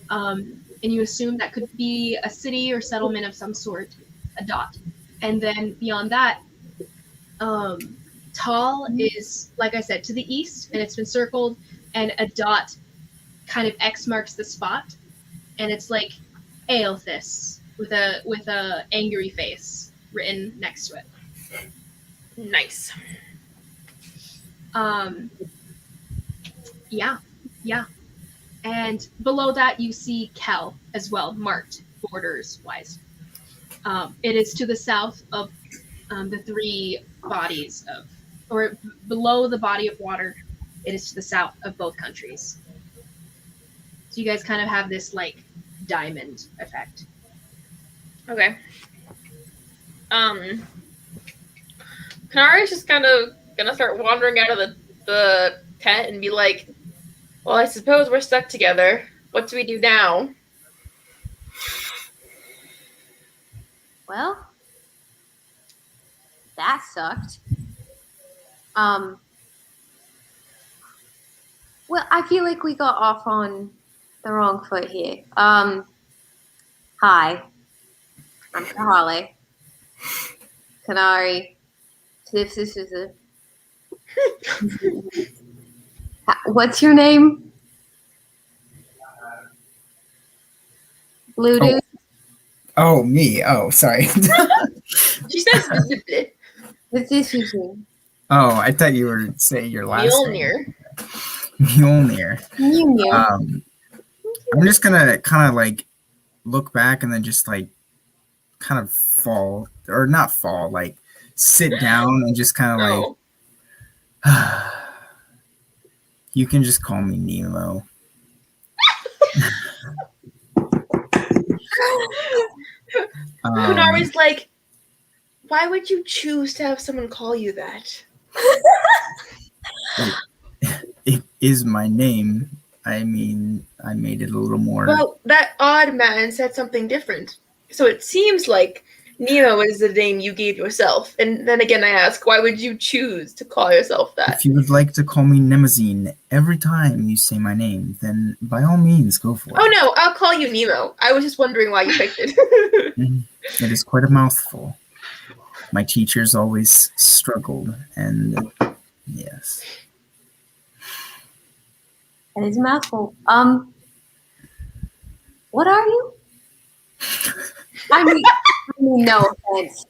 and you assume that could be a city or settlement of some sort, a dot. And then beyond that, Tal is, like I said, to the east, and it's been circled, and a dot kind of X marks the spot, and it's like Aelthis with a angry face written next to it. Nice. Yeah. And below that, you see Kel as well, marked borders-wise. It is to the south of the three bodies of, or below the body of water, it is to the south of both countries. So you guys kind of have this, like, diamond effect. Okay. Kanari's just kind of gonna start wandering out of the tent and be like, well, I suppose we're stuck together. What do we do now? Well, that sucked. Well, I feel like we got off on the wrong foot here. Hi, I'm Kahale. Kanari. This is a. What's your name? Blue dude. Oh, me. Oh, sorry. She says What's this your name? Oh, I thought you were saying your last name. Mjolnir. Mjolnir. I'm just gonna kind of like look back and then just like kind of fall, or not fall, like sit down and just kind of No. like, you can just call me Nemo. Kunari's like, why would you choose to have someone call you that? It is my name. I mean, I made it a little more. Well, that odd man said something different. So it seems like Nemo is the name you gave yourself. And then again, I ask, why would you choose to call yourself that? If you would like to call me Nemazine every time you say my name, then by all means, go for it. Oh no, I'll call you Nemo. I was just wondering why you picked it. It is quite a mouthful. My teachers always struggled, and yes. That is a mouthful. What are you? I mean, no offense.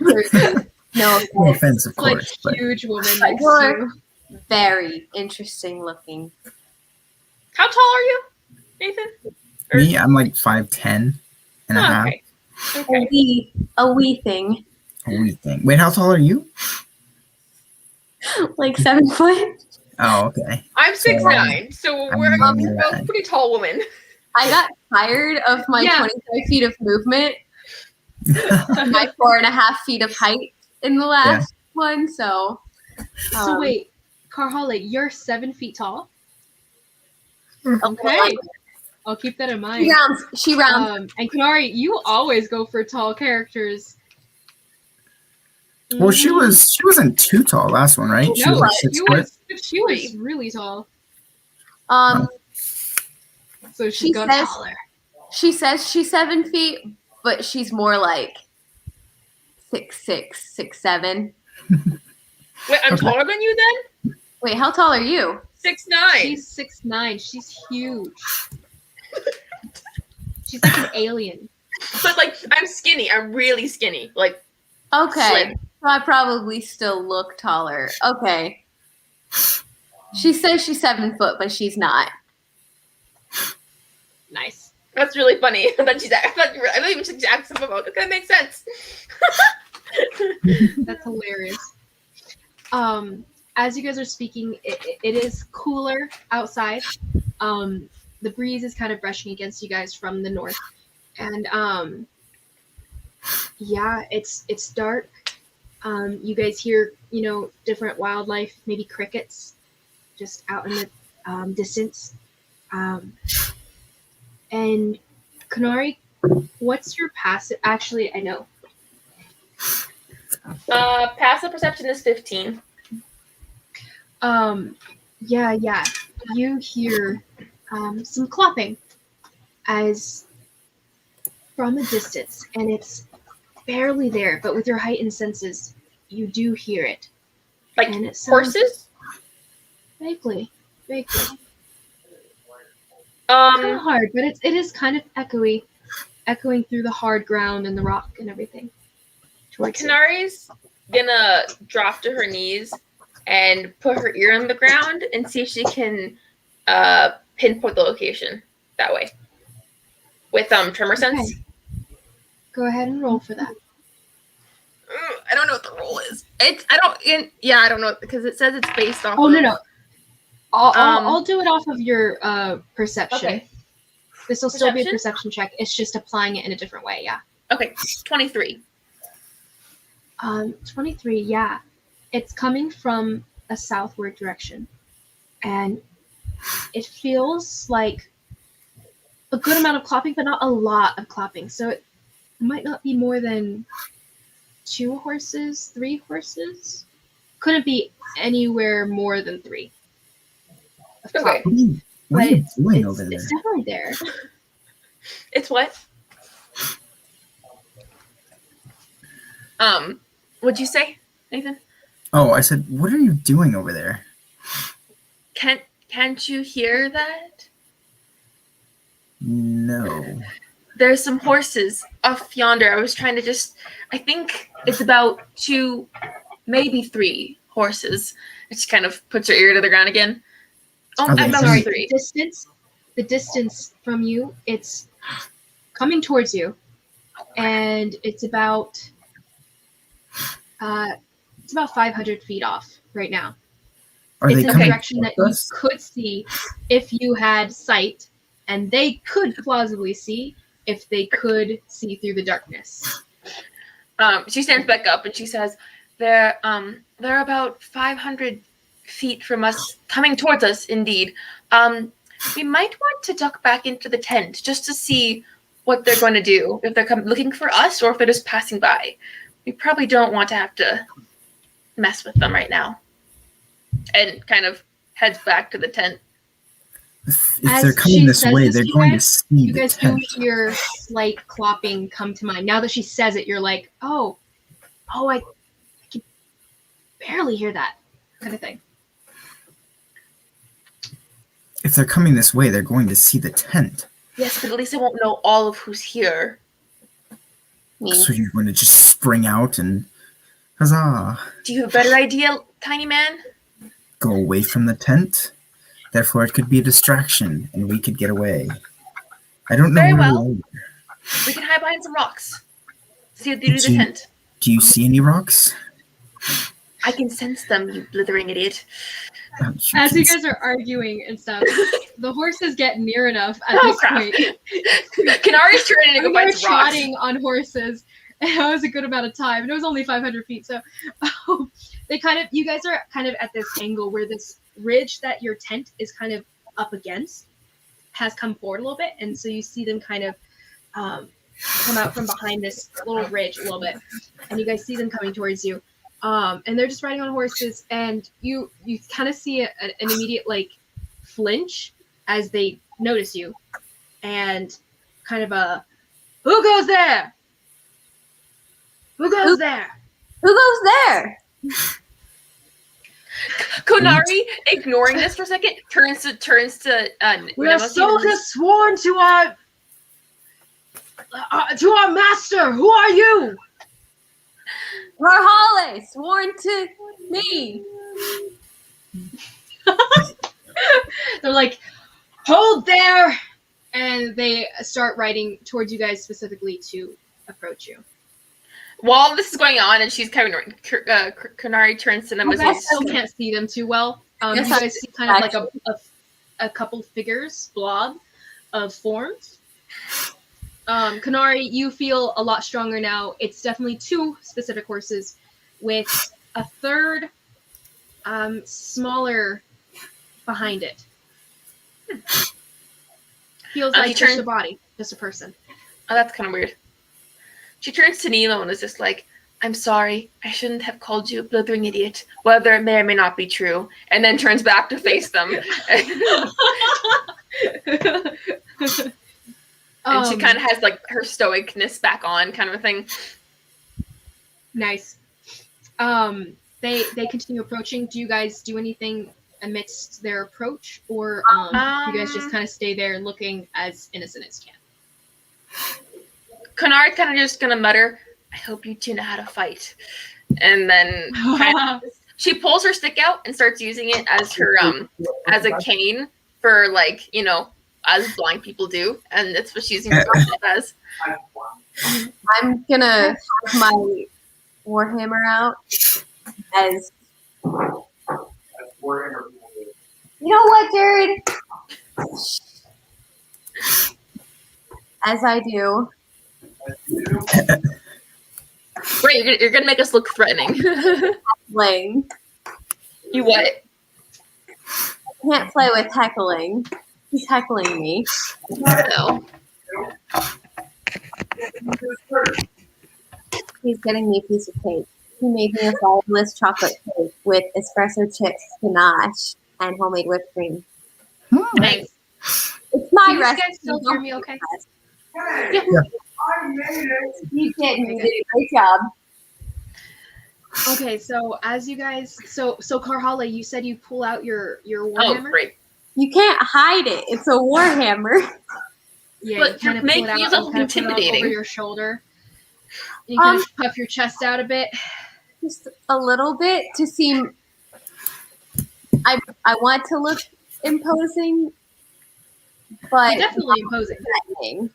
No No offense. offense, of Like, course. But huge woman But next to you're you. very interesting looking. How tall are you, Nathan? me, I'm like 5'10" and a half. Okay. A wee thing. A wee thing. Wait, how tall are you? Like 7 foot. Oh, okay. I'm 6'9", so we're I'm both a pretty tall woman. I got tired of my Yeah. 25 feet of movement, my 4.5 feet of height in the last one, so. So wait, Karhale, you're 7 feet tall? Okay. I'll keep that in mind. She rounds. And Kunari, you always go for tall characters. Well, she wasn't too tall last one, right? She was like 6 foot. She was really tall. So she She got says- taller. She says she's 7 feet, but she's more like 6'6", 6'7". Wait, I'm Okay. taller than you then? Wait, how tall are you? 6'9". She's 6'9". She's huge. She's like an alien. But like, I'm skinny. I'm really skinny. Like, Okay. Slim. So I probably still look taller. Okay. She says she's 7 foot, but she's not. Nice. that's really funny. I thought you should ask him about it. That makes sense. That's hilarious. As you guys are speaking, it is cooler outside. The breeze is kind of brushing against you guys from the north, and yeah, it's dark. You guys hear, different wildlife, maybe crickets, just out in the distance. And Kanari, what's your passive? Actually, I know. Passive perception is 15. Yeah. You hear some clopping as from a distance, and it's barely there, but with your heightened senses, you do hear it. Like And it sounds horses? vaguely. Kind of hard, but it is kind of echoing through the hard ground and the rock and everything. towards it. Kanari's gonna drop to her knees and put her ear on the ground and see if she can pinpoint the location that way with tremor sense. Okay. Go ahead and roll for that. I don't know what the roll is. I don't know because it says it's based off. Oh of, no. I'll do it off of your perception. Okay. This will still be a Perception? perception check. It's just applying it in a different way. Yeah. Okay, 23. 23. Yeah, it's coming from a southward direction, and it feels like a good amount of clopping, but not a lot of clopping. So it might not be more than 2 horses, 3 horses. Couldn't be anywhere more than 3. Of Okay. clopping. What are you But doing over there? it's definitely there. It's what? What'd you say, Nathan? Oh, I said, what are you doing over there? Can't you hear that? No. There's some horses off yonder. I was trying to I think it's about 2, maybe 3 horses. It just kind of puts her ear to the ground again. Oh, Are they I'm coming- sorry, The 3. the distance from you, it's coming towards you, and it's about 500 feet off right now. Are It's they in a coming direction that you towards us? could see if you had sight, and they could plausibly see if they could see through the darkness. She stands back up and she says, they're about 500 feet from us, coming towards us, indeed. We might want to duck back into the tent just to see what they're going to do, if they're looking for us or if they're just passing by. We probably don't want to have to mess with them right now. And kind of heads back to the tent. If As they're coming she this says way, this, they're you going to guys- see You the guys do tent. hear slight clopping come to mind. Now that she says it, you're like, oh, I can barely hear that kind of thing. If they're coming this way, they're going to see the tent. Yes, but at least I won't know all of who's here. So you're going to just spring out and huzzah, Do you have a better idea, tiny man? go away from the tent. Therefore, it could be a distraction, and we could get away. I don't know Very where well. we are. We can hide behind some rocks. See what they do to the Do you- tent. Do you see any rocks? I can sense them, you blithering idiot. As you guys are arguing and stuff, the horses get near enough at Oh, this crap. point. Kanari's turning to go We find were some rocks. trotting on horses. And that was a good amount of time, and it was only 500 feet. So, you guys are kind of at this angle where this ridge that your tent is kind of up against has come forward a little bit, and so you see them kind of come out from behind this little ridge a little bit, and you guys see them coming towards you, and they're just riding on horses, and you kind of see an immediate flinch as they notice you, and kind of a who goes there? Who goes there? Who goes there? Konari, ignoring this for a second, turns to We are Nemosi soldiers sworn to our master. Who are you? Rahale, sworn to me. They're like, hold there, and they start riding towards you guys specifically to approach you. While this is going on, and she's kind of Konari turns to You Nemosi. guys still can't see them too well. Yes, You I guys see kind of like a couple figures, blob of forms. Kanari, you feel a lot stronger now. It's definitely two specific horses with a third smaller behind it. Feels like just a body, just a person. Oh, that's kind of weird. She turns to Nilo and is just like, I'm sorry, I shouldn't have called you a blithering idiot, whether it may or may not be true, and then turns back to face them. And she kind of has like her stoicness back on, kind of a thing. Nice. They continue approaching. Do you guys do anything amidst their approach, or you guys just kind of stay there looking as innocent as you can? Konari's kind of just gonna mutter, I hope you two know how to fight. And then she pulls her stick out and starts using it as her as a cane for, like, you know, as blind people do, and that's what she's using her as. I'm gonna have my warhammer out as. You know what, Jared? As I do. Right, you're gonna make us look threatening. Heckling. You what? I can't play with heckling. He's heckling me. No. He's getting me a piece of cake. He made me a fabulous chocolate cake with espresso chips, ganache, and homemade whipped cream. Nice. It's my Can you recipe. guys still hear me okay? Yeah. You did. You did a great job. Okay, so as you guys, so Karhala, you said you pull out your Oh, warhammer. great. You can't hide it. It's a warhammer. Yeah, But you kind of make pull it out, use and of kind of put it up intimidating. over your shoulder. You kind of puff your chest out a bit. Just a little bit to seem. I want to look imposing, but You're definitely imposing. threatening.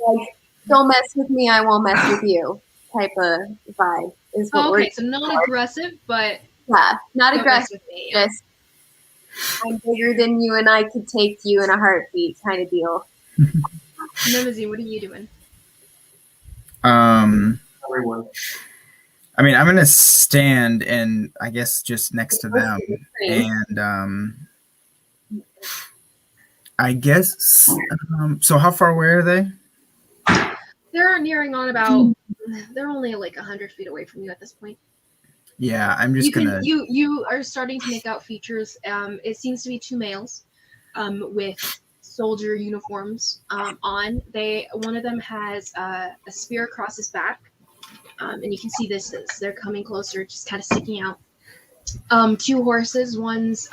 Like, don't mess with me, I won't mess with you. Type of vibe is what Okay, so not aggressive, but yeah, not don't aggressive. mess with me. Just I'm bigger than you, and I could take you in a heartbeat, kind of deal. Nemosi, what are you doing? I mean, I'm gonna stand and I guess just next to them, and I guess. So how far away are they? They're nearing on about. They're only like 100 feet away from you at this point. Yeah, I'm just gonna. You are starting to make out features. It seems to be two males, with soldier uniforms on. One of them has a spear across his back, and you can see this as they're coming closer, just kind of sticking out. Two horses. One's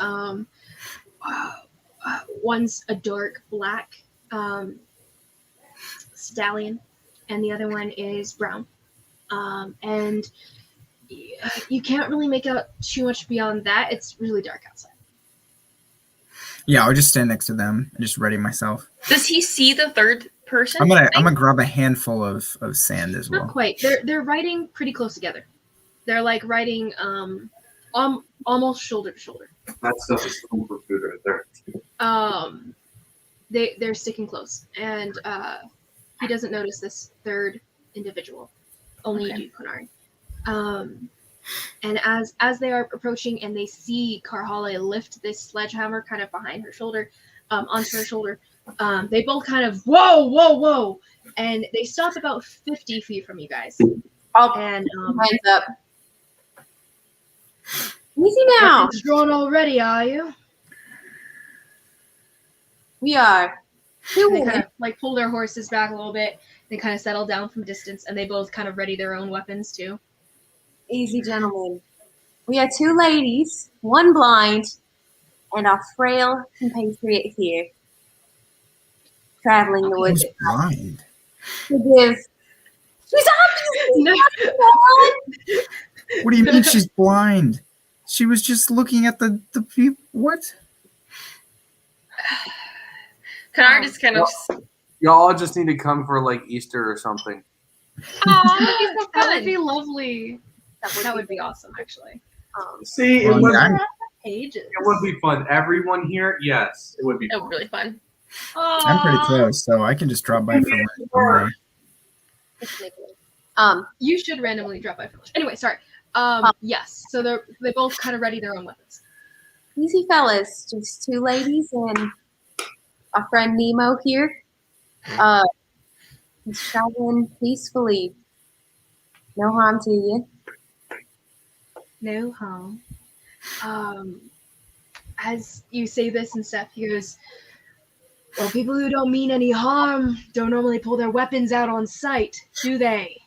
a dark black stallion, and the other one is brown. And you can't really make out too much beyond that. It's really dark outside. Yeah, I'll just stand next to them and just ready myself. Does he see the third person? I'm gonna grab a handful of sand as well. Not quite. They're riding pretty close together. They're like riding almost shoulder to shoulder. That stuff is super food right there. They're sticking close, and he doesn't notice this third individual. Only you do, Konari. And as they are approaching, and they see Karhala lift this sledgehammer kind of behind her shoulder, onto her shoulder, they both kind of whoa, and they stop about 50 feet from you guys. And Hands up. Easy now. It's drawn already, are you? We are. They kind of like pull their horses back a little bit. They kind of settle down from distance, and they both kind of ready their own weapons too. Easy, gentlemen. We are two ladies, one blind, and our frail compatriot here, traveling the woods Who's blind? to give. She's obviously No. What do you mean she's blind? She was just looking at the people. What? Kanar just kind of. Y'all just need to come for like Easter or something. Aw, That would be lovely. That would be awesome, actually. See, it Well, would, I'm- Pages. it would be fun. Everyone here, yes, it would be That fun. would be really fun. I'm pretty close, so I can just drop by for lunch. You should randomly drop by for lunch. Anyway, sorry. Yes. So they both kind of ready their own weapons. Easy fellas, just two ladies and our friend Nemo here. He's traveling peacefully. No harm to you. No harm. As you say this and stuff, he goes, well, people who don't mean any harm don't normally pull their weapons out on sight, do they?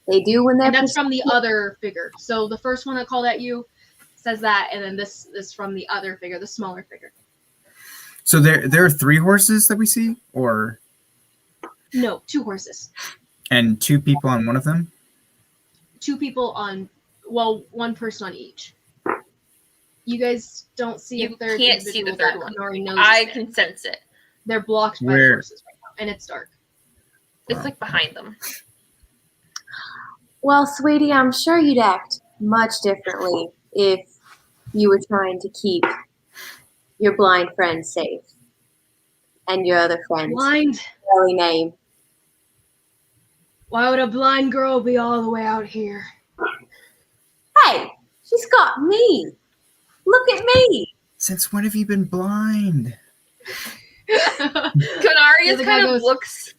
They do when they're And that's from the other figure. So the first one that called at you says that, and then this is from the other figure, the smaller figure. So there are 3 horses that we see, or No, 2 horses. and 2 people on one of them. 2 people on, well, 1 person on each. You guys don't see You a third can't see the individual third that one. Nori knows I is there. can sense it. They're blocked by the Where? horses right now, and it's dark. It's like behind them. Well, sweetie, I'm sure you'd act much differently if you were trying to keep your blind friend safe and your other friend's Blind? early name. Why would a blind girl be all the way out here? Hey, she's got me. Look at me. Since when have you been blind? Kanari just the guy kind of goes- looks.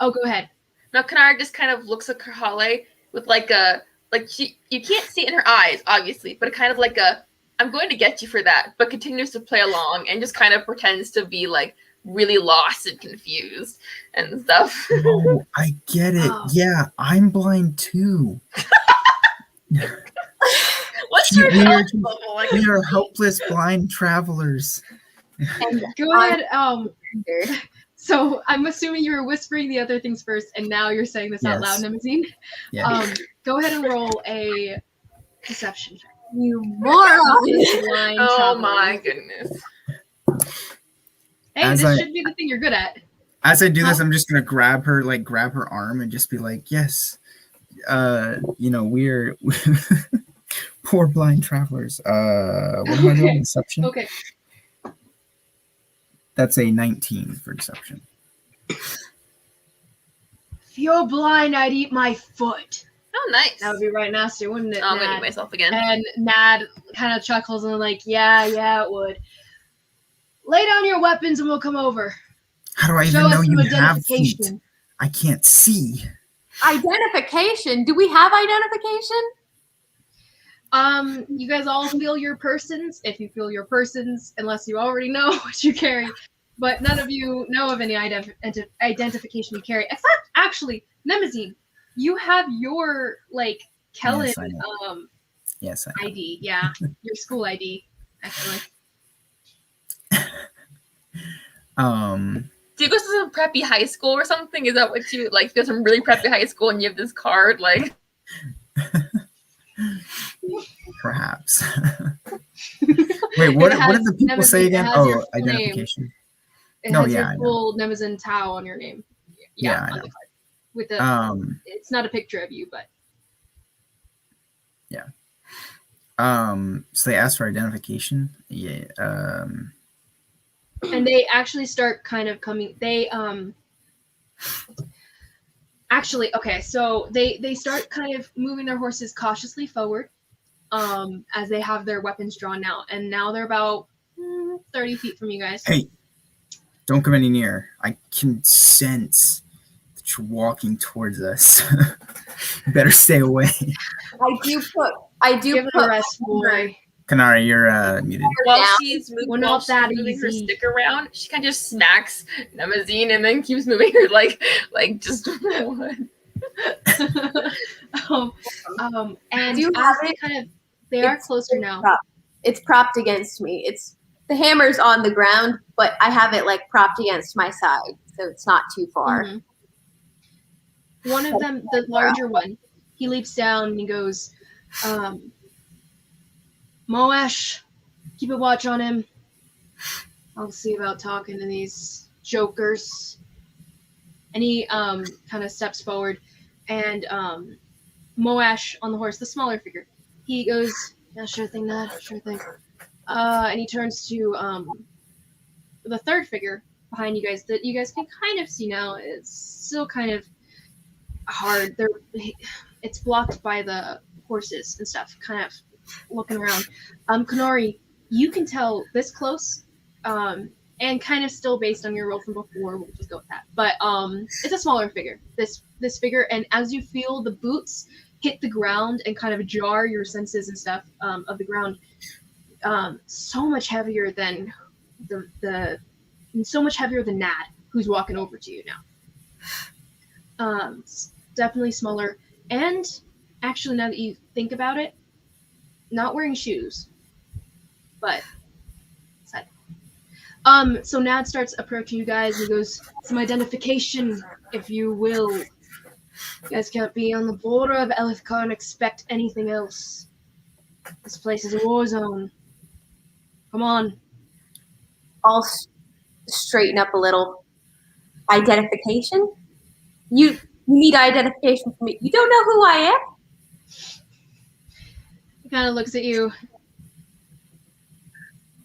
Oh, go ahead. No, Kanari just kind of looks at Kahale with like a you can't see it in her eyes, obviously, but kind of like a I'm going to get you for that, but continues to play along and just kind of pretends to be like really lost and confused and stuff. Oh, I get it. Oh. Yeah, I'm blind too. What's your We are health just- level? Like, We are helpless blind travelers. Go ahead. So I'm assuming you were whispering the other things first, and now you're saying this out loud, Yes. Nemesis. Yeah. Go ahead and roll a deception check. You moron. Blind oh traveler. my goodness. Hey, As this I- should be the thing you're good at. As I do this, I'm just gonna grab her arm and just be like, "Yes, we're poor blind travelers." What am I doing? Deception. Okay. That's a 19 for deception. If you're blind, I'd eat my foot. Oh, nice. That would be right nasty, wouldn't it? I'm gonna Nad? eat myself again. And Nad kind of chuckles and like, yeah, it would. Lay down your weapons and we'll come over. How do I Show even know us some you have feet? identification. I can't see. Identification. Do we have identification? You guys all feel your persons, if you feel your persons, unless you already know what you carry. But none of you know of any identification you carry. Except, actually, Nemesis, you have your, Kellen, Yes, I know. Yes, I know. ID. Yeah, your school ID, actually. Do you go to some preppy high school or something? Is that what you like? You go to some really preppy high school and you have this card, like. Perhaps. Wait, what It has did the people Nemesis, say it again? has Oh, your full name. identification. It No, has yeah, your I know. full Nemesis Tau on your name. Yeah, I on know. the card. With the, it's not a picture of you, but So they asked for identification. Yeah. and they actually start kind of coming. They actually okay. So they start kind of moving their horses cautiously forward, as they have their weapons drawn now, and now they're about 30 feet from you guys. Hey, don't come any near. I can sense that you're walking towards us. Better stay away. I do Give it put a rest, boy. Kanari, you're muted. While down. she's moving, We're while not she's that moving her easy. stick around, she kind of just smacks Nemesis and then keeps moving her like just. And Do you as have they it? kind of, they are closer now. It's propped against me. It's the hammer's on the ground, but I have it like propped against my side, so it's not too far. Mhm. One of them, the larger one, he leaps down and he goes, Moash, keep a watch on him. I'll see about talking to these jokers. And he kind of steps forward, and Moash on the horse, the smaller figure, he goes, yeah, sure thing, Ned, sure thing. And he turns to the third figure behind you guys that you guys can kind of see now. It's still kind of hard. It's blocked by the horses and stuff, kind of looking around. Konori, you can tell this close, and kind of still based on your roll from before, we'll just go with that. But it's a smaller figure, this figure, and as you feel the boots hit the ground and kind of jar your senses and stuff of the ground, so much heavier than so much heavier than Nad, who's walking over to you now. Definitely smaller, and actually, now that you think about it, not wearing shoes, but so Nad starts approaching you guys and he goes, some identification, if you will. You guys can't be on the border of Elethkar and expect anything else. This place is a war zone. Come on. I'll straighten up a little. Identification? You need identification from me. You don't know who I am? He kind of looks at you.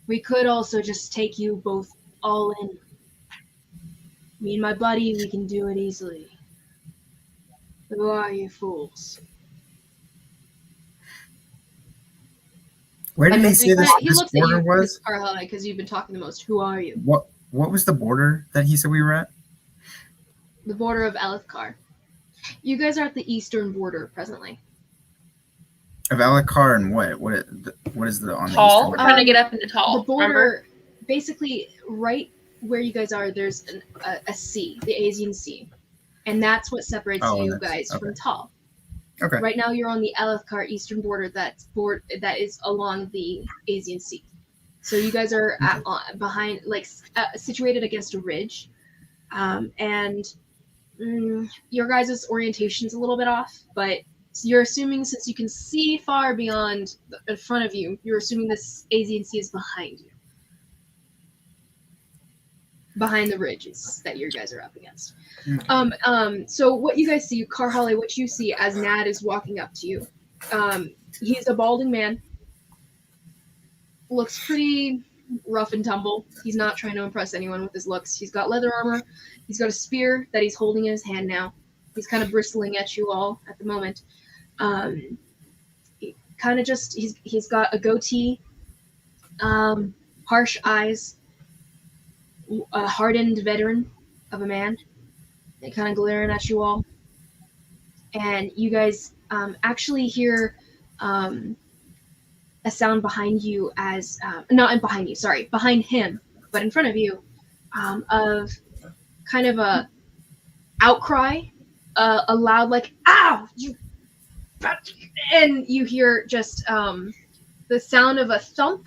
We could also just take you both all in. Me and my buddy, we can do it easily. Who are you fools? Where did he say this, He this looks at border you, was? Carla, because you've been talking the most. Who are you? What was the border that he said we were at? The border of Elethkar. You guys are at the eastern border presently. Of Elethkar and what? What is the on Tall. the We're eastern trying to get up into Tall. The border, Remember? basically, right where you guys are, there's a sea, the Asian Sea, and that's what separates you guys from Tall. Okay. Right now, you're on the Elethkar eastern border. That is along the Asian Sea. So you guys are behind, like situated against a ridge, and your guys' orientation's a little bit off, but you're assuming, since you can see far beyond in front of you, you're assuming this Asian Sea is behind you. Behind the ridges that you guys are up against. Okay. So what you guys see, Karhale, what you see as Nad is walking up to you, he's a balding man. Looks pretty rough and tumble. He's not trying to impress anyone with his looks. He's got leather armor. He's got a spear that he's holding in his hand now. He's kind of bristling at you all at the moment. He kind of just, he's got a goatee, harsh eyes, a hardened veteran of a man. They kind of glaring at you all. And you guys actually hear a sound behind you as, not behind you, sorry, behind him, but in front of you, of kind of a outcry, a loud like, ow, you, and you hear just the sound of a thump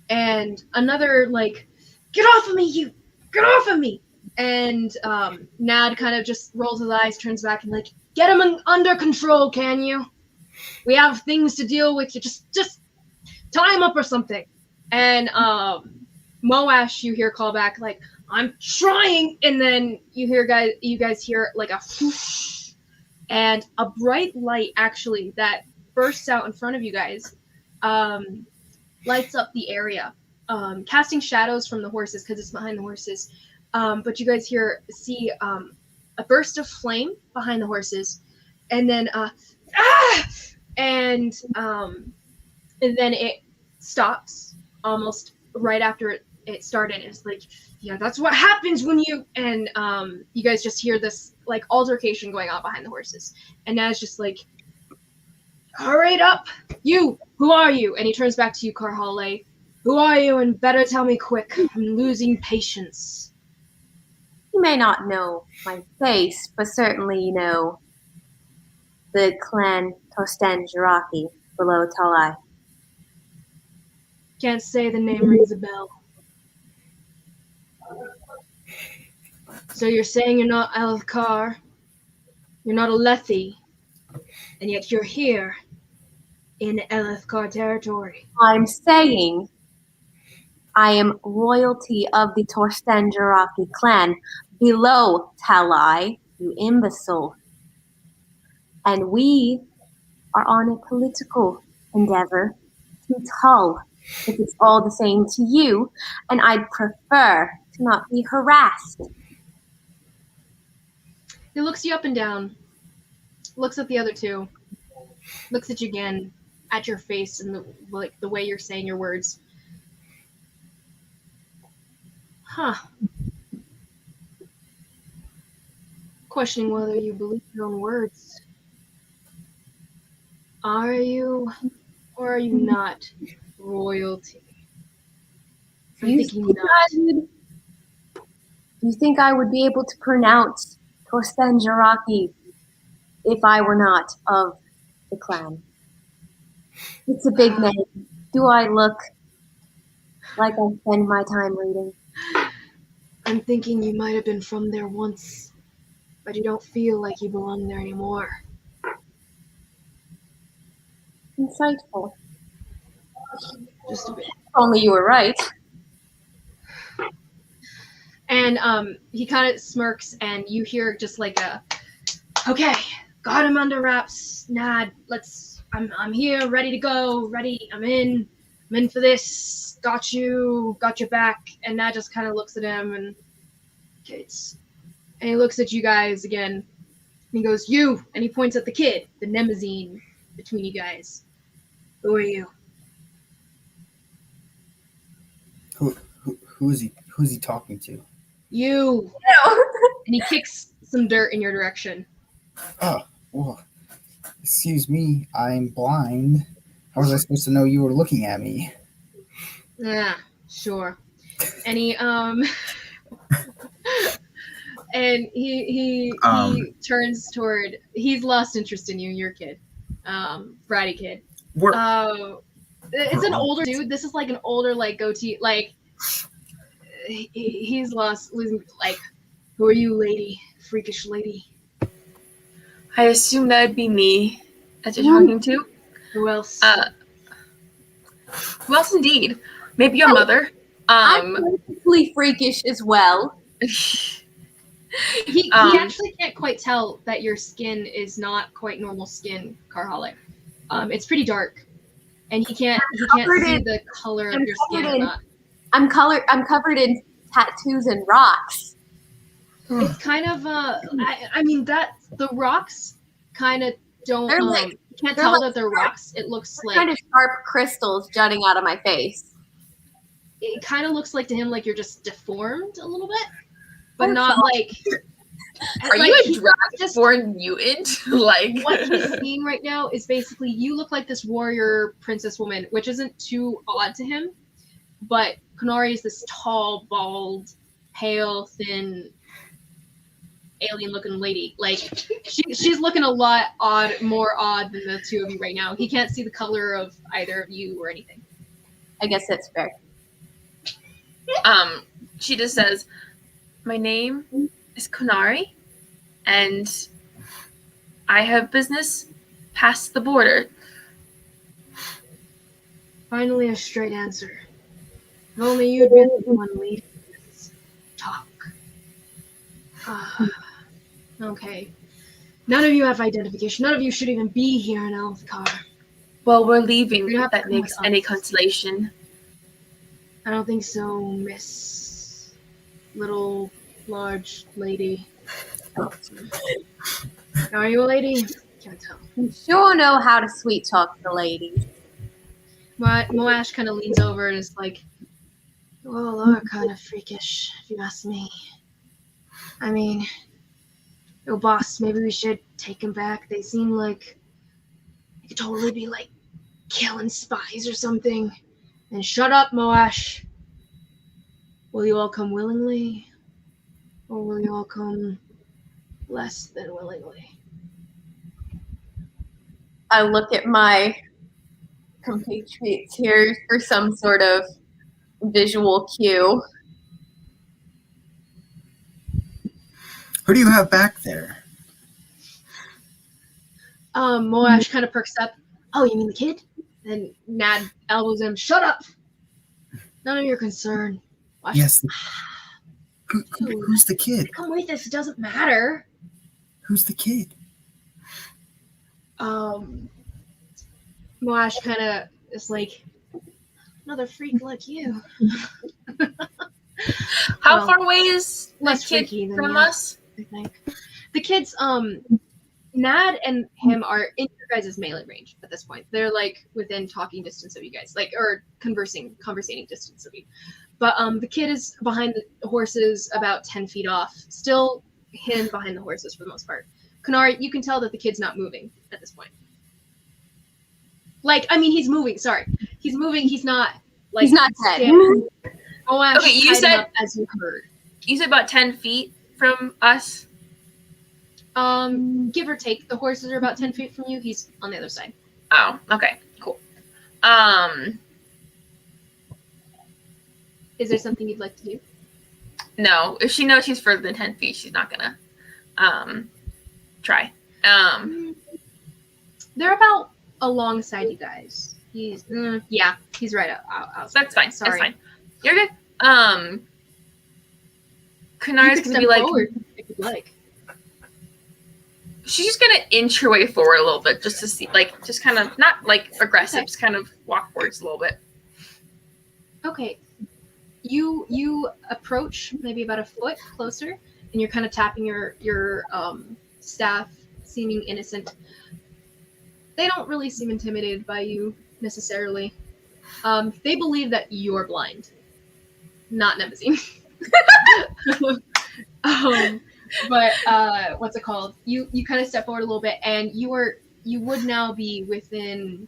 and another like, get off of me, you, get off of me. And Nad kind of just rolls his eyes, turns back, and like, get him under control, can you? We have things to deal with. You just tie him up or something. And Moash, you hear call back like, I'm trying. And then you guys hear like a whoosh, and a bright light actually that bursts out in front of you guys, lights up the area, casting shadows from the horses because it's behind the horses. But you guys see a burst of flame behind the horses, and then and then it stops almost right after it started. It's like, yeah, that's what happens when you, and you guys just hear this like altercation going on behind the horses, and now it's just like, all right, up, you, who are you? And he turns back to you, Karhale. Who are you? And better tell me quick. I'm losing patience. You may not know my face, but certainly you know the clan Tosten Jiraki below Talai. Can't say the name rings a bell. So you're saying you're not Elethkar, you're not Alethi, and yet you're here in Elethkar territory. I'm saying I am royalty of the Torsten Jiraki clan below Talai, you imbecile. And we are on a political endeavor to Tull, if it's all the same to you, and I'd prefer to not be harassed. He looks you up and down, looks at the other two, looks at you again, at your face and the way you're saying your words. Huh. Questioning whether you believe your own words. Are you or are you not royalty? I'm thinking not. Do you think I would be able to pronounce Torsten Jiraki if I were not of the clan? It's a big name. Do I look like I spend my time reading? I'm thinking you might have been from there once, but you don't feel like you belong there anymore. Insightful. Just a bit. Only you were right. And he kind of smirks, and you hear just like a, okay, got him under wraps. Nad, I'm here, ready to go, ready. I'm in for this. Got your back. And Nad just kind of looks at him and he looks at you guys again. And he goes, you, and he points at the kid, the Nemazine between you guys. Who are you? Who's he talking to? You. And he kicks some dirt in your direction. Oh, well, excuse me, I'm blind. How was I supposed to know you were looking at me? Yeah, sure. And he and he turns toward. He's lost interest in you, your kid, bratty kid. It's an older dude. This is like an older, like goatee, like he's losing. Like, who are you, lady? Freakish lady. I assume that would be me that you're talking to. Who else? Who else indeed? Maybe your mother. I'm perfectly freakish as well. He actually can't quite tell that your skin is not quite normal skin, Karhalik. It's pretty dark, and he can't see the color of your skin or not. I'm covered in tattoos and rocks. It's kind of I mean that the rocks kind of don't. You can't tell that they're rocks. It looks like kind of sharp crystals jutting out of my face. It kind of looks like to him like you're just deformed a little bit, but not like. Are you a dragon-born mutant? Like what he's seeing right now is basically you look like this warrior princess woman, which isn't too odd to him. But Konari is this tall, bald, pale, thin, alien-looking lady. Like she's looking a lot more odd than the two of you right now. He can't see the color of either of you or anything. I guess that's fair. She just says, "My name is Konari, and I have business past the border." Finally, a straight answer. If only you'd been the one leading this talk. Okay. None of you have identification. None of you should even be here in Elethkar. Well, we're leaving. You're That makes any consolation. I don't think so, Miss Little Large Lady. Are you a lady? Can't tell. You sure know how to sweet talk the ladies. Moash kind of leans over and is like, you all are kind of freakish, if you ask me. I mean, yo, boss, maybe we should take them back. They seem like they could totally be like killing spies or something. And shut up, Moash. Will you all come willingly? Or will you all come less than willingly? I look at my compatriots here for some sort of visual cue. Who do you have back there? Moash kind of perks up. Oh, you mean the kid? And Nad elbows him. Shut up! None of your concern. Watch. Yes. Who's the kid? Come with us. It doesn't matter. Who's the kid? Moash kind of is like, another freak like you. How far away is the Less kid freaky than from you, us? I think. The kids, Nad and him are in your guys' melee range at this point. They're like within talking distance of you guys, like, or conversating distance of you. But the kid is behind the horses about 10 feet off, still hidden behind the horses for the most part. Kunari, you can tell that the kid's not moving at this point. Like, I mean, he's moving. Sorry, he's moving. He's not like He's not dead. Oh, Okay, you said as you heard. You said about 10 feet from us. Give or take. The horses are about 10 feet from you. He's on the other side. Oh, okay, cool. Is there something you'd like to do? No, if she knows she's further than 10 feet, she's not gonna try. They're about alongside you guys. He's he's right out. That's fine. Sorry. That's fine. You're good. Kunari's gonna be like, forward if you'd like. she's just gonna inch her way forward a little bit just to see, like, just kind of not like aggressive, Okay. just kind of walk forwards a little bit. Okay. You approach maybe about a foot closer, and you're kind of tapping your staff, seeming innocent. They don't really seem intimidated by you necessarily. They believe that you're blind, not Nemazine. But what's it called? You kind of step forward a little bit, and you would now be within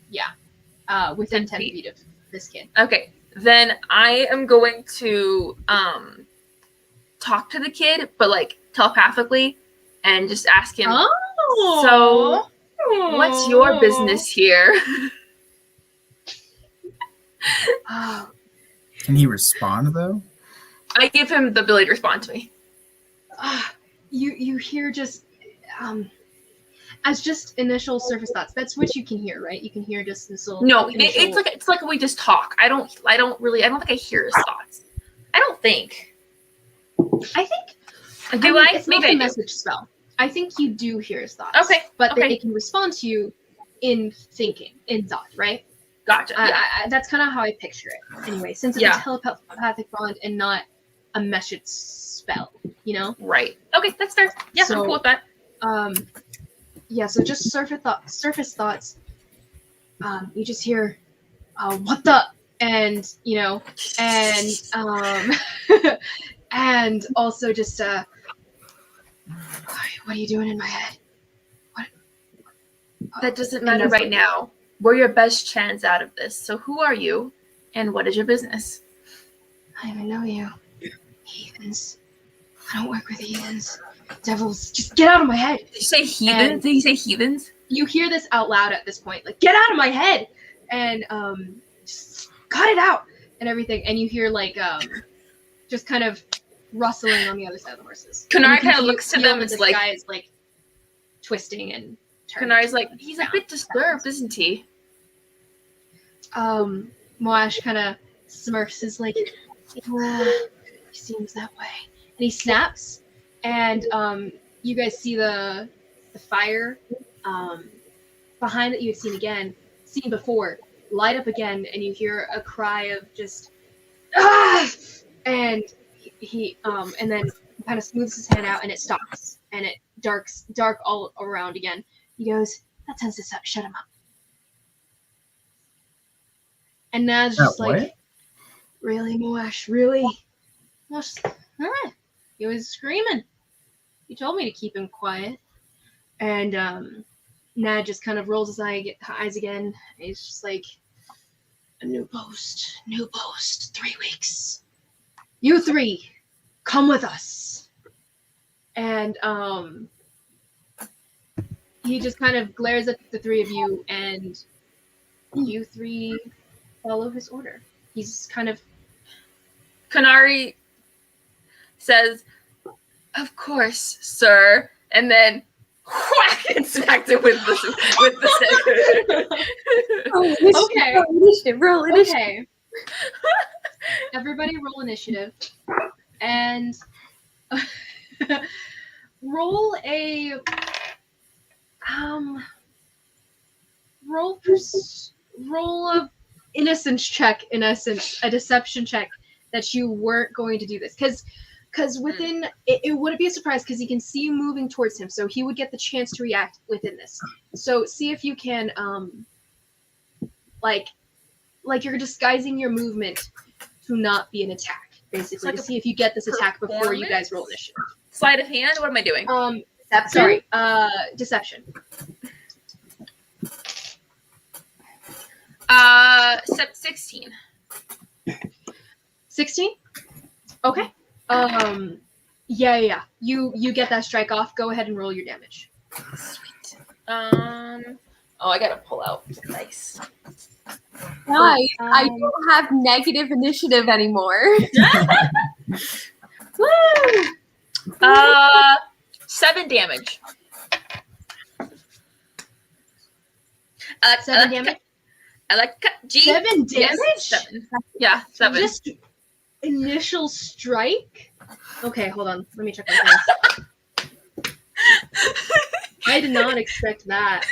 10 feet of this kid. Okay, then I am going to talk to the kid, but like telepathically, and just ask him. Oh, So, what's your business here? Can he respond though? I give him the ability to respond to me. You hear just as just initial surface thoughts. That's what you can hear, right? You can hear just this little. No, initial... it's like we just talk. I don't think I hear his thoughts. I don't think. I think. Do I? It's Maybe not I a do. message spell. I think you do hear his thoughts. Okay. But okay. they can respond to you in thinking, in thought, right? Gotcha. Yeah. That's kind of how I picture it. Anyway, since it's a telepathic bond and not a message spell, you know? Right. Okay, that's fair. Yeah, So- I'm cool with that. So just surface thoughts. You just hear, what the, and you know, and and also just what are you doing in my head? That doesn't and matter that's right what- now. We're your best chance out of this. So who are you, and what is your business? I don't even know you. Heathens. I don't work with heathens. Devils, just get out of my head. Did you say heathens? And- Did you say heathens? You hear this out loud at this point, like, get out of my head! And just cut it out and everything. And you hear like just kind of rustling on the other side of the horses. Kunari And you can kinda looks to feel them that as this like- guy is like twisting and turning. Kunari's like, he's a bit disturbed, isn't he? Moash kind of smirks, is like, yeah, he seems that way. And he snaps, and you guys see the fire behind that you had seen before, light up again, and you hear a cry of just, ah! And he and then kind of smooths his hand out, and it stops, and it dark all around again. He goes, that tends to shut him up. And Nad's just That like, what? really, Moash, really? Moash, he was screaming. He told me to keep him quiet. And Nad just kind of rolls his eyes again. He's just like, a new post, 3 weeks. You three, come with us. And he just kind of glares at the three of you, and you three follow his order. He's kind of Kanari says, "Of course, sir," and then whack and smacked it with the stick. Okay. Roll initiative. Okay. Everybody roll initiative. And roll a roll a innocence check, in essence, a deception check that you weren't going to do this. Because within it wouldn't be a surprise because he can see you moving towards him, so he would get the chance to react within this. So see if you can like you're disguising your movement to not be an attack, basically, like to a see if you get this attack before you guys roll initiative. Sleight of hand? What am I doing? Sorry, deception. 16. 16? Okay. Yeah. You get that strike off. Go ahead and roll your damage. Sweet. Oh, I gotta pull out the dice. Guys, I don't have negative initiative anymore. Woo! 7 damage. 7 damage? I like G. 7 damage? Yes, 7. Yeah, 7. Just initial strike? Okay, hold on. Let me check my things. I did not expect that.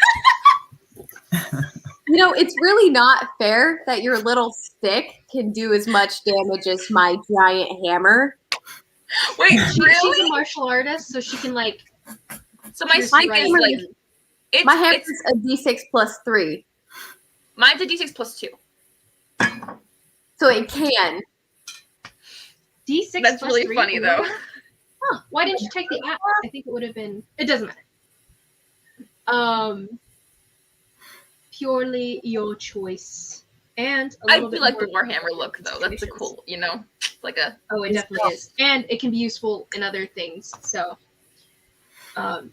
You know, it's really not fair that your little stick can do as much damage as my giant hammer. Wait, She's really? a martial artist, so she can, like... So my pierce stick right is like... in. My hammer is a d6 plus 3. Mine's a d6 plus 2. So it can. D6 That's plus really 3? funny, though. Huh. Why didn't you take the axe? I think it would have been... It doesn't matter. Purely your choice. And a I little do bit like more the Warhammer look, though. That's a cool, like a... Oh, it definitely is. And it can be useful in other things, so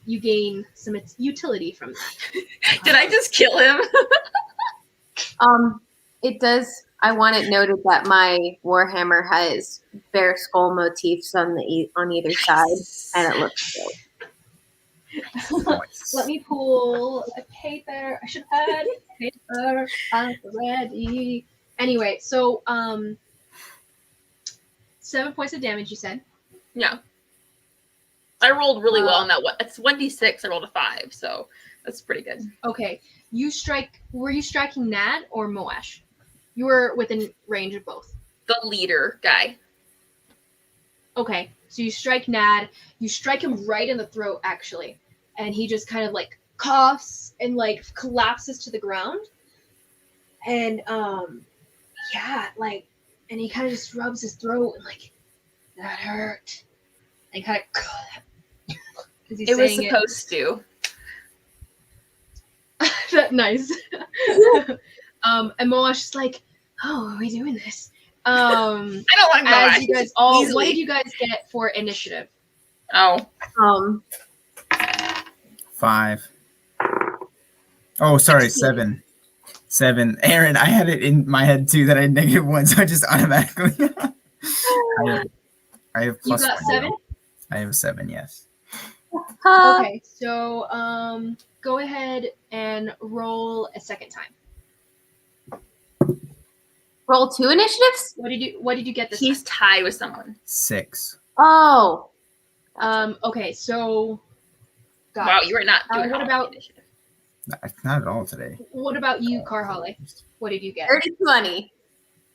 you gain some utility from that. Did I just kill him? It does. I want it noted that my Warhammer has bear skull motifs on either side, and it looks good. Let me pull a paper. I should have had paper ready. Anyway, so 7 points of damage, you said? Yeah. I rolled really well on that one. It's 1d6. I rolled a 5, so that's pretty good. Okay. Were you striking Nad or Moash? You were within range of both. The leader guy. Okay. So you strike Nad. You strike him right in the throat, actually. And he just kind of like coughs and like collapses to the ground. And and he kind of just rubs his throat and like, that hurt. And kind of It was supposed to. Nice. And Moash is like, oh, are we doing this? I don't want to know. As you guys all, Easily. what did you guys get for initiative? Oh. 5. Oh, sorry, 7. 7. Aaron, I had it in my head too that I had -1, so I just automatically. I have plus You got 1. 7? I have 7, yes. Okay, so go ahead and roll a second time. Roll 2 initiatives? What did you get this He's tied with someone. 6. Oh. Okay, so Wow, you are not doing what about initiative. Not at all today. what about you, Carholly? What did you get? 30-20.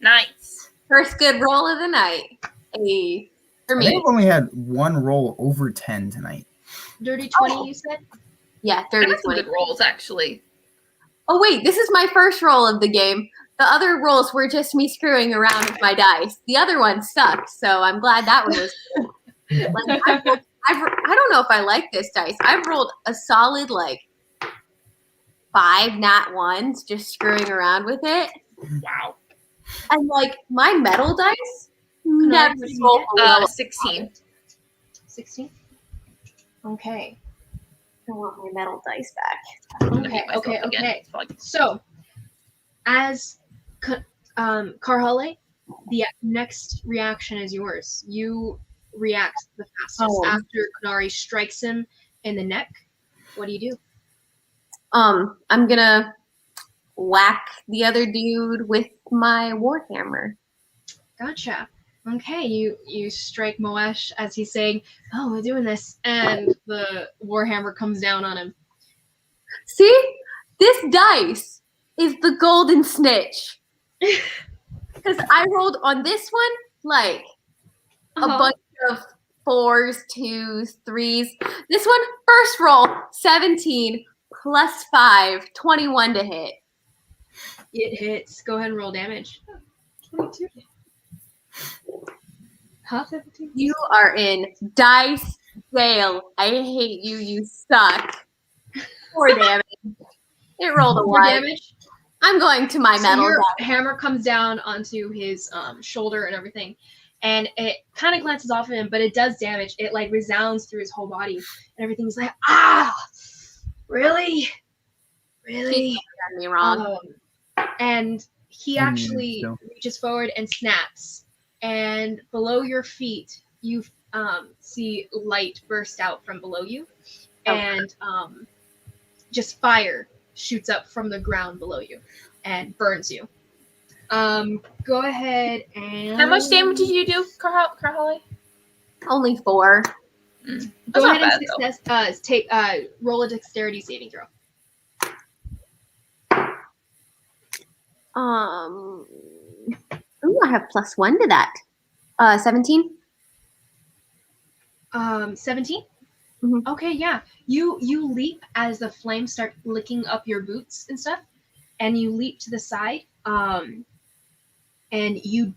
Nice. First good roll of the night. Hey, for I think me. I've only had one roll over 10 tonight. Dirty 20, you said? Yeah, I got some 30-20. good rolls, actually. Oh, wait, this is my first roll of the game. The other rolls were just me screwing around with my dice. The other one sucked, so I'm glad that one was good. Like, I don't know if I like this dice. I've rolled a solid, 5 nat 1s just screwing around with it. Wow. And, my metal dice never what did you roll get? below 16. 16? Okay. I want my metal dice back. Okay, myself okay, again. okay. Like, So, as Karhale, the next reaction is yours. You react the fastest Oh. after Kunari strikes him in the neck. What do you do? I'm gonna whack the other dude with my warhammer. Gotcha. Okay, you strike Moesh as he's saying, "Oh, we're doing this," and the warhammer comes down on him. See? This dice is the golden snitch. Because I rolled on this one like a bunch of 4s, 2s, 3s. This one, first roll, 17 plus 5, 21 to hit. It hits. Go ahead and roll damage. 22. Huh? 17? You are in dice jail. I hate you. You suck. 4 damage. It rolled a 4 1. damage. I'm going to my So metal your dice. hammer comes down onto his shoulder and everything, and it kind of glances off of him, but it does damage. It like resounds through his whole body, and everything's like, ah, really. Done me wrong. And he I mean, actually so. reaches forward and snaps, and below your feet you see light burst out from below you, and just fire shoots up from the ground below you and burns you. Go ahead and how much damage did you do, Karhale? Only 4. That's go not ahead bad, and roll a dexterity saving throw. Ooh, I have +1 to that. 17. 17. Mhm. Okay, yeah. You leap as the flames start licking up your boots and stuff, and you leap to the side. And you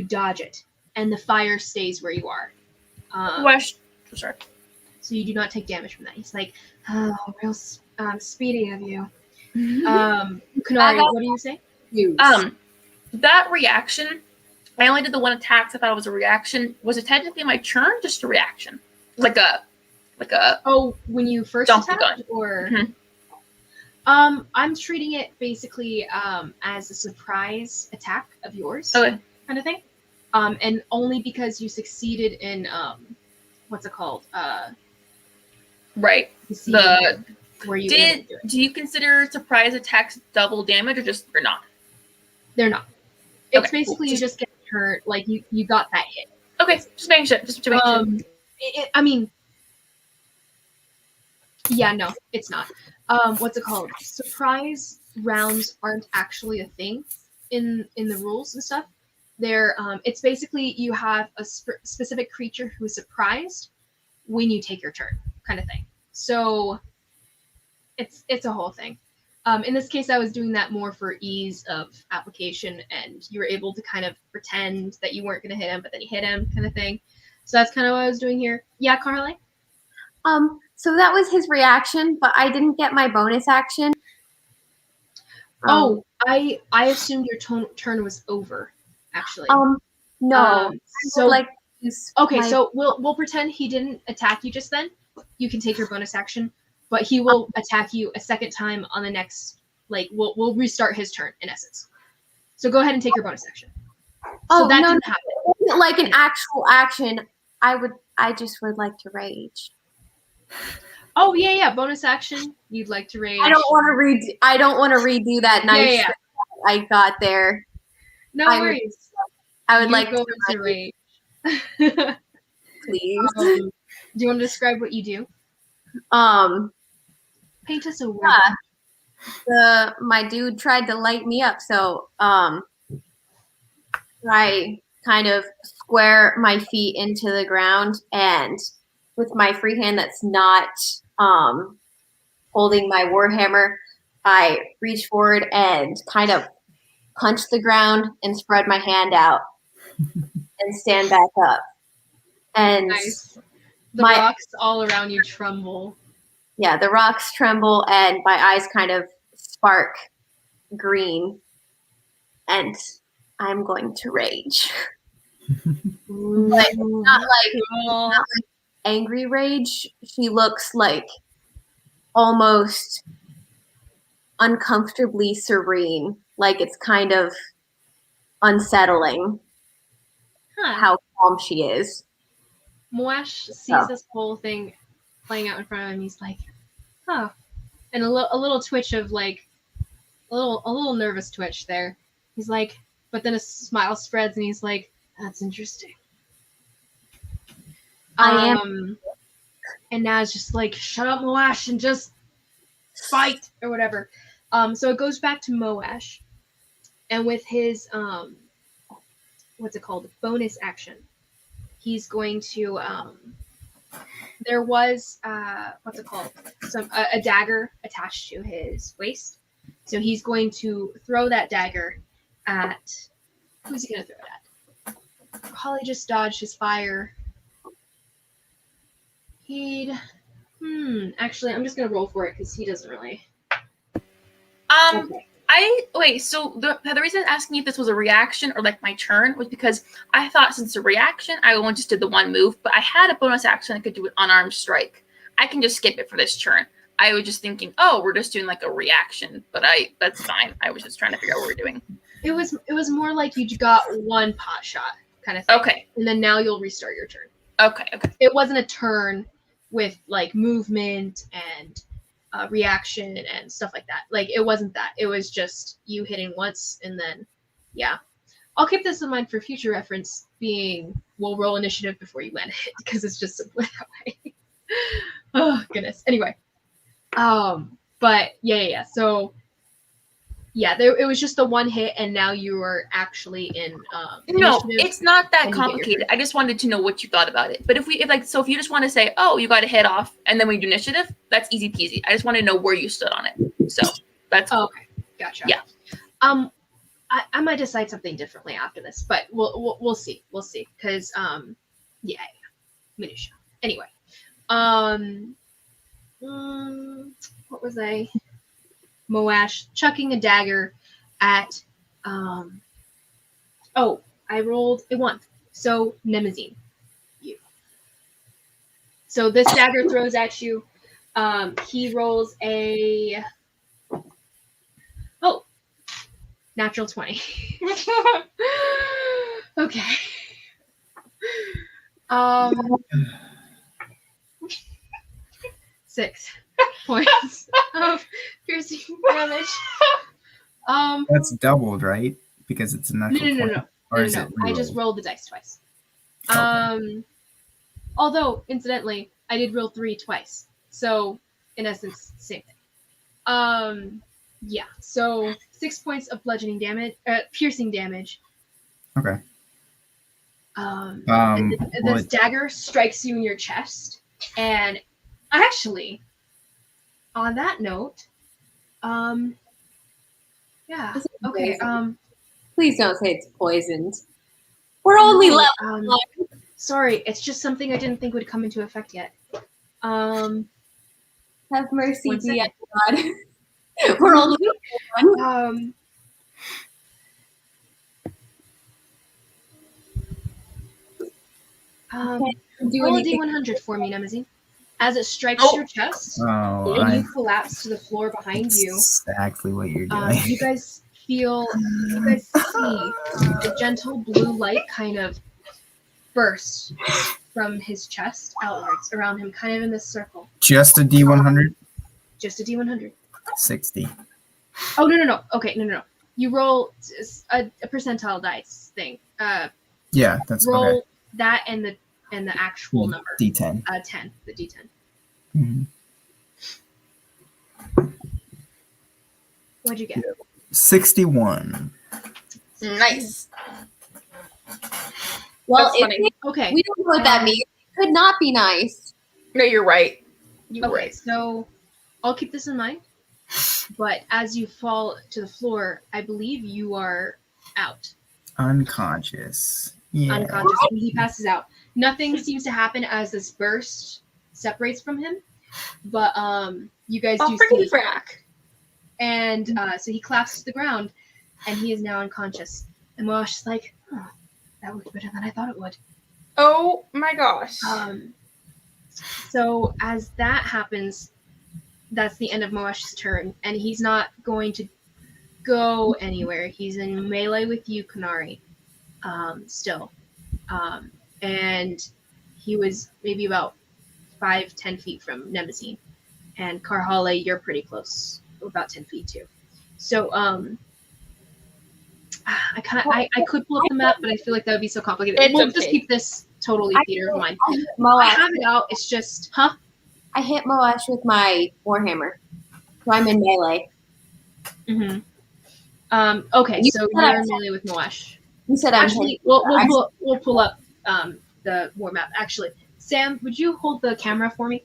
dodge it, and the fire stays where you are. Sorry. So you do not take damage from that. He's like, oh, real speedy of you. Kunari, what do you say? That reaction, I only did the 1 attack, so I thought it was a reaction. Was it technically my turn? Just a reaction, like a. Oh, when you first Dump the attacked, gun. or Mhm. I'm treating it basically as a surprise attack of yours, Okay. kind of thing. And only because you succeeded in what's it called? Right. Deceiving where you able to do it. Do you consider surprise attacks double damage or not? They're not. It's Okay, basically you just get hurt, like you got that hit. Okay, just making sure. Just to make sure. I mean, yeah, no, it's not. What's it called? Surprise rounds aren't actually a thing in the rules and stuff. They're it's basically you have a specific creature who is surprised when you take your turn, kind of thing. So it's a whole thing. In this case, I was doing that more for ease of application, and you were able to kind of pretend that you weren't going to hit him, but then you hit him, kind of thing. So that's kind of what I was doing here. Yeah, Carly? So that was his reaction, but I didn't get my bonus action. I assumed your turn was over, actually. No. So like okay, so we'll pretend he didn't attack you just then. You can take your bonus action, but he will attack you a second time on the next. Like we'll restart his turn in essence. So go ahead and take your bonus action. So that didn't happen. It wasn't like an actual action. I just would like to rage. Oh yeah, bonus action. You'd like to rage. I don't want to redo that nice Yeah. I got there. No worries. I would You like go to into rage. please. Do you want to describe what you do? Paint us a word. My dude tried to light me up, so I kind of square my feet into the ground, and with my free hand that's not holding my warhammer, I reach forward and kind of punch the ground and spread my hand out and stand back up. And Nice. The rocks all around you tremble. Yeah, the rocks tremble and my eyes kind of spark green. And I'm going to rage. But not like angry rage. She looks like almost uncomfortably serene, like it's kind of unsettling Huh. how calm she is. Moash sees Oh. this whole thing playing out in front of him. He's like, huh. And a little twitch of like, a little nervous twitch there. He's like, but then a smile spreads and he's like, that's interesting. I am. And now it's just like, shut up, Moash, and just fight or whatever. So it goes back to Moash, and with his what's it called? Bonus action. He's going to there was what's it called? A dagger attached to his waist. So he's going to throw that dagger at who's he gonna throw it at? Holly just dodged his fire. He'd actually I'm just gonna roll for it because he doesn't really. Okay. So the reason I'm asking if this was a reaction or like my turn was because I thought since it's a reaction, I only just did the one move, but I had a bonus action I could do an unarmed strike. I can just skip it for this turn. I was just thinking, oh, we're just doing like a reaction, but that's fine. I was just trying to figure out what we're doing. It was more like you got one pot shot kind of thing. Okay. And then now you'll restart your turn. Okay. It wasn't a turn with like movement and reaction and stuff like that. Like it wasn't that. It was just you hitting once and then yeah. I'll keep this in mind for future reference. Being we'll roll initiative before you land a hit because it's just simply that way. Oh goodness. Anyway, but yeah. So yeah, it was just the one hit, and now you are actually in. No, initiative, it's not that and you get your complicated. turn. I just wanted to know what you thought about it. But if you just want to say, oh, you got a hit off, and then we do initiative, that's easy peasy. I just want to know where you stood on it. So that's cool. Okay, gotcha. Yeah. I might decide something differently after this, but we'll see. We'll see. Because yeah. Minutia. Anyway. What was I? Moash chucking a dagger at I rolled a 1. So Nemazine, you. So this dagger throws at you. He rolls a natural 20. Okay. 6 points of piercing damage. That's doubled, right? Because it's a natural. No. Or is No. it I just rerolled? rolled the dice twice. Okay. Although, incidentally, I did roll 3 twice. So, in essence, same thing. Yeah. So 6 points of bludgeoning damage, piercing damage. Okay. This dagger strikes you in your chest, and actually, on that note, yeah. Okay. Please don't say it's poisoned. We're only no, level 1. Sorry, it's just something I didn't think would come into effect yet. Have mercy, One dear second. God. We're only level 1. Roll a d100 for me, Nemazine. As it strikes your chest, Oh, and I you collapse to the floor behind you. exactly what you're doing. You guys see a gentle blue light kind of burst from his chest outwards around him, kind of in this circle. Just a D100? Just a d100. 60. Oh, no. Okay, no. You roll a percentile dice thing. Yeah, that's roll okay. that and the actual number. D10. 10. The d10. Mhm. What'd you get? 61. Nice. Well, That's funny. Okay. we don't know what that means. It could not be nice. No, you're right. You're Okay, right. so I'll keep this in mind. But as you fall to the floor, I believe you are out. Unconscious. Yeah. Unconscious. And he passes out. Nothing seems to happen as this burst separates from him. But you guys do see frack. And so he collapses to the ground, and he is now unconscious. And Moash is like, oh, that worked better than I thought it would. Oh my gosh. So as that happens, that's the end of Moash's turn, and he's not going to go anywhere. He's in melee with you, Kanari, still. And he was maybe about 5-10 feet from Nemazine. And Karhale, you're pretty close, about 10 feet too. So I could pull up the map, but I feel like that would be so complicated. It's We'll okay. just keep this totally theater of mine. I hit I Moash. have it out. It's just, huh? I hit Moash with my warhammer, so I'm in melee. Mm-hmm. Okay, You so said you're I- in melee with Moash. You said I'm Actually, we'll pull up the war map. Actually, Sam, would you hold the camera for me?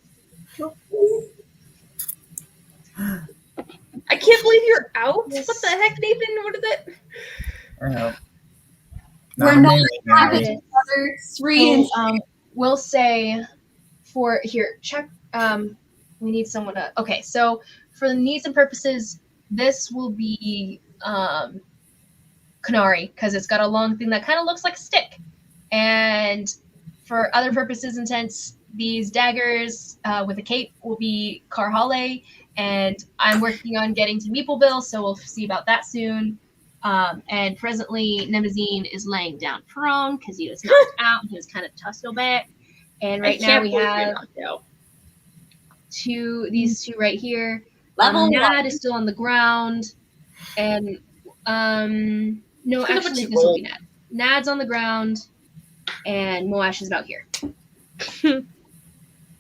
I can't believe you're out. Yes. What the heck, Nathan? What is it? We're a not melee guy. having another 3 and We'll say for here, check. We need someone to. Okay, so for the needs and purposes, this will be Kanari because it's got a long thing that kind of looks like a stick, and for other purposes, intents, these daggers with a cape will be Karhale, and I'm working on getting to Meepleville, so we'll see about that soon. And presently, Nemazine is laying down prone because he was knocked out and he was kind of tussle back. And right now we have these two right here. level Nad 1. is still on the ground, and no, Look at what actually you this will rolled. be Nad. Nad's on the ground, and Moash is about here.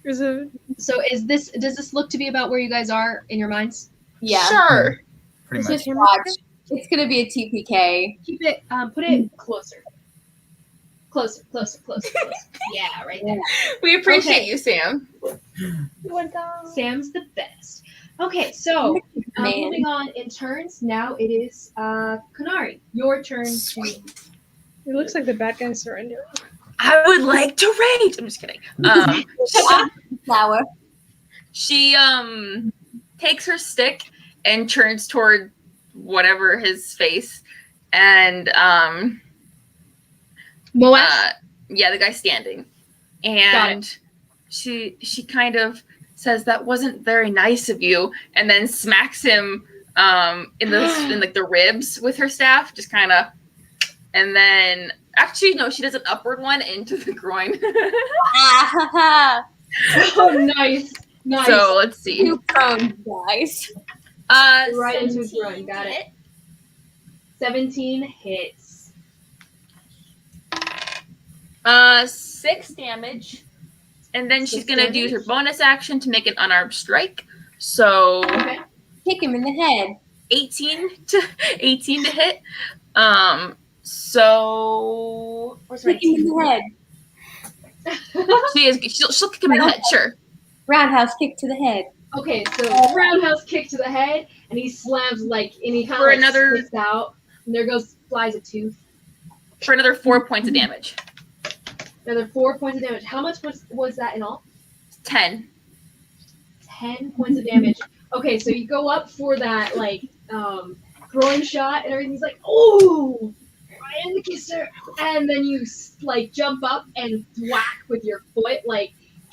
Is it? So does this look to be about where you guys are in your minds? Yeah. Sure. Pretty Just much. watch. It's gonna be a TPK. Keep it, put it closer. Closer. Yeah, right there. We appreciate Okay. you, Sam. Sam's the best. Okay, so Man. moving on in turns. Now it is Kanari. Your turn to. It looks like the bad guy's surrendering. I would like to rage. I'm just kidding. Flower. She takes her stick and turns toward whatever his face, and Moash. yeah, the guy standing, and she kind of says that wasn't very nice of you, and then smacks him in the ribs with her staff, just kind of, and then actually no, she does an upward one into the groin. Oh, nice. So let's see. 2 prone, guys. Right into his 17 groin. Got to it. hit. 17 hits. 6 damage, and then she's 6 gonna use her damage? bonus action to make an unarmed strike. So Okay. Kick him in the head. 18 to hit. So where's my Kick him in the head. she'll kick him in the head, sure. Roundhouse kick to the head. Okay, so roundhouse kick to the head, and he slams and he kind For of another- sticks out, and there flies a tooth. For another 4 points of damage. Another 4 points of damage. How much was that in all? 10. 10 points of damage. Okay, so you go up for that groin shot, and everything's like, oh, right in the kisser, and then you jump up and whack with your foot,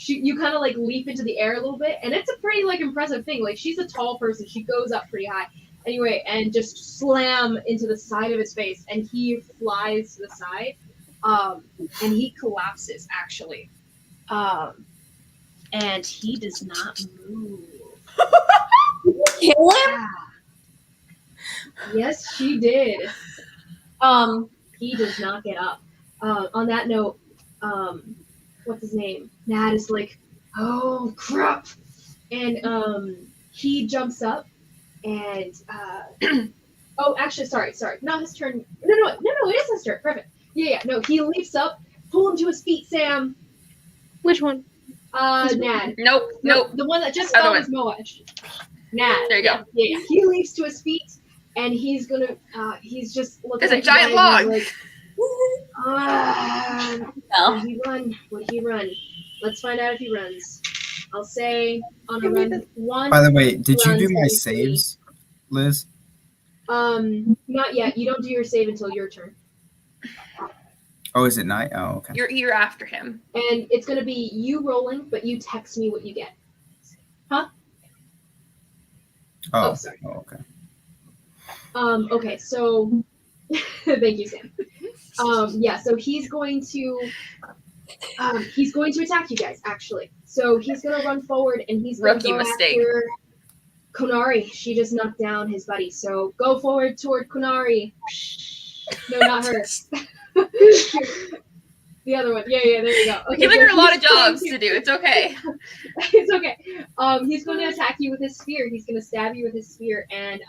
you kind of leap into the air a little bit, and it's a pretty impressive thing. She's a tall person, she goes up pretty high. Anyway, and just slam into the side of his face, and he flies to the side, and he collapses actually, and he does not move. Kill him? Yeah. Yes, she did. He does not get up. On that note, what's his name? Nad is like, oh crap, and he jumps up and oh, actually, sorry, not his turn. No, it is his turn. Perfect. Yeah, no, he leaps up, pull him to his feet, Sam. Which one? Nad. Nope. The one that just Other fell was Moash. Nad. There you go. Yeah. He leaps to his feet, and he's gonna. He's just looking. There's a at you giant guys, log. and he's like, Well, would he run? Would he run? Let's find out if he runs. I'll say on a run 1. By the way, did you do runs my every saves, Liz? Not yet. You don't do your save until your turn, Oh, is it night? Oh, okay. You're after him. and it's gonna be you rolling, but you text me what you get. Oh, sorry. Oh, okay. Okay, so thank you, Sam. Yeah, so he's going to attack you guys, actually. So he's gonna run forward and he's gonna Rookie go mistake. after Konari. She just knocked down his buddy. So go forward toward Konari. No, not her. The other one. Yeah, there you go. Okay, Giving so her a lot of he's going jobs to do. It's okay. It's okay. He's going to attack you with his spear. He's going to stab you with his spear and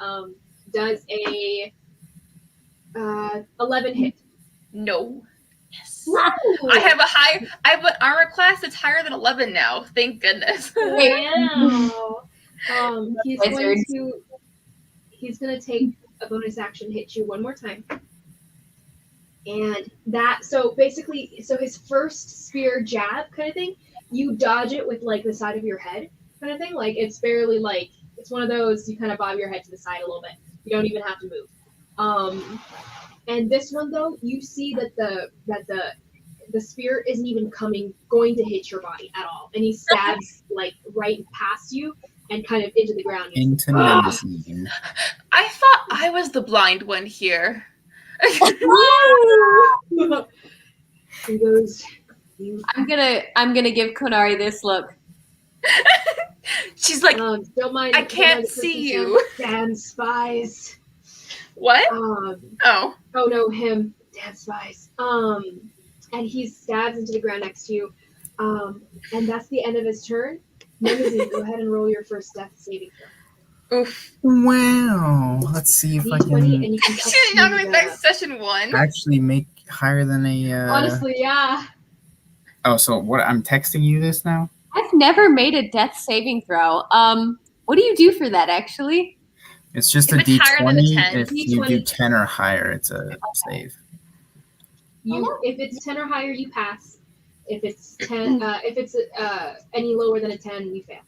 does a 11 hit. No. Yes. Woo! I have an armor class that's higher than 11 now. Thank goodness. Wow. He's Wizards. going to take a bonus action, hit you one more time. And that, so basically, his first spear jab kind of thing, you dodge it with like the side of your head kind of thing. Like it's barely like, it's one of those, you kind of bob your head to the side a little bit. You don't even have to move. And this one though, you see that the spear isn't even going to hit your body at all. And he stabs like right past you and kind of into the ground. Into Nemesis. I thought I was the blind one here. He goes, I'm gonna give Konari this look. She's like, don't mind. I can't see you. Damn spies. What? Oh no, him. Damn spies. And he stabs into the ground next to you. And that's the end of his turn. Nemesis, go ahead and roll your first death saving throw. Oof. Wow. Let's see if I D20 and can you can She's not going back to session 1. actually make higher than a. Honestly, yeah. Oh, so what? I'm texting you this now? I've never made a death saving throw. What do you do for that actually? It's just If a it's higher than a D20. 10. If you do D20. 10 or higher, it's a save. If it's 10 or higher, you pass. If it's 10, if it's any lower than a 10, you fail.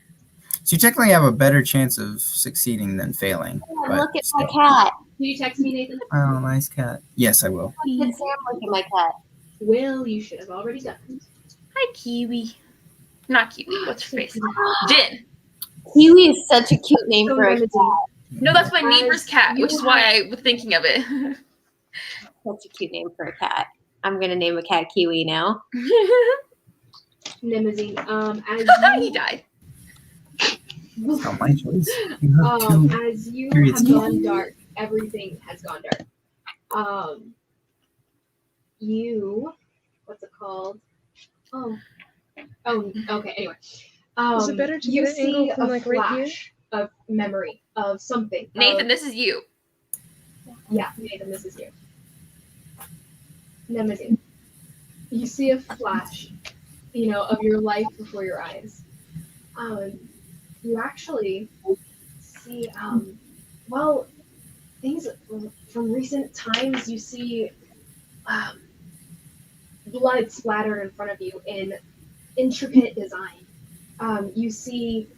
So you technically have a better chance of succeeding than failing. Oh, but look at my still. cat. Can you text me, Nathan? Oh, nice cat. Yes, I will. Did Sam look at my cat? Will, you should have already done it. Hi, Kiwi. Not Kiwi. What's her face? Jin. Kiwi is such a cute name So for a Nemesis, cat. No, that's my neighbor's cat, You which is why I was thinking of it. Such a cute name for a cat. I'm gonna name a cat Kiwi now. Nemesis, He as died. It's not my choice. You have two. as you periods. have gone dark, everything has gone dark. You, what's it called? Oh, okay. Anyway, Is it better to you get an angle see from, a like, right here? flash of memory of something. Nathan, this is you. Yeah, Nathan, this is you. Nemesis. You see a flash, of your life before your eyes. You actually see, things from recent times. You see blood splattered in front of you in intricate design. You see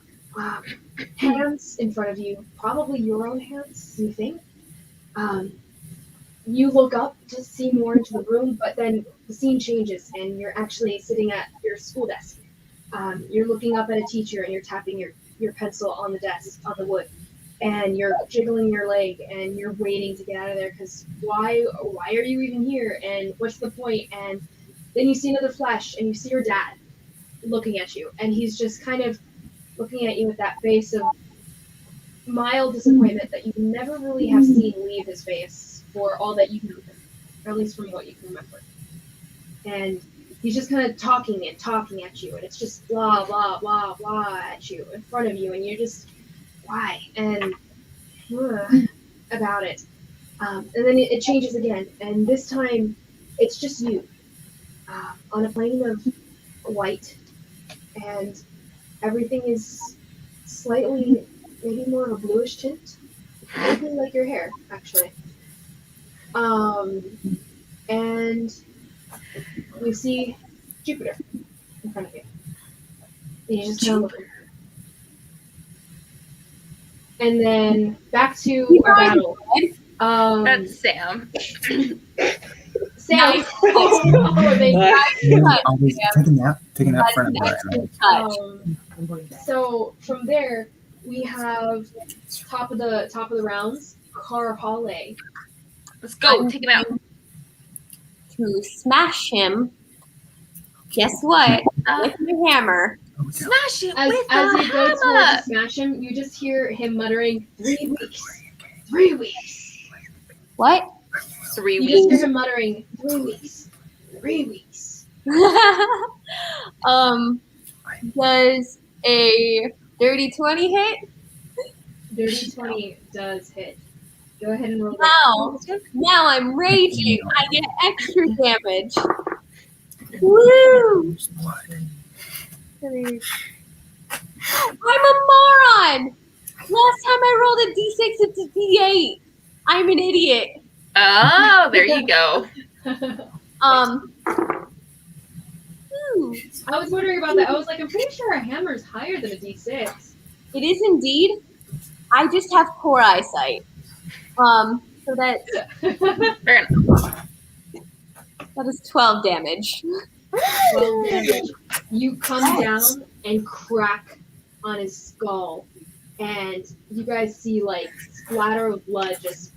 hands in front of you, probably your own hands, you think. You look up to see more into the room, but then the scene changes and you're actually sitting at your school desk. You're looking up at a teacher and you're tapping your pencil on the desk, on the wood, and you're jiggling your leg and you're waiting to get out of there because why are you even here and what's the point? And then you see another flash and you see your dad looking at you and he's just kind of looking at you with that face of mild disappointment that you never really have seen leave his face for all that you've known him, or at least from what you can remember. And he's just kind of talking at you, and it's just blah, blah, blah, blah at you in front of you, and you're just, why? And about it. And then it changes again, and this time it's just you on a plane of white, and everything is slightly, maybe more of a bluish tint, maybe like your hair, actually. And you see Jupiter in front of you. And you just kind of look at her. And then back to our battle. That's Sam. Sam. Always take a nap front of her. So from there, we have top of the rounds, Carhale. Let's go. I'm Take him out. to smash him. Guess what? Uh, With my hammer. smash it As with as the you go towards to hammer. smash him, you just hear him muttering, 3 weeks. 3 weeks. What? 3 You just weeks. hear him muttering, 3 weeks. 3 weeks. Does a dirty 20 hit? Dirty 20 does hit. Go ahead and roll Wow. that. Now I'm raging. I get extra damage. Woo! I'm a moron. Last time I rolled a d6, it's a d8. I'm an idiot. Oh, there you go. Ooh, I was wondering about that. I was like, I'm pretty sure a hammer is higher than a d6. it is indeed. I just have poor eyesight. So that's Fair enough. that is 12 damage. 12 damage. You come down and crack on his skull, and you guys see like splatter of blood just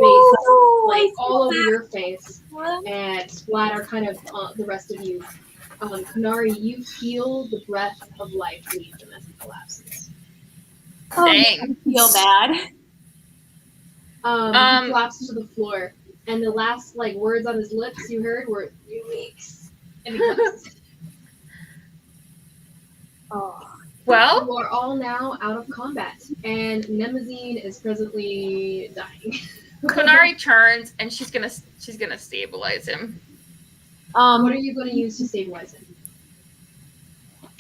Ooh, like I all over feel your face, bad. and splatter kind of the rest of you. Kanari, you feel the breath of life leave him as he collapses. Oh, Dang. I feel bad. He collapses to the floor, and the last like words on his lips you heard were 3 weeks, and he collapses. Oh. Well, You are all now out of combat, and Nemazine is presently dying. Konari turns and she's gonna stabilize him. What are you going to use to stabilize him?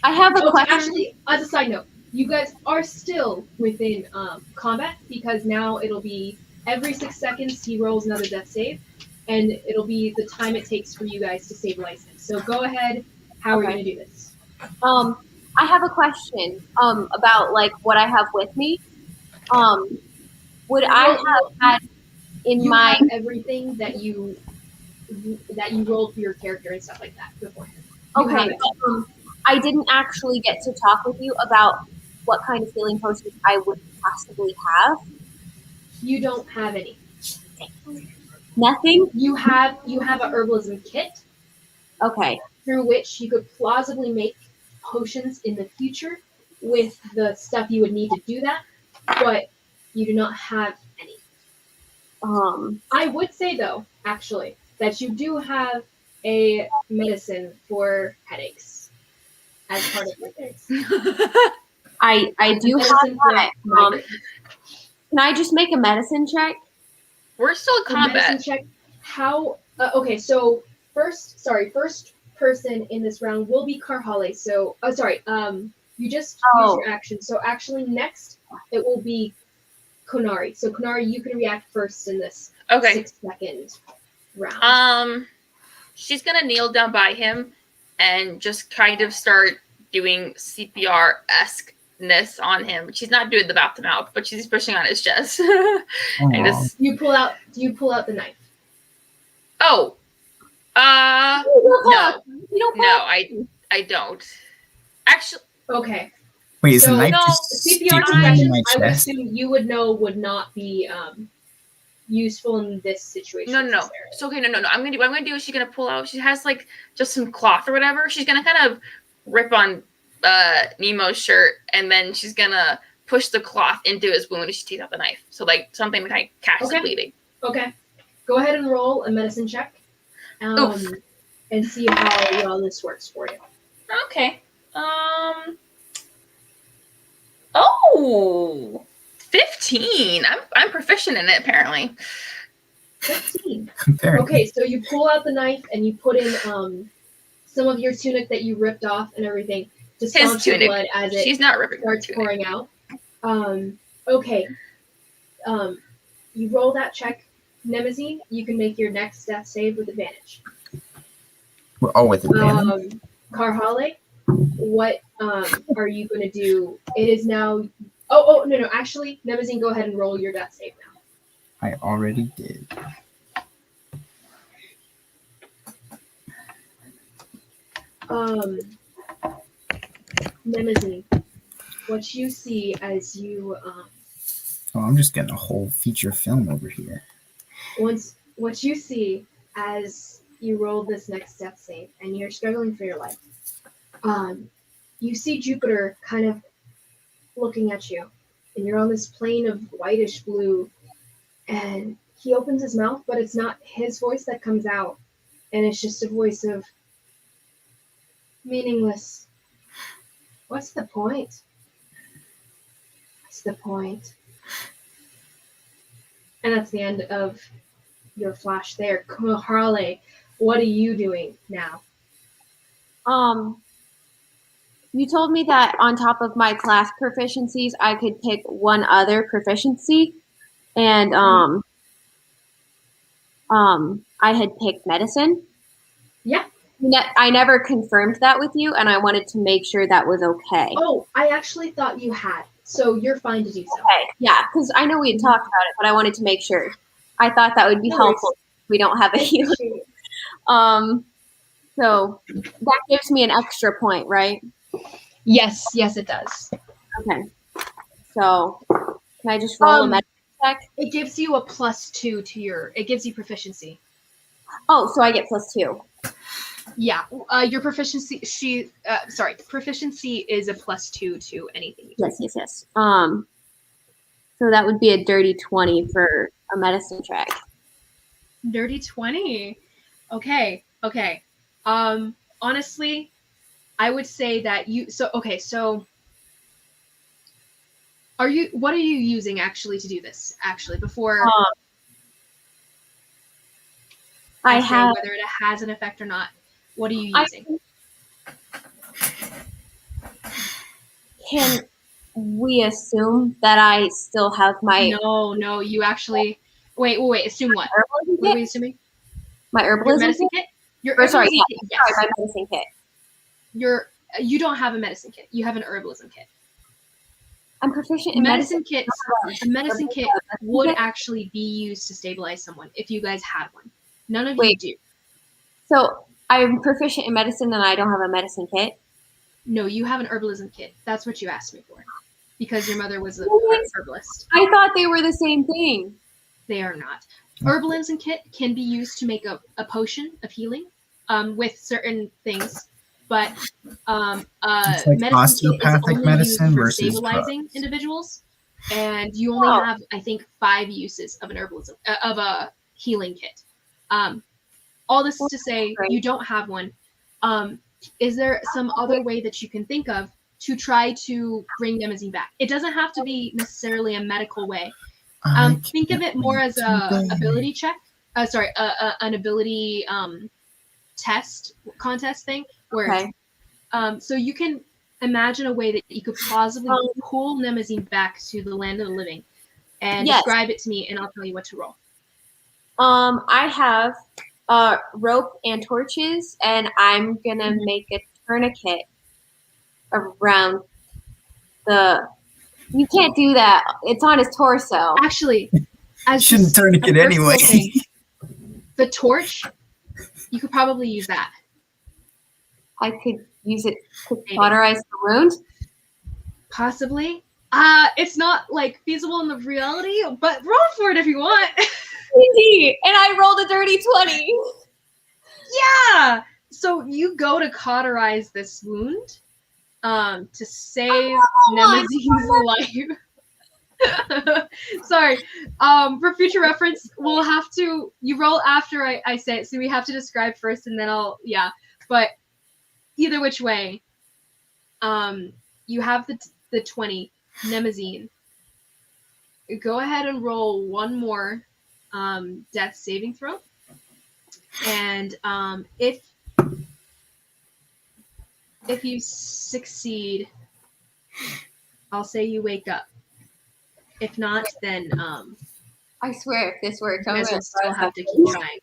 I have a question. Actually, as a side note, you guys are still within combat because now it'll be every 6 seconds he rolls another death save, and it'll be the time it takes for you guys to stabilize him. So go ahead. How are you Okay. going to do this? I have a question about like what I have with me. Would I have had in You my have everything that you rolled for your character and stuff like that beforehand. You have okay? it. But, I didn't actually get to talk with you about what kind of healing potions I would possibly have. You don't have any. Nothing. You have a herbalism kit Okay. through which you could plausibly make potions in the future with the stuff you would need to do that, but you do not have any. I would say though, actually, that you do have a medicine for headaches as part of your things. I do have Medicine for that. migraine. Can I just make a medicine check? We're still in A medicine combat. check. How? Okay, so first person in this round will be Carhale. So, you just use your action. So actually, next it will be Konari. So Konari, you can react first in this Okay. 6-second round. She's gonna kneel down by him and just kind of start doing CPR-esque-ness on him. She's not doing the mouth to mouth, but she's pushing on his chest. And just Do you pull out the knife? no. You don't No, I don't. Actually, Okay. Wait, is So, the knife no, just CPR sticking in discretion, my I would chest? assume you would know would not be useful in this situation. no. necessarily. So okay, no. What I'm gonna do is she's gonna pull out. She has like just some cloth or whatever. She's gonna kind of rip on Nemo's shirt, and then she's gonna push the cloth into his wound and she takes out the knife. So like something that kind of catches Okay. bleeding. Okay. Go ahead and roll a medicine check. Oof. And see how well this works for you. Okay. Oh, 15. I'm proficient in it apparently. 15. Apparently. Okay, so you pull out the knife and you put in some of your tunic that you ripped off and everything to His staunch the tunic. blood as it She's not ripping her starts tunic. pouring out. Okay. You roll that check. Nemazine, you can make your next death save with advantage. Oh, with advantage? Carhale, what are you going to do? It is now... Oh, no. Actually, Nemazine, go ahead and roll your death save now. I already did. Nemazine, what you see as you Oh, I'm just getting a whole feature film over here. what you see as you roll this next death save and you're struggling for your life, you see Jupiter kind of looking at you, and you're on this plane of whitish blue, and he opens his mouth, but it's not his voice that comes out, and it's just a voice of meaningless. What's the point? What's the point? And that's the end of your flash there. Harley, what are you doing now? You told me that on top of my class proficiencies, I could pick one other proficiency, and I had picked medicine. Yeah. I never confirmed that with you, and I wanted to make sure that was okay. Oh, I actually thought you had, so you're fine to do so. Okay, yeah, because I know we had talked about it, but I wanted to make sure. I thought that would be No worries. helpful if we don't have a healer. So that gives me an extra point, right? Yes, it does. Okay. So can I just roll a medicine check? It gives you a +2 to your. It gives you proficiency. Oh, so I get +2. Yeah, your proficiency. Proficiency is a +2 to anything. Yes. So that would be a dirty 20 for a medicine check. Dirty 20. Okay. Honestly, I would say that you. So are you? What are you using actually to do this? Actually, before I say have whether it has an effect or not. What are you using? Can we assume that I still have my No. You actually. Wait. Assume what? herbalism What are we kit? assuming? My Your herbalism medicine kit? kit? Your Or sorry, herbalism kit, yes. sorry, my medicine kit. You don't have a medicine kit. You have an herbalism kit. I'm proficient in A medicine. medicine kit would actually be used to stabilize someone if you guys had one. None of you do. So I'm proficient in medicine and I don't have a medicine kit. No, you have an herbalism kit. That's what you asked me for. Because your mother was a herbalist. I thought they were the same thing. They are not. Herbalism kit can be used to make a potion of healing with certain things. But It's like medicine kit is osteopathic only medicine used for versus stabilizing drugs. individuals. And you only have, I think, 5 uses of an herbalism of a healing kit. All this is to say, you don't have one. Is there some other way that you can think of to try to bring Nemazine back? It doesn't have to be necessarily a medical way. Think of it more as a ability check. An ability contest thing. Where, so you can imagine a way that you could plausibly pull Nemazine back to the land of the living, and describe it to me, and I'll tell you what to roll. I have rope and torches, and I'm gonna make a tourniquet around the. You can't do that. It's on his torso. Actually, as shouldn't tourniquet anyway. The torch, you could probably use that. I could use it to cauterize the wound. Possibly. It's not like feasible in the reality, but roll for it if you want. And I rolled a dirty 20. Yeah. So you go to cauterize this wound, to save Nemazine's life. Sorry. For future reference, we'll have to. You roll after I say it, so we have to describe first, and then I'll. Yeah. But either which way, you have the 20 Nemazine. Go ahead and roll one more death saving throw, and if you succeed, I'll say you wake up. If not, then I swear, if this works, you guys will still have to keep trying.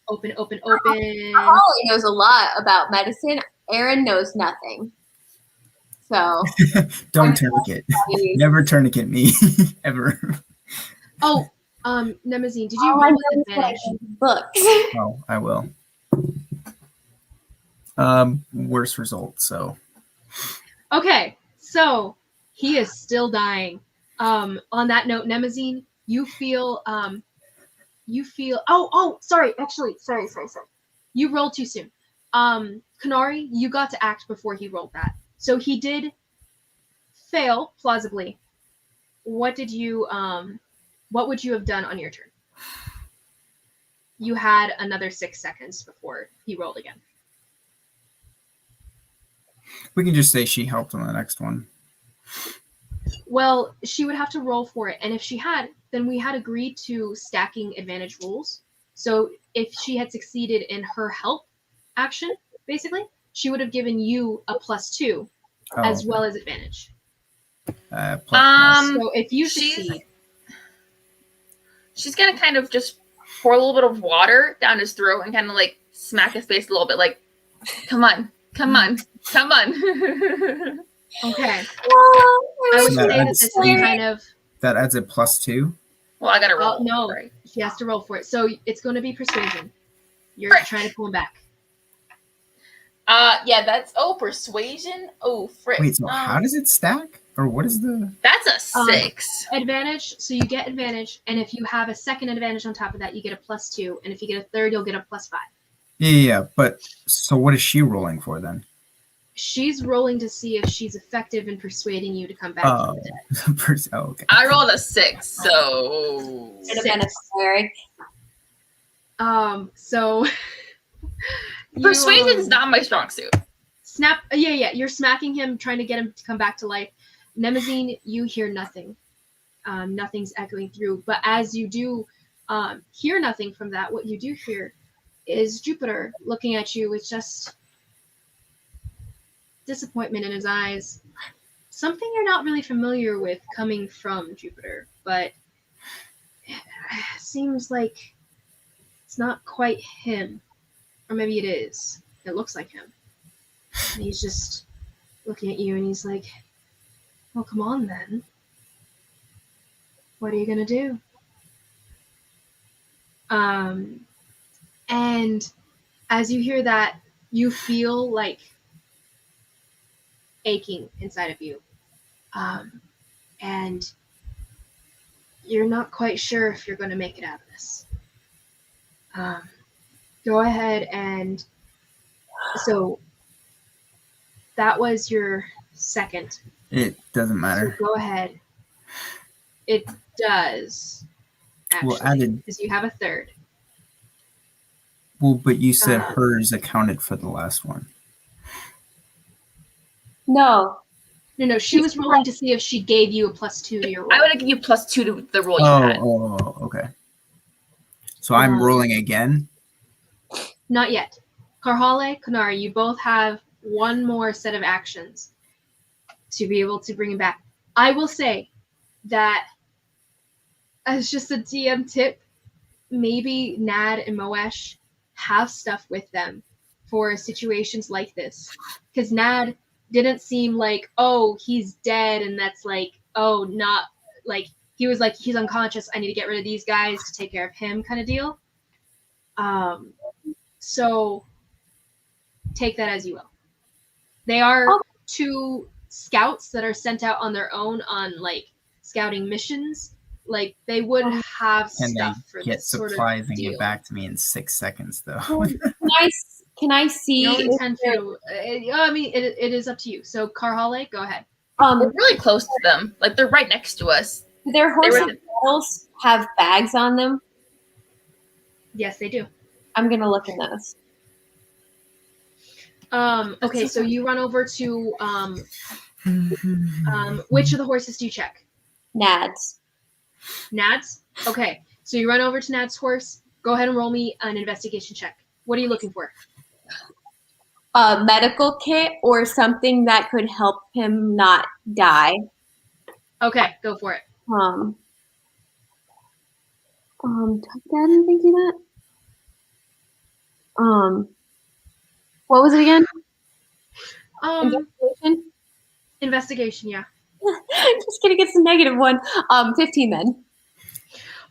Open. Holly knows a lot about medicine. Aaron knows nothing. So don't tourniquet. Never tourniquet me ever. Oh, Nemazine, did you roll with advantage? Books. Oh, I will. Worse result. So Okay, so he is still dying. On that note, Nemazine, you feel sorry, actually, sorry. You rolled too soon. Kanari, you got to act before he rolled that. So he did fail plausibly. What would you have done on your turn? You had another 6 seconds before he rolled again. we can just say she helped on the next one. Well, she would have to roll for it, and if she had, then we had agreed to stacking advantage rules. So if she had succeeded in her help action, basically, she would have given you a +2 as well as advantage. So if you succeed, she's gonna kind of just pour a little bit of water down his throat and kind of like smack his face a little bit, like, come on. Okay. Oh, I would So say that this is kind of. That adds a +2. Well, I gotta roll. No, right? she has to roll for it. So it's going to be persuasion. You're Frick. trying to pull him back. Yeah, that's persuasion. Oh, frick. Wait, so how does it stack? Or what is the? That's a 6. Advantage. So you get advantage, and if you have a second advantage on top of that, you get a +2, and if you get a third, you'll get a +5. Yeah. But so what is she rolling for then? She's rolling to see if she's effective in persuading you to come back. Oh, okay. I rolled a 6, so Should have been a cleric. So persuasion is not my strong suit. Snap. Yeah. You're smacking him, trying to get him to come back to life. Nemazine, you hear nothing. Nothing's echoing through. But as you do hear nothing from that, what you do hear is Jupiter looking at you with just disappointment in his eyes. Something you're not really familiar with coming from Jupiter, but it seems like it's not quite him. Or maybe it is. It looks like him. And he's just looking at you and he's like, well, come on then. What are you going to do? And as you hear that, you feel like aching inside of you. And you're not quite sure if you're going to make it out of this. Go ahead and... So that was your second. It doesn't matter. So go ahead. It does, actually, Well, added. because you have a third. Well, but you said hers accounted for the last one. No. No, she was rolling to see if she gave you a +2 to your roll. I would have given you +2 to the roll you had. Oh, okay. So I'm rolling again? Not yet. Karhale, Kanari, you both have one more set of actions to be able to bring him back. I will say that as just a DM tip, maybe Nad and Moesh have stuff with them for situations like this. Because Nad didn't seem like, oh, he's dead, and that's like, oh, not like, he was like, he's unconscious, I need to get rid of these guys to take care of him kind of deal. So take that as you will. They are two scouts that are sent out on their own on like scouting missions. Like they would have Can stuff they for get this sort supplies of and deal. get back to me in 6 seconds, though? Can I see? You don't intend to. I mean, it is up to you. So Karhale, go ahead. We're really close to them. Like they're right next to us. Do their horse saddles have bags on them? Yes, they do. I'm gonna look in those. Okay, so you run over to which of the horses do you check? Nads. Nad's? Okay, so you run over to Nad's horse. Go ahead and roll me an investigation check. What are you looking for? A medical kit or something that could help him not die. Okay, go for it. Dad, thank you that. What was it again? Investigation? Investigation, yeah. Just kidding, it's a -1. 15 then.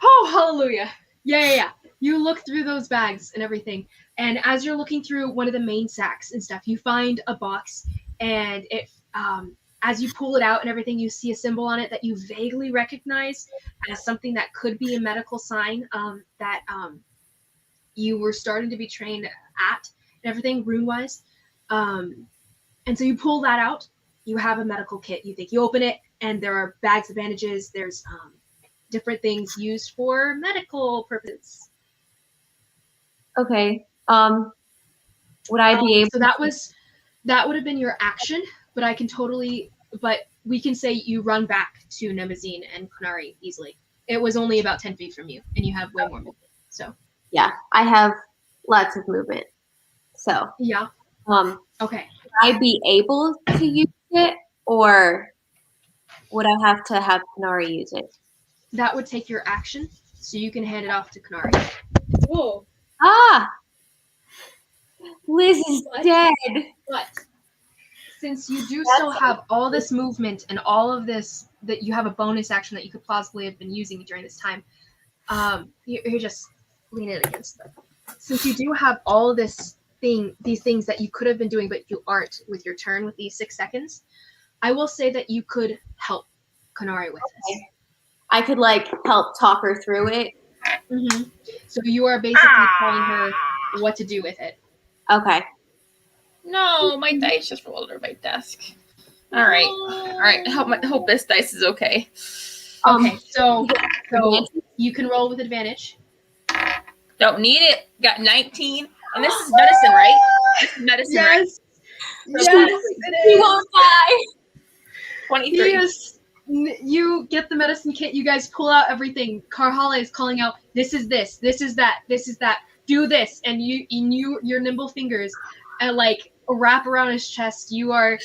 Oh, hallelujah. Yeah. you look through those bags and everything, and as you're looking through one of the main sacks and stuff, you find a box, and it as you pull it out and everything, you see a symbol on it that you vaguely recognize as something that could be a medical sign that you were starting to be trained at and everything, rune-wise. And so you pull that out. You have a medical kit. You open it, and there are bags of bandages. There's different things used for medical purposes. Okay. Would I be able? So that would have been your action, but we can say you run back to Nemazine and Kunari easily. It was only about 10 feet from you, and you have way more movement. So Yeah, I have lots of movement. So yeah. Okay. would I be able to use it, or would I have to have Kanari use it? That would take your action, so you can hand it off to Kunari. Whoa. Ah! Liz is dead. But since you do still have all this movement and all of this, that you have a bonus action that you could possibly have been using during this time, you're just lean it against them. Since you do have all of these things that you could have been doing, but you aren't with your turn with these 6 seconds, I will say that you could help Kunari with this. I could help talk her through it. Mm-hmm. So you are basically telling her what to do with it. Okay. No, my dice just rolled over my desk. All right. Hope this dice is okay. Okay, so you can roll with advantage. Don't need it. Got 19, and this is medicine, right? This is medicine, right? Yes, She won't die. 23. Yes. You get the medicine kit. You guys pull out everything. Karhala is calling out, "This is this. This is that. This is that. Do this." And your nimble fingers, and wrap around his chest. You are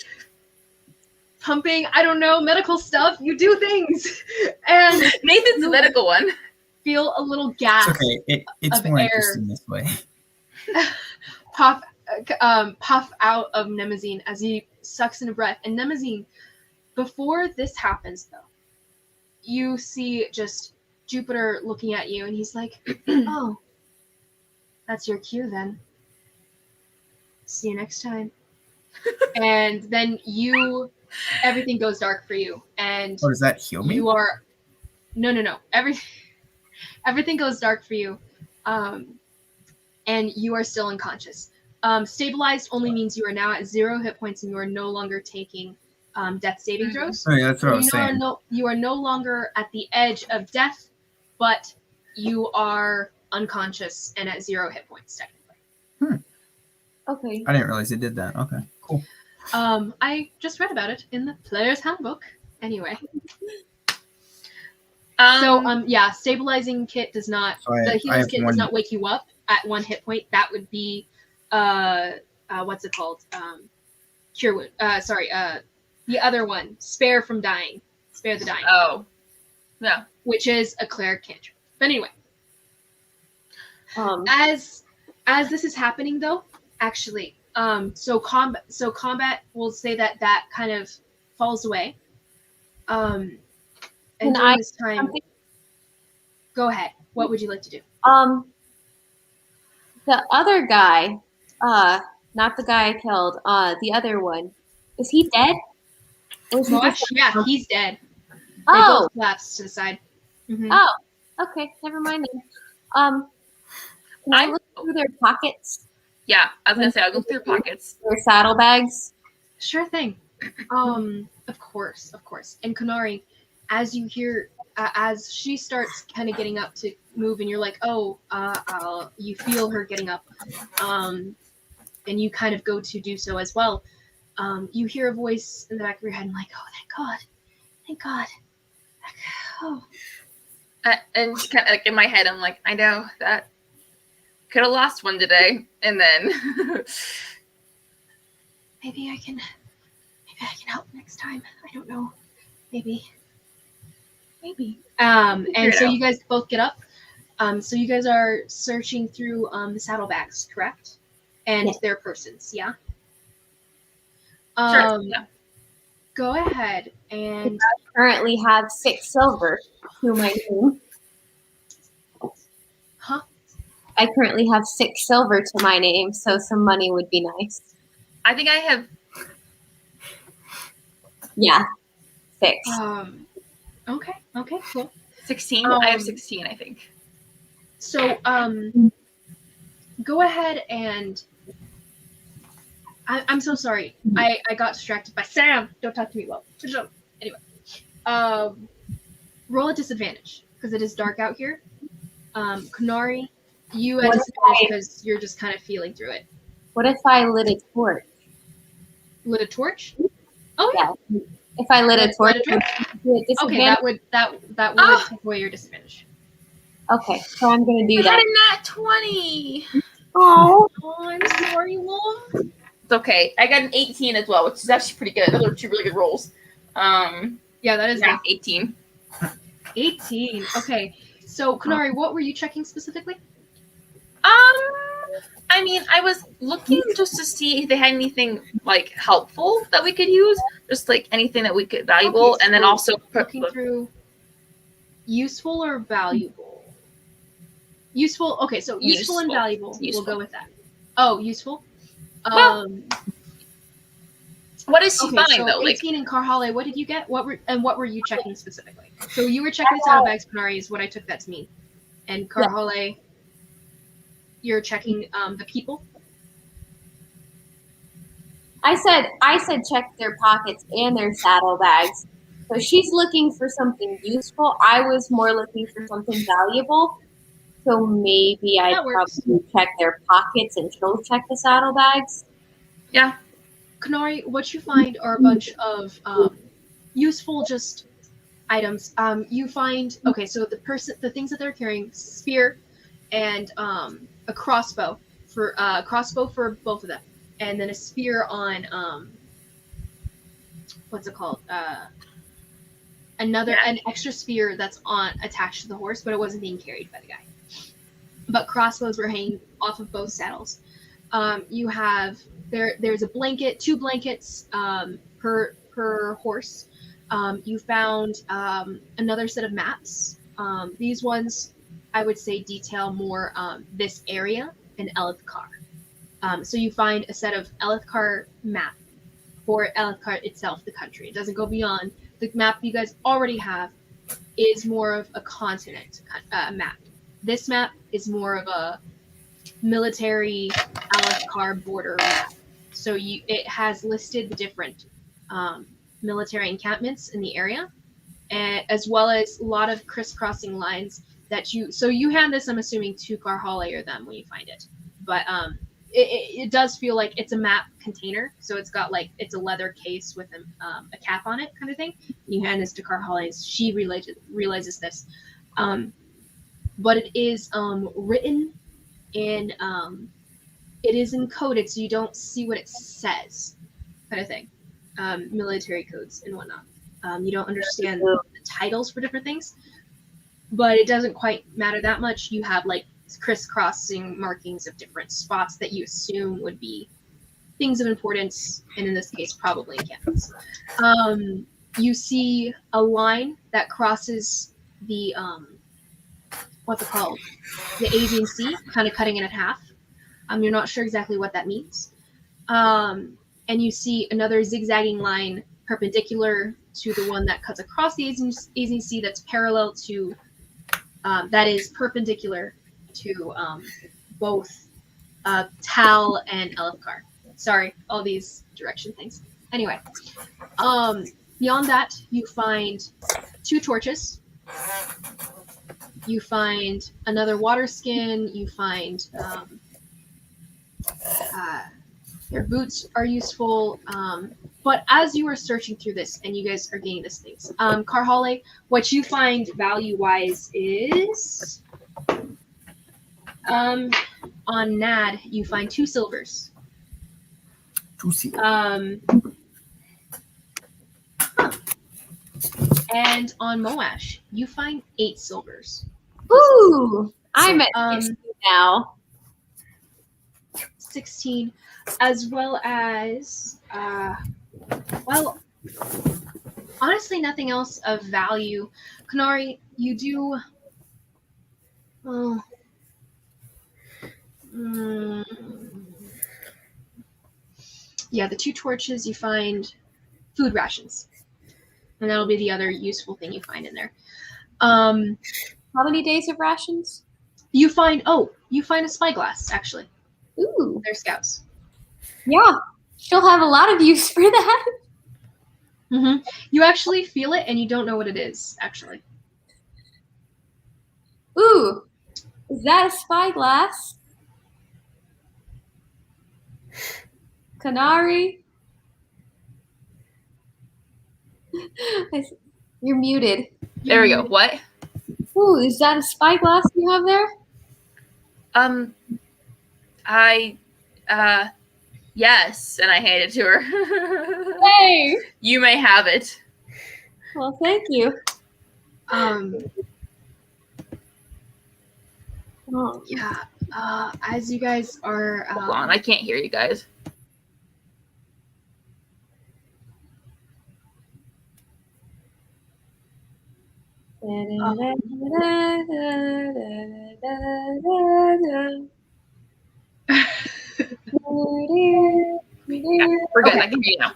pumping. I don't know, medical stuff. You do things, and Nathan's the medical one. Feel a little gas. It's okay. It's of more air. interesting this way. puff out of Nemazine as he sucks in a breath. And Nemazine, before this happens, though, you see just Jupiter looking at you, and he's like, "Oh, that's your cue then. See you next time." And then everything goes dark for you, and does that heal me? you are no. Everything goes dark for you, and you are still unconscious. Stabilized only means you are now at 0 hit points, and you are no longer taking death saving throws. Oh, yeah, that's what I was saying. You are no longer at the edge of death, but you are unconscious and at 0 hit points technically. Okay. I didn't realize it did that. Okay, cool. I just read about it in the player's handbook. Anyway. Stabilizing kit does not. The healer's kit does not wake you up at 1 hit point. That would be, what's it called? Cure wound. The other one, spare from dying, spare the dying. Oh, yeah. Which is a cleric cantrip. But anyway, Um. as this is happening, though, actually, so combat will say that kind of falls away. And during this time, go ahead. What would you like to do? The other guy, not the guy I killed, the other one, is he dead? Yeah, he's dead. They Oh. both collapsed to the side. Mm-hmm. Oh, okay. Never mind then. Can I look through their pockets? Yeah, I was gonna say I'll go through your pockets. Their saddlebags? Sure thing. Of course. And Kunari, as you hear, as she starts kind of getting up to move, and you're like, you feel her getting up, and you kind of go to do so as well. You hear a voice in the back of your head, and like, oh, thank God. Oh. And she kind of in my head, I'm like, I know that could have lost one today, and then maybe I can help next time. I don't know. Maybe. And so you guys both get up. So you guys are searching through the saddlebags, correct? And their persons, yeah? Sure. Yeah. Go ahead and I currently have 6 silver to my name. Huh? I currently have 6 silver to my name, so some money would be nice. I think I have. Yeah, 6. Okay, cool. 16. I have Um, 16, I think. So, go ahead and I'm so sorry. I got distracted by Sam. Don't talk to me well. Anyway, roll a disadvantage because it is dark out here. Kanari, you at What if disadvantage I- because you're just kind of feeling through it. What if I lit a torch? Lit a torch? Oh yeah. Yeah. If I lit a Lit torch, a torch? would it Okay, disadvantage? that would Ah! take away your disadvantage. Okay, so I'm gonna do I had that. a nat 20. Oh, Oh, I'm sorry, Wolf. It's okay. I got an 18 as well, which is actually pretty good. Those are 2 really good rolls. Yeah, that is Yeah, good. 18. 18. Okay. So, Kanari, what were you checking specifically? I mean, I was looking just to see if they had anything like helpful that we could use, just like anything that we could valuable, Okay, and then so also looking through useful or valuable. Useful. Okay, so useful and Useful. valuable. Useful. We'll go with that. Oh, useful. Well, what does she Okay, find so though? Like, 18 in Karhale, what did you get? What were you checking specifically? So you were checking the saddlebags, Kanari, is what I took that to mean. And Karhale, you're checking the people. I said check their pockets and their saddlebags. So she's looking for something useful. I was more looking for something valuable. So maybe I'd That works. probably check their pockets and she'll check the saddlebags. yeah, Kanari, what you find are a bunch of useful just items. You find so the things that they're carrying: spear and a crossbow for both of them, and then a spear on what's it called? An extra spear that's attached to the horse, but it wasn't being carried by the guy. But crossbows were hanging off of both saddles. You have there's a blanket, 2 blankets per horse. You found another set of maps. These ones, I would say, detail more this area in Elethkar. So you find a set of Elethkar map for Elethkar itself, the country. It doesn't go beyond. The map you guys already have is more of a continent map. This map is more of a military Elethkar border map. So it has listed the different military encampments in the area, as well as a lot of crisscrossing lines that you hand this, I'm assuming, to Karhale or them when you find it. But it does feel like it's a map container, so it's got it's a leather case with a cap on it kind of thing. You hand this to Karhale, she realizes this. But it is written in it is encoded, so you don't see what it says, kind of thing. Military codes and whatnot. You don't understand the titles for different things, but it doesn't quite matter that much. You have crisscrossing markings of different spots that you assume would be things of importance, and in this case, probably encampments. You see a line that crosses the what's it called? The Asian Sea, kind of cutting it in half. You're not sure exactly what that means. And you see another zigzagging line perpendicular to the one that cuts across the Asian Sea that's parallel to, that is perpendicular to both Tal and Elethkar. Sorry, all these direction things. Anyway, beyond that, you find 2 torches. You find another water skin. You find their boots are useful. But as you are searching through this and you guys are getting these things, Karhale, what you find value-wise is on Nad, you find 2 silvers. 2 silvers. And on Moash, you find 8 silvers. Ooh, I'm at 16 now. 16, as well as honestly nothing else of value. Kanari, you do Yeah, the 2 torches, you find food rations. And that'll be the other useful thing you find in there. How many days of rations? You find a spyglass, actually. Ooh. They're scouts. Yeah. She'll have a lot of use for that. Mm-hmm. You actually feel it, and you don't know what it is, actually. Ooh. Is that a spyglass? Canary? You're muted. There we go. What? Ooh, is that a spyglass you have there? Yes, and I hand it to her. Hey! You may have it. Well, thank you. Oh. Yeah. As you guys are... Hold on, I can't hear you guys. Yeah, we're good. Okay. I can hear you now.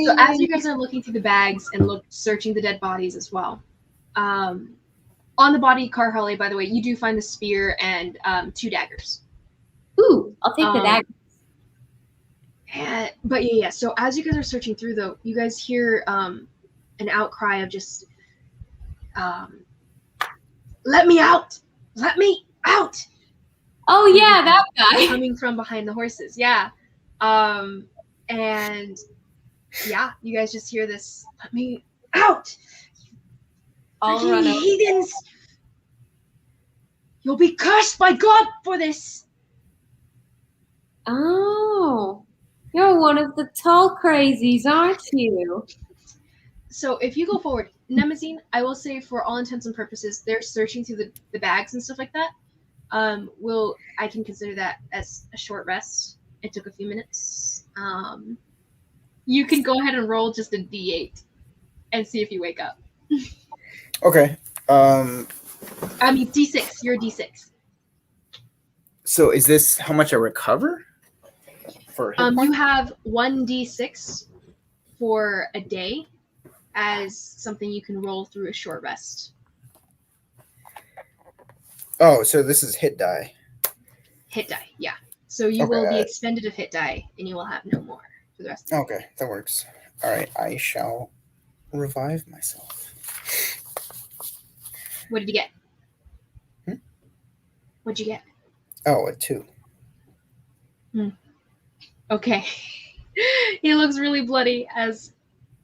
So as you guys are looking through the bags and searching the dead bodies as well, on the body Car Harley, by the way, you do find the spear and 2 daggers. Ooh, I'll take the dagger. But yeah. So as you guys are searching through, though, you guys hear an outcry of just, "Let me out! Let me out!" Oh yeah, that guy. Coming from behind the horses. Yeah. And yeah, you guys just hear this, "Let me out! I'll run over. Heathens! You'll be cursed by God for this!" Oh, you're one of the tall crazies, aren't you? So if you go forward, Nemazine, I will say for all intents and purposes, they're searching through the bags and stuff like that. I can consider that as a short rest. It took a few minutes. You can go ahead and roll just a d8 and see if you wake up. Okay. I mean, d6. You're a d6. So is this how much I recover? For hit You points? have 1d6 for a day as something you can roll through a short rest. Oh, so this is hit die. Hit die, yeah. So you will be expended of hit die, and you will have no more for the rest of the day. Okay, that works. All right, I shall revive myself. What did you get? Hmm? What'd you get? Oh, a 2. Okay. He looks really bloody as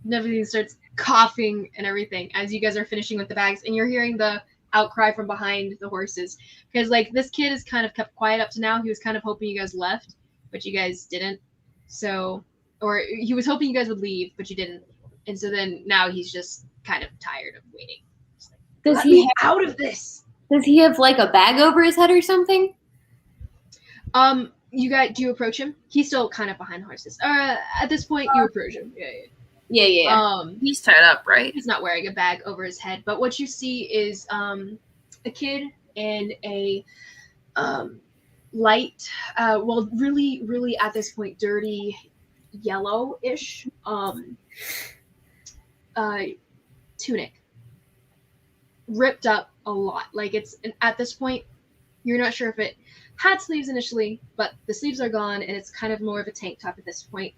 Neville starts coughing and everything as you guys are finishing with the bags, and you're hearing the outcry from behind the horses. Because, like, this kid is kind of kept quiet up to now. He was kind of hoping you guys left, but you guys didn't. So, or he was hoping you guys would leave, but you didn't. And so then now he's just kind of tired of waiting. Does Let he me out of this? Does he have like a bag over his head or something? You guys, do you approach him? He's still kind of behind the horses. At this point, you approach him. Yeah. He's tied up, right? He's not wearing a bag over his head, but what you see is a kid in a light, really, really at this point, dirty yellow-ish tunic, ripped up a lot. Like at this point, you're not sure if it had sleeves initially, but the sleeves are gone, and it's kind of more of a tank top at this point.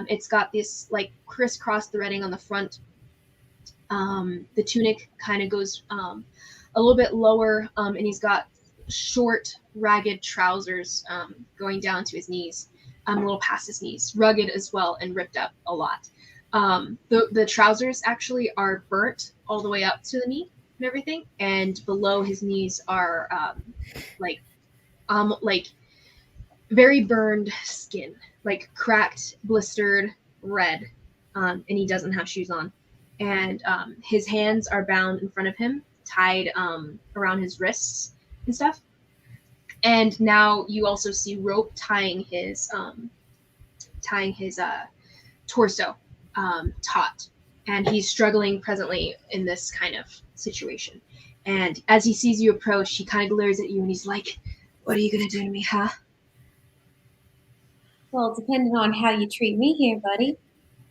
It's got this like crisscross threading on the front. The tunic kind of goes a little bit lower, and he's got short, ragged trousers going down to his knees, a little past his knees, rugged as well and ripped up a lot. The trousers actually are burnt all the way up to the knee and everything, and below his knees are like very burned skin, like cracked, blistered, red, and he doesn't have shoes on. And his hands are bound in front of him, tied around his wrists and stuff. And now you also see rope tying his torso taut, and he's struggling presently in this kind of situation. And as he sees you approach, he kind of glares at you, and he's like, What are you gonna do to me, huh? Well, depending on how you treat me here, buddy,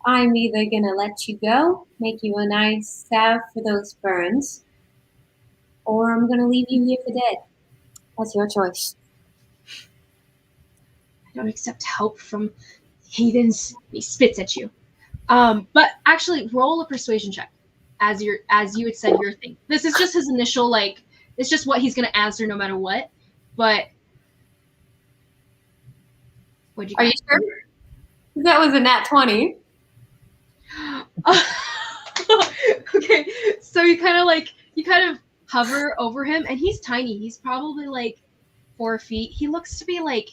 I'm either gonna let you go, make you a nice salve for those burns, or I'm gonna leave you here for dead. That's your choice. I don't accept help from heathens. He spits at you. But actually, roll a persuasion check, as you had said your thing. This is just his initial like. It's just what he's gonna answer no matter what. But what'd you? Are you sure? That was a nat 20. Okay, so you kind of hover over him, and he's tiny. He's probably like 4 feet. He looks to be like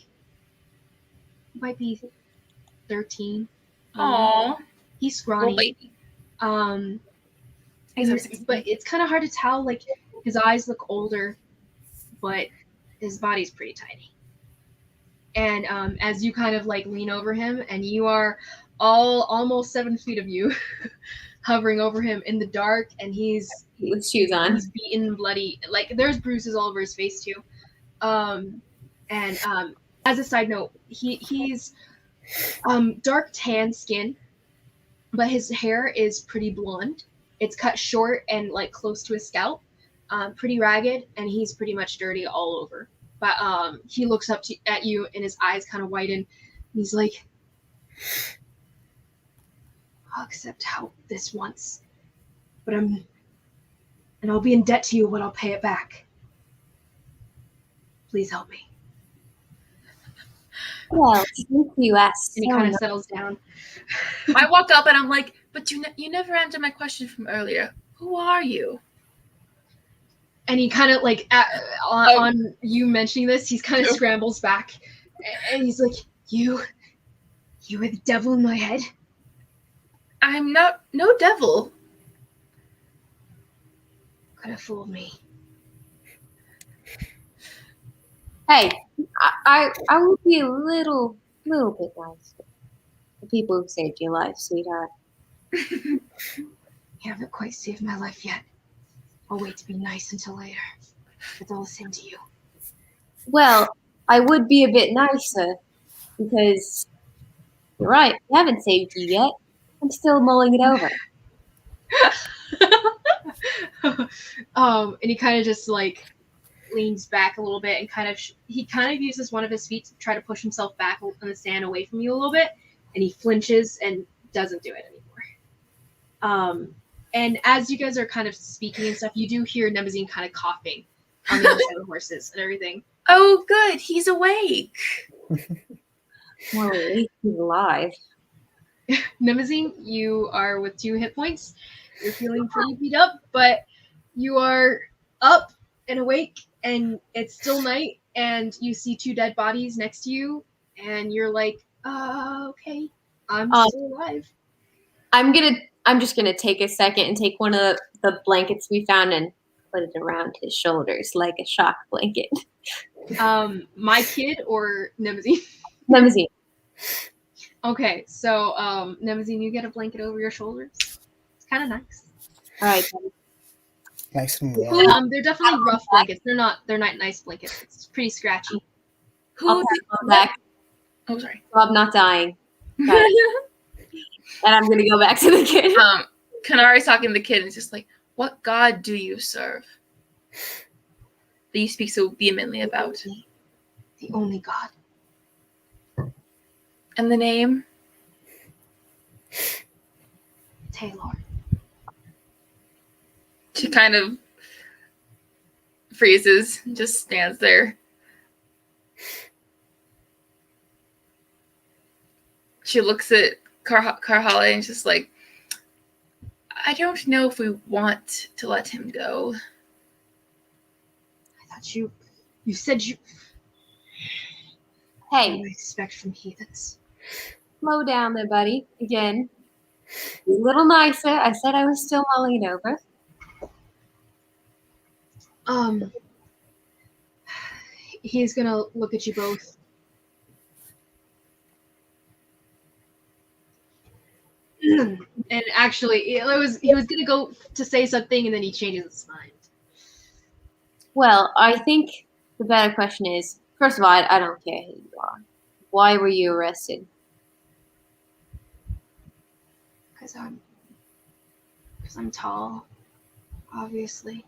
might be 13. Aww. He's scrawny. Baby. But it's kind of hard to tell. Like his eyes look older, but his body's pretty tiny. And as you kind of like lean over him, and you are all almost 7 feet of you, hovering over him in the dark, and he's With shoes on. He's beaten, bloody. Like there's bruises all over his face too. As a side note, he's dark tan skin, but his hair is pretty blonde. It's cut short and like close to his scalp, pretty ragged, and he's pretty much dirty all over. But he looks up at you, and his eyes kind of widen. And he's like, "I'll accept help this once, but I'll be in debt to you, but I'll pay it back. Please help me." Well, since you asked, And he kind of settles down. I walk up and I'm like, but you never answered my question from earlier. Who are you? And he kind of like on you mentioning this, he's kind of scrambles back, and he's like, "You were the devil in my head." I'm no devil. Could have fooled me. hey, I will be a little bit nice to the people who saved your life, sweetheart. You haven't quite saved my life yet. I'll wait to be nice until later. It's all the same to you. Well, I would be a bit nicer because you're right. I haven't saved you yet. I'm still mulling it over. And he kind of just like leans back a little bit and he kind of uses one of his feet to try to push himself back on the sand away from you a little bit, and he flinches and doesn't do it anymore. And as you guys are kind of speaking and stuff, you do hear Nemazine kind of coughing on the other side of the horses and everything. Oh, good. He's awake. Well, at least he's alive. Nemazine, you are with 2 hit points. You're feeling pretty beat up, but you are up and awake, and it's still night, and you see 2 dead bodies next to you, and you're like, okay, I'm still alive. I'm just gonna take a second and take one of the blankets we found and put it around his shoulders like a shock blanket. My kid or Nemazine? Nemazine. Okay, so Nemazine, you get a blanket over your shoulders. It's kind of nice. All right. Nice and warm. They're definitely rough blankets. They're not nice blankets. It's pretty scratchy. I'll pat him back. Oh, sorry. So I'm not dying. And I'm gonna go back to the kid. Kanari's talking to the kid and it's just like, what god do you serve that you speak so vehemently about? The only god. And the name? Taylor. She kind of freezes and just stands there. She looks at Karhale and just like, I don't know if we want to let him go. I thought you said you. Hey, What do I expect from heathens? slow down there, buddy. Again, be a little nicer. I said I was still mulling it over. He's gonna look at you both. And actually, he was gonna go to say something, and then he changes his mind. Well, I think the better question is, First of all, I don't care who you are. Why were you arrested? Because I'm tall, obviously.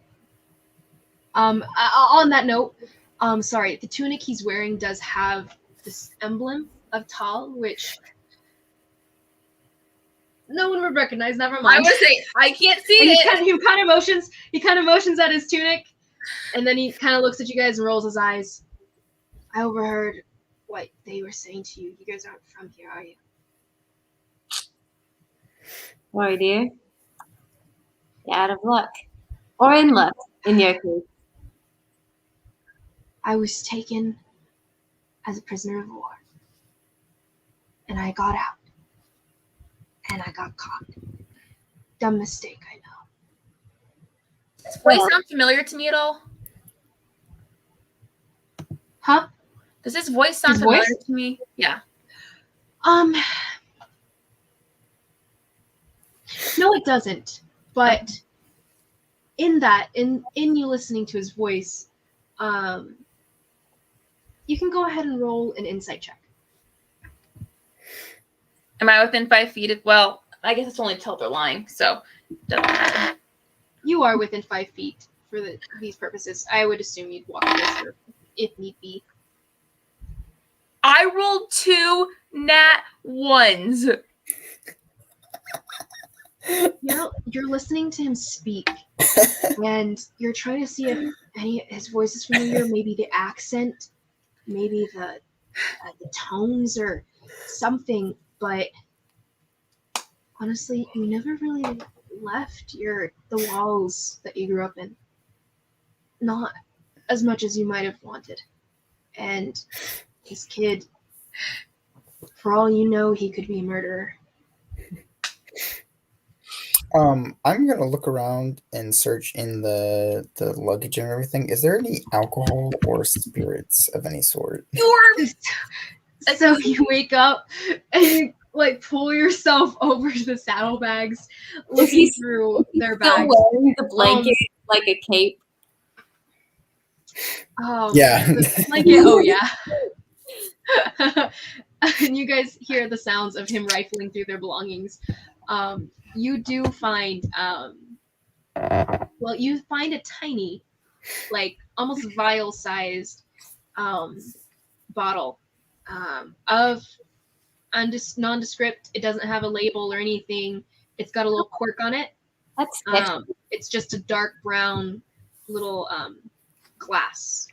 On that note, sorry, the tunic he's wearing does have this emblem of tall, which no one would recognize. Never I mind. would say I can't see And it. he kind of motions. He kind of motions at his tunic, and then he kind of looks at you guys and rolls his eyes. I overheard what they were saying to you. You guys aren't from here, are you? Why, dear? You're out of luck. Or in luck, in your case. I was taken as a prisoner of war, and I got out, and I got caught. Dumb mistake, I know. Does his voice sound familiar to me at all? Huh? Does his voice sound His familiar voice? to me? Yeah. No, it doesn't. But in you listening to his voice, you can go ahead and roll an insight check. Am I within 5 feet? Well, I guess it's only until they're lying, so doesn't matter. You are within 5 feet for these purposes. I would assume you'd walk closer if need be. I rolled 2 nat 1s. You're listening to him speak, and you're trying to see if his voice is familiar. Maybe the accent, maybe the tones, or something. But honestly, you never really left the walls that you grew up in. Not as much as you might have wanted. And this kid, for all you know, he could be a murderer. I'm gonna look around and search in the luggage and everything. Is there any alcohol or spirits of any sort? So you wake up and you pull yourself over to the saddlebags, looking through their bags. Still wearing the blanket like a cape. Yeah. The blanket, oh yeah. And you guys hear the sounds of him rifling through their belongings. You do find you find a tiny, almost vial-sized bottle of nondescript. It doesn't have a label or anything. It's got a little cork on it. That's It's just a dark brown little glass.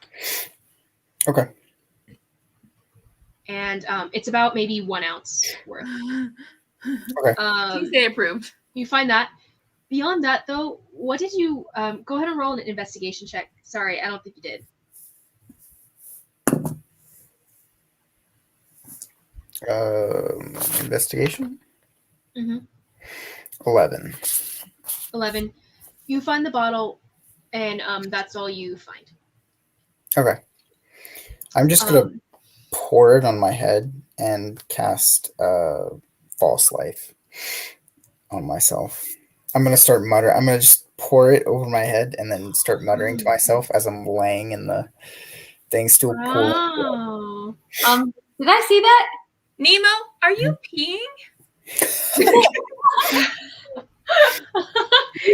Okay. And it's about maybe 1 ounce worth. Okay. Tuesday approved. You find that. Beyond that, though, what did you go ahead and roll an investigation check? Sorry, I don't think you did. Investigation? Mm-hmm. 11. 11. You find the bottle, and that's all you find. Okay. I'm just gonna pour it on my head and cast false life on myself. I'm gonna start muttering. I'm gonna just pour it over my head and then start muttering to myself as I'm laying in the thing, still pulling. Oh. Did I see that? Nemo, are you peeing?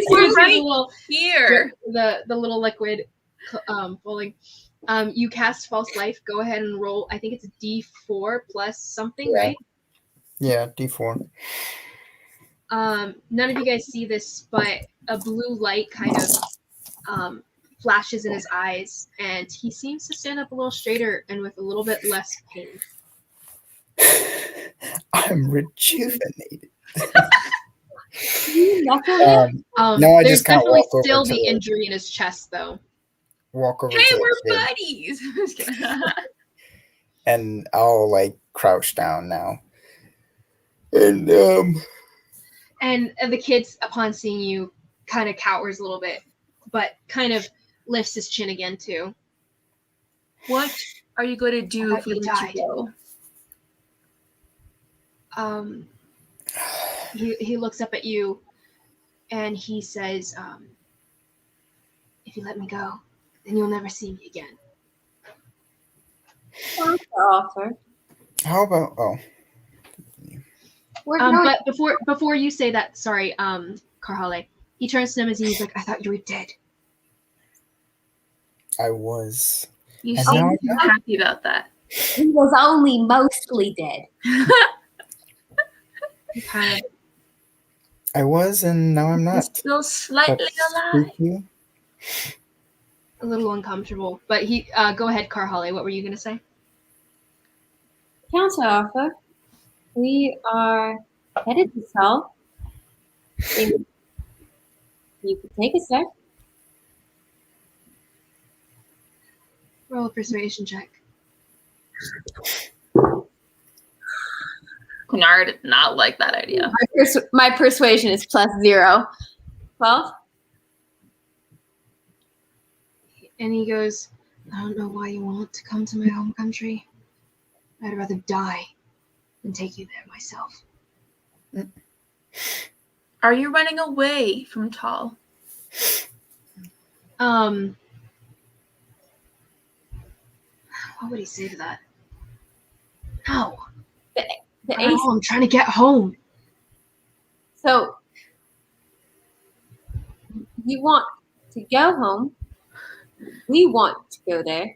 We're right here. The little liquid falling. You cast false life. Go ahead and roll. I think it's a D4 plus something, right? Yeah, D4. None of you guys see this, but a blue light kind of flashes in his eyes, and he seems to stand up a little straighter and with a little bit less pain. I'm rejuvenated. No, I there's just kind of definitely walk over still to the the- injury in his chest, though. Walk over Hey, to we're the kid, buddies. and I'll crouch down now. And And the kid, upon seeing you, kind of cowers a little bit, but kind of lifts his chin again too. What are you going to do I if thought we you let died. you go? He looks up at you, and he says, "If you let me go, then you'll never see me again." Offer. How about We're going. But before you say that, sorry, Karhale, he turns to Nemesis and he's like, I thought you were dead. I was. You And seem now I'm happy about that. He was only mostly dead. Kind of. I was, and now I'm He's not. still slightly That's alive. spooky. a little uncomfortable. But he, go ahead, Karhale. What were you gonna say? Counter offer. We are headed to Seoul. If you could take us there. Roll a persuasion check. Kunara did not like that idea. My persuasion is +0. 12. And he goes, I don't know why you want to come to my home country. I'd rather die than take you there myself. Are you running away from Tall? What would he say to that? No. The I don't ace. know, I'm trying to get home. So you want to go home. We want to go there.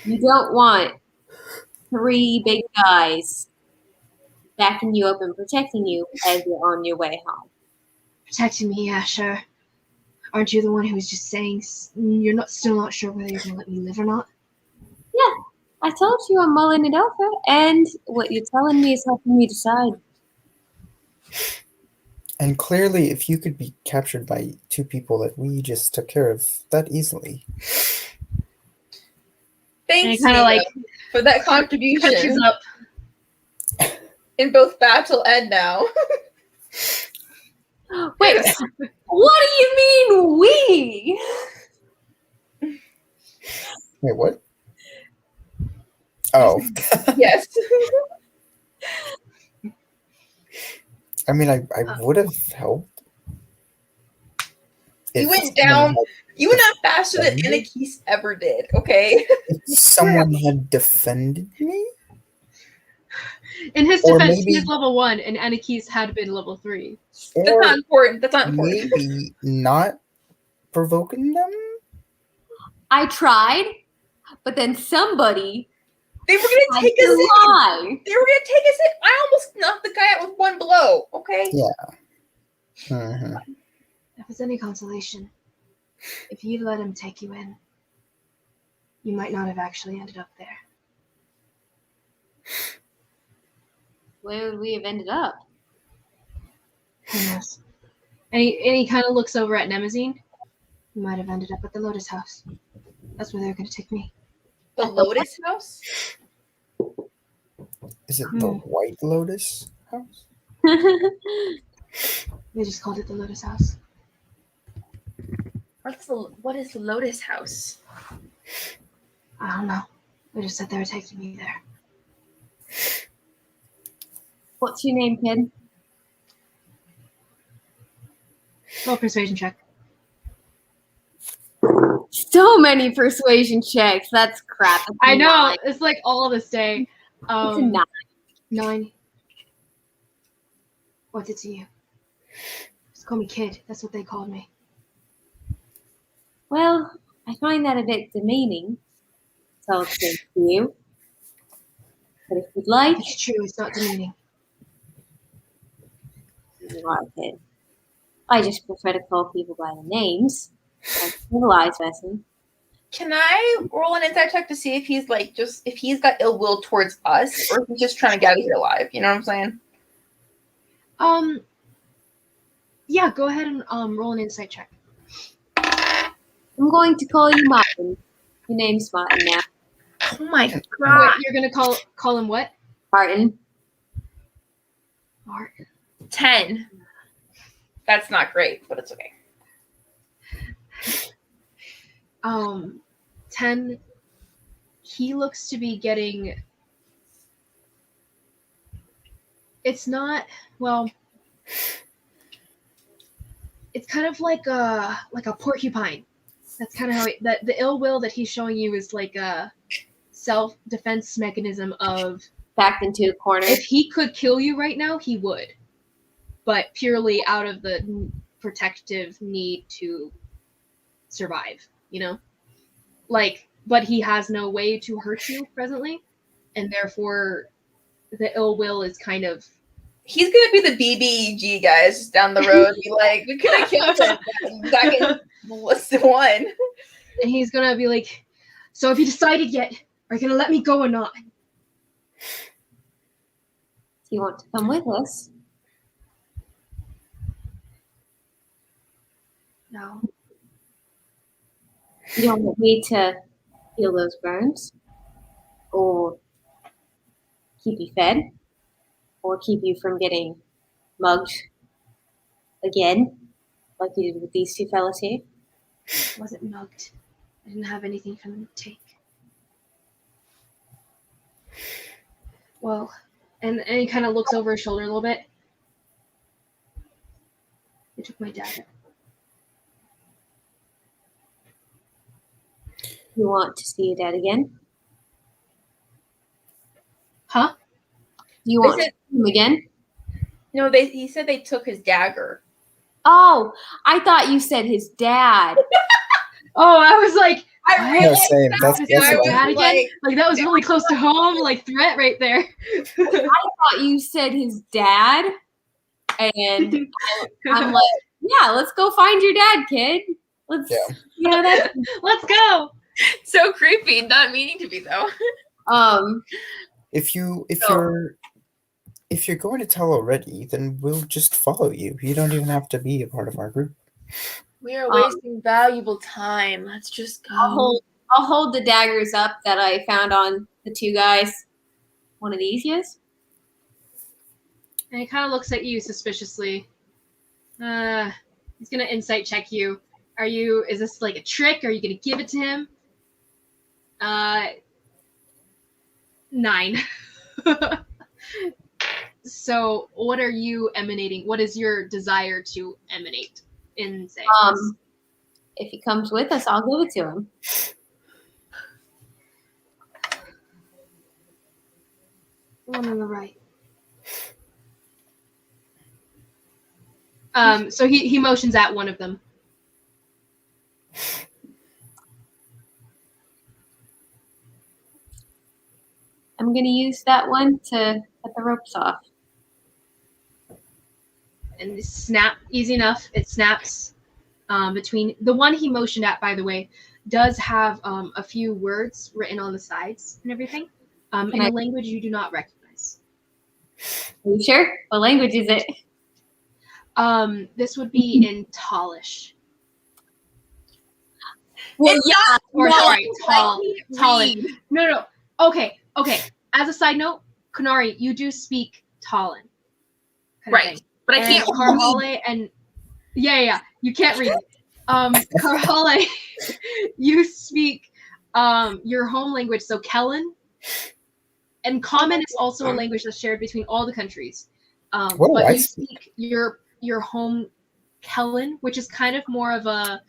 You don't want 3 big guys backing you up and protecting you as you're on your way home. Protecting me, yeah, sure. Aren't you the one who was just saying you're still not sure whether you're going to let me live or not? Yeah, I told you I'm mulling it over, and what you're telling me is helping me decide. And clearly, if you could be captured by 2 people that we just took care of that easily. Thanks, kinda Nina, for that Catches contribution up. in both battle and now. Wait, what do you mean we? Wait, what? Oh. Yes. I mean, I would have helped. You if went someone down. had- You went out faster than Anakis ever did, okay? If someone had defended me? In his Or defense, maybe- he is level 1, and Anakis had been level 3. That's Or not important. That's not important. maybe not provoking them? I tried, but then somebody They were gonna had take us to in. lie. They were gonna take us in. I almost knocked the guy out with one blow, okay? Yeah. Mm-hmm. If it's any consolation, if you let him take you in, you might not have actually ended up there. Where would we have ended up? Who knows? And he kind of looks over at Nemazine. You might have ended up at the Lotus House. That's where they're going to take me. The Lotus House? Is it the White Lotus house? They just called it the Lotus House. What is the Lotus House? I don't know. They just said they were taking me there. What's your name, kid? Roll a persuasion check. So many persuasion checks. That's crap. That's I know. 9. It's like all this day. It's a 9. 9. What's it to you? Just call me kid. That's what they called me. Well, I find that a bit demeaning. So I'll say to you. But if you'd like, If it's true, it's not demeaning. you are a kid. I just prefer to call people by their names. Like civilized person. Can I roll an insight check to see if he's like if he's got ill will towards us, or if he's just trying to get out of here alive? You know what I'm saying? Yeah, go ahead and roll an insight check. I'm going to call you Martin. Your name's Martin now. Oh my Wait, god. you're gonna call him what? Martin. Martin. 10. That's not great, but it's okay. 10. He looks to be getting. It's not well. It's kind of like a porcupine. That's kind of how the ill will that he's showing you is like self-defense mechanism of Backed into a corner. if he could kill you right now, he would, but purely out of the protective need to survive, you know? Like, but he has no way to hurt you presently, and therefore the ill will is kind of... He's gonna be the BBEG guys down the road. Be like, we could have killed him back in list one. And he's gonna be like, so have you decided yet? Are you gonna let me go or not? Do you want to come with us? No. You don't want me to heal those burns? Or keep you fed? Or keep you from getting mugged again? Like you did with these two fellas here? I wasn't mugged. I didn't have anything for them to take. Well, and he kind of looks over his shoulder a little bit. They took my dagger. You want to see your dad again? Huh? Do you They want to said- see him again? No, he said they took his dagger. Oh, I thought you said his dad. Oh, I was like, I No, really same. That's is that's that I was what bad again? like- Like that was really close to home, like threat right there. Thought you said his dad. And I'm like, yeah, let's go find your dad, kid. Let's, Yeah. you know, that's, Let's go. So creepy, not meaning to be though. if So- you're going to tell already, then we'll just follow you. You don't even have to be a part of our group. We are wasting valuable time. Let's just go. I'll hold the daggers up that I found on the two guys. One of these, yes? And he kind of looks at you suspiciously. He's gonna insight check you. Is this like a trick? Are you gonna give it to him? 9. So what are you emanating? What is your desire to emanate in saying this? If he comes with us, I'll give it to him. The one on the right. So he motions at one of them. I'm going to use that one to cut the ropes off. And this snap, easy enough. It snaps between the one he motioned at. By the way, does have a few words written on the sides and everything in a language you do not recognize. Are you sure? What language is it? This would be in Tallish. Well, yeah. Or no, sorry, I Talon. read. No. Okay. As a side note, Kanari, you do speak Talon. kind of Right. thing. But I And can't Karhale and you can't read. Karhale, you speak your home language, so Kellen. And Common is also a language that's shared between all the countries. What do But I you speak? speak your home Kellen, which is kind of more of a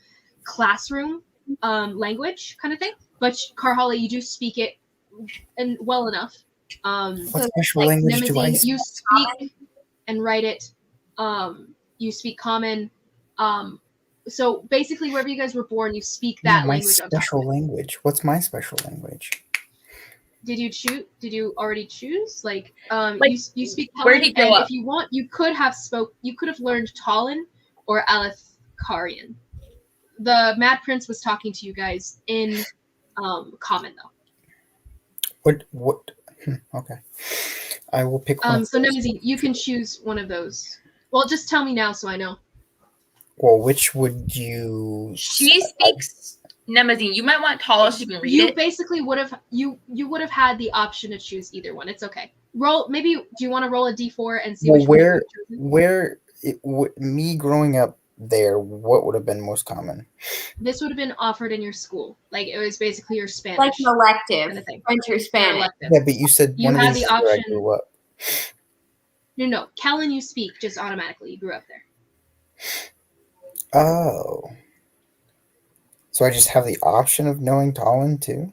classroom language kind of thing. But Karhale, you do speak it and well enough. What special Like language do I Nemazine, speak? you speak and write it. You speak Common. So basically, wherever you guys were born, you speak that my language. on top special of it. language. What's my special language? Did you choose? Did you already choose? Like, Like, you speak where Talon, did you grow and up? if you want, you could have learned Talon or Elethkarian. The Mad Prince was talking to you guys in Common though. What? Okay. I will pick one. So Nemazine, you can choose one of those. Well, just tell me now so I know. Well, which would you? She speaks Nemazine. You might want Talish so you can read You it. basically would have would have had the option to choose either one. It's okay. Roll. Maybe do you want to roll a d4 and see Well, which one you would have chosen? me growing up there, what would have been most common? This would have been offered in your school. Like it was basically your Spanish Like an elective, kind of thing. French or Your Spanish. elective. Yeah, but you said You one of had these the is where I option- grew up. No. Kellen, you speak just automatically. You grew up there. Oh. So I just have the option of knowing Talon too?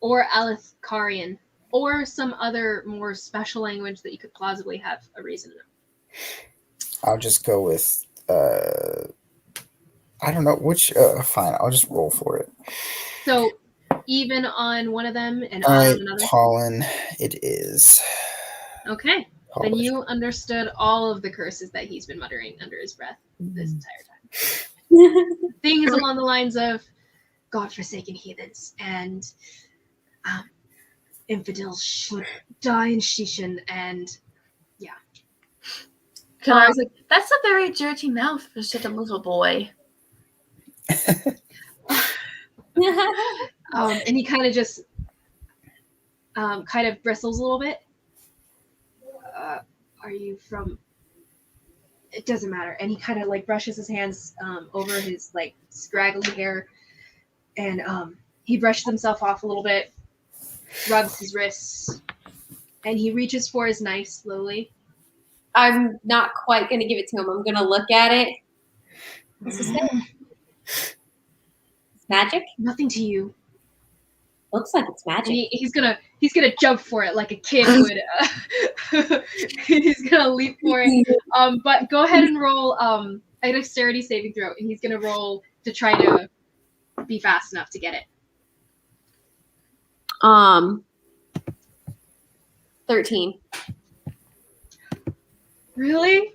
or Elethkarian, or some other more special language that you could plausibly have a reason to know. I'll just go with I don't know which. Fine, I'll just roll for it. So even on one of them and All odd right, on another. Talon, it is. Okay. Then Polish. you understood all of the curses that he's been muttering under his breath this entire time. Things along the lines of God-forsaken heathens and infidels should die in Shishin, and I was like, that's a very dirty mouth for such a little boy. and he kind of just kind of bristles a little bit. Are you from? It doesn't matter. And he kind of like brushes his hands over his like scraggly hair, and he brushes himself off a little bit, rubs his wrists, and he reaches for his knife slowly. I'm not quite going to give it to him. I'm going to look at it. What's this say? It's magic? Nothing to you. Looks like it's magic. He's gonna jump for it like a kid would. He's gonna leap for it. But go ahead and roll a dexterity saving throw, and he's gonna roll to try to be fast enough to get it. 13. Really?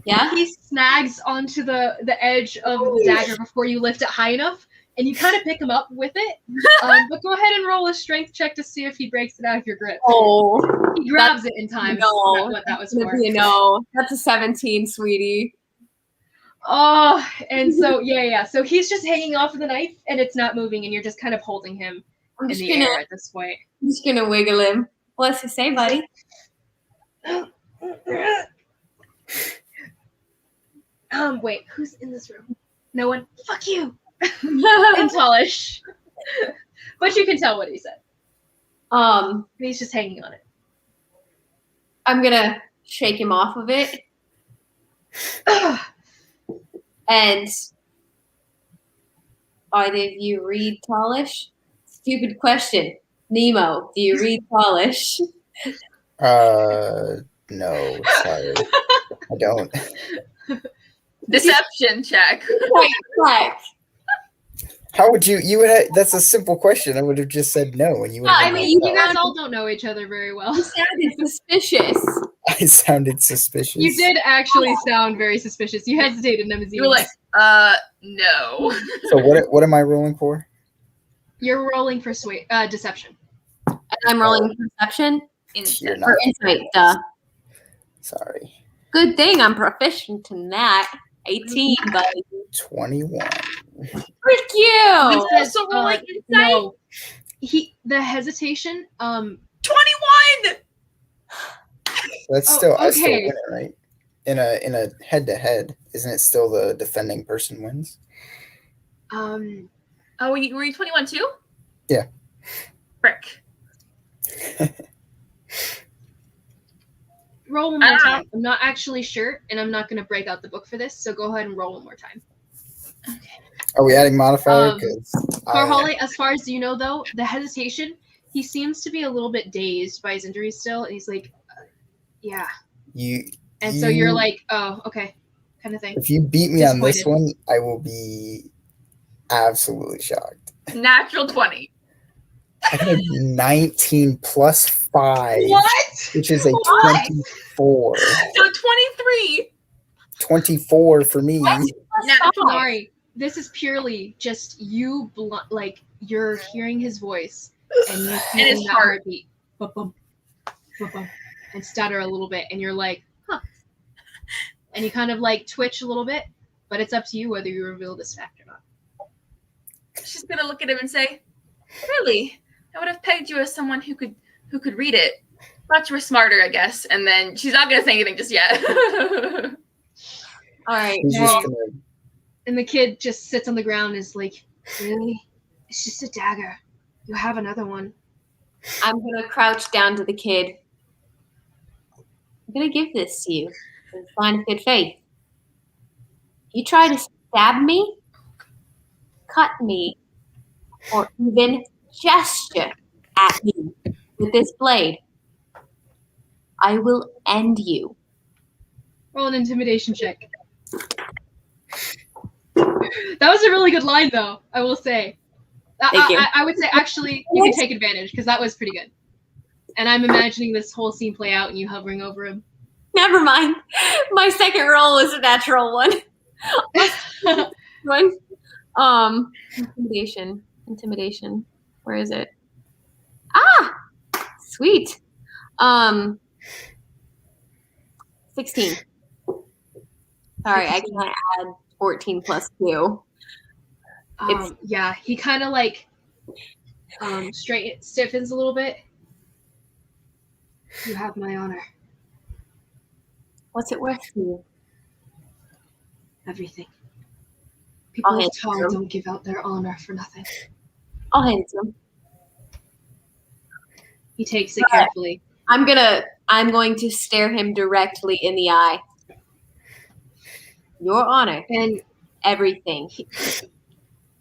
Yeah? He snags onto the edge of the dagger before you lift it high enough, and you kind of pick him up with it. But go ahead and roll a strength check to see if he breaks it out of your grip. Oh. He grabs it in time. No. What that was for. No. That's a 17, sweetie. Oh, and so yeah. So he's just hanging off of the knife, and it's not moving, and you're just kind of holding him in the air at this point. I'm just gonna wiggle him. What's he say, buddy? Wait, who's in this room? No one. Fuck you. In Tallish. But you can tell what he said. He's just hanging on it. I'm gonna shake him off of it. And either of you read Tallish? Stupid question. Nemo, do you read Tallish? No, sorry. I don't. Deception check. Right. How would you would have, that's a simple question. I would have just said no and you would have I mean, You guys all don't know each other very well. You sounded suspicious. I sounded suspicious. You did actually sound very suspicious. You hesitated, Nemesis. You were like, no. So what am I rolling for? You're rolling for deception. And I'm rolling perception You're not. or insight. Duh. Sorry. Good thing I'm proficient in that. 18, buddy. 21. Frick you! Also rolling insight? No. The hesitation, 21! That's still I still okay. win it, right? In a head to head, isn't it still the defending person wins? Oh, were you 21 too? Yeah. Frick. roll one more time. I'm not actually sure, and I'm not going to break out the book for this, so go ahead and roll one more time. Are we adding modifier? Carholly, as far as you know, though, the hesitation, he seems to be a little bit dazed by his injuries still, and he's like, yeah. So you're like, oh, okay, kind of thing. If you beat me on this one, I will be absolutely shocked. Natural 20. I got a 19 plus 5. What? Which is a 24. So 23. 24 for me. Sorry, this is purely just you, like, you're hearing his voice, and you and his heart beat, and stutter a little bit, and you're like, huh. And you kind of like twitch a little bit, but it's up to you whether you reveal this fact or not. She's gonna look at him and say, really? I would have pegged you as someone who could read it. Thought you were smarter, I guess. And then she's not gonna say anything just yet. All right. And the kid just sits on the ground and is like, really? It's just a dagger. You have another one. I'm going to crouch down to the kid. I'm going to give this to you in sign of good faith. You try to stab me, cut me, or even gesture at me with this blade, I will end you. Roll an intimidation check. That was a really good line, though, I will say. Thank you. I would say, actually, you can take advantage, because that was pretty good. And I'm imagining this whole scene play out and you hovering over him. Never mind. My second roll was a natural one. Intimidation. Where is it? Ah, sweet. 16. Sorry, 16. I can't add 14 plus 2. Yeah, he kind of like stiffens a little bit. You have my honor. What's it worth to you? Everything. People of Tar don't give out their honor for nothing. I'll hand it to him. He takes it carefully. I'm going to stare him directly in the eye. Your honor and everything.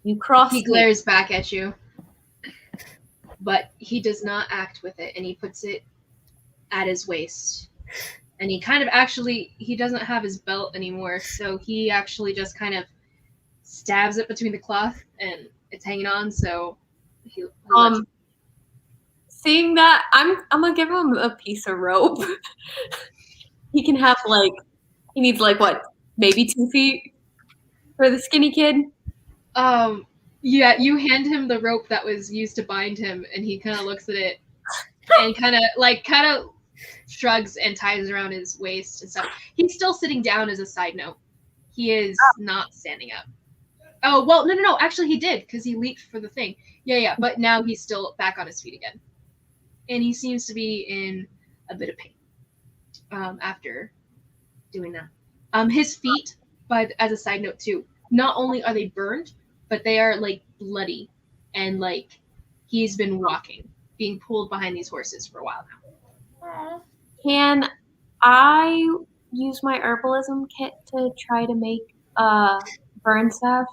You cross. He glares back at you, but he does not act with it, and he puts it at his waist. And he kind of he doesn't have his belt anymore, so he actually just kind of stabs it between the cloth, and it's hanging on. So he seeing that, I'm gonna give him a piece of rope. He can have he needs what, maybe 2 feet for the skinny kid. Yeah, you hand him the rope that was used to bind him, and he kind of looks at it and kind of shrugs and ties around his waist and stuff. He's still sitting down as a side note. He is not standing up. Oh, well, no. Actually, he did, because he leaped for the thing. Yeah. But now he's still back on his feet again. And he seems to be in a bit of pain after doing that. His feet, but as a side note, too, not only are they burned, but they are, bloody. And, he's been walking, being pulled behind these horses for a while now. Aww. Can I use my herbalism kit to try to make burn stuff?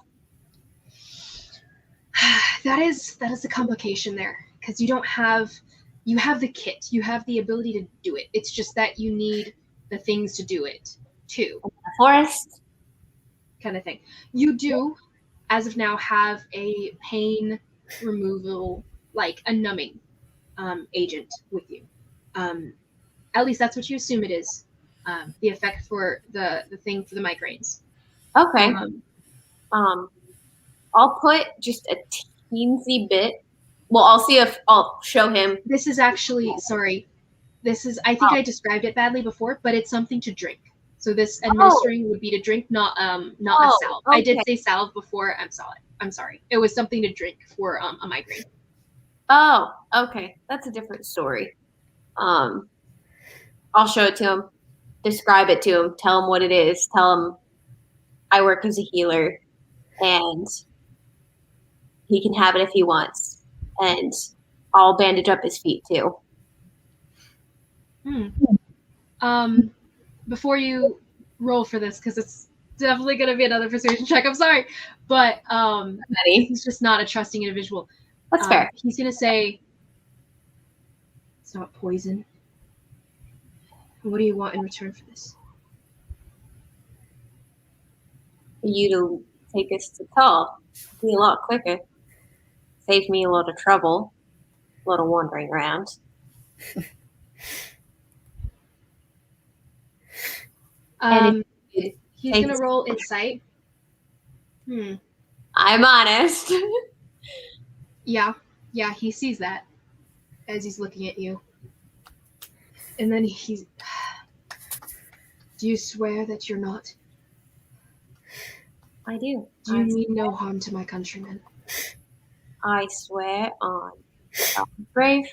That is a complication there, because you have the kit, you have the ability to do it. It's just that you need the things to do it too. The forest kind of thing. You do, as of now, have a pain removal, a numbing agent with you. At least that's what you assume it is. The effect for the thing for the migraines. Okay. I'll put just a teensy bit. Well, I'll see if I'll show him. This is actually, sorry. I think I described it badly before, but it's something to drink. So this administering would be to drink, not a salve. Okay. I did say salve before. I'm sorry. It was something to drink for a migraine. Oh, okay. That's a different story. I'll show it to him, describe it to him, tell him what it is, tell him I work as a healer, and he can have it if he wants. And I'll bandage up his feet too. Before you roll for this, because it's definitely going to be another persuasion check. I'm sorry, but he's just not a trusting individual. That's fair. He's going to say, "It's not poison. What do you want in return for this?" For you to take us to Tal. Be a lot quicker. Save me a lot of trouble. A lot of wandering around. He's going to roll insight. I'm honest. Yeah, he sees that as he's looking at you. And then he's... Do you swear that you're not? I do. Do you mean no harm to my countrymen? I swear on brave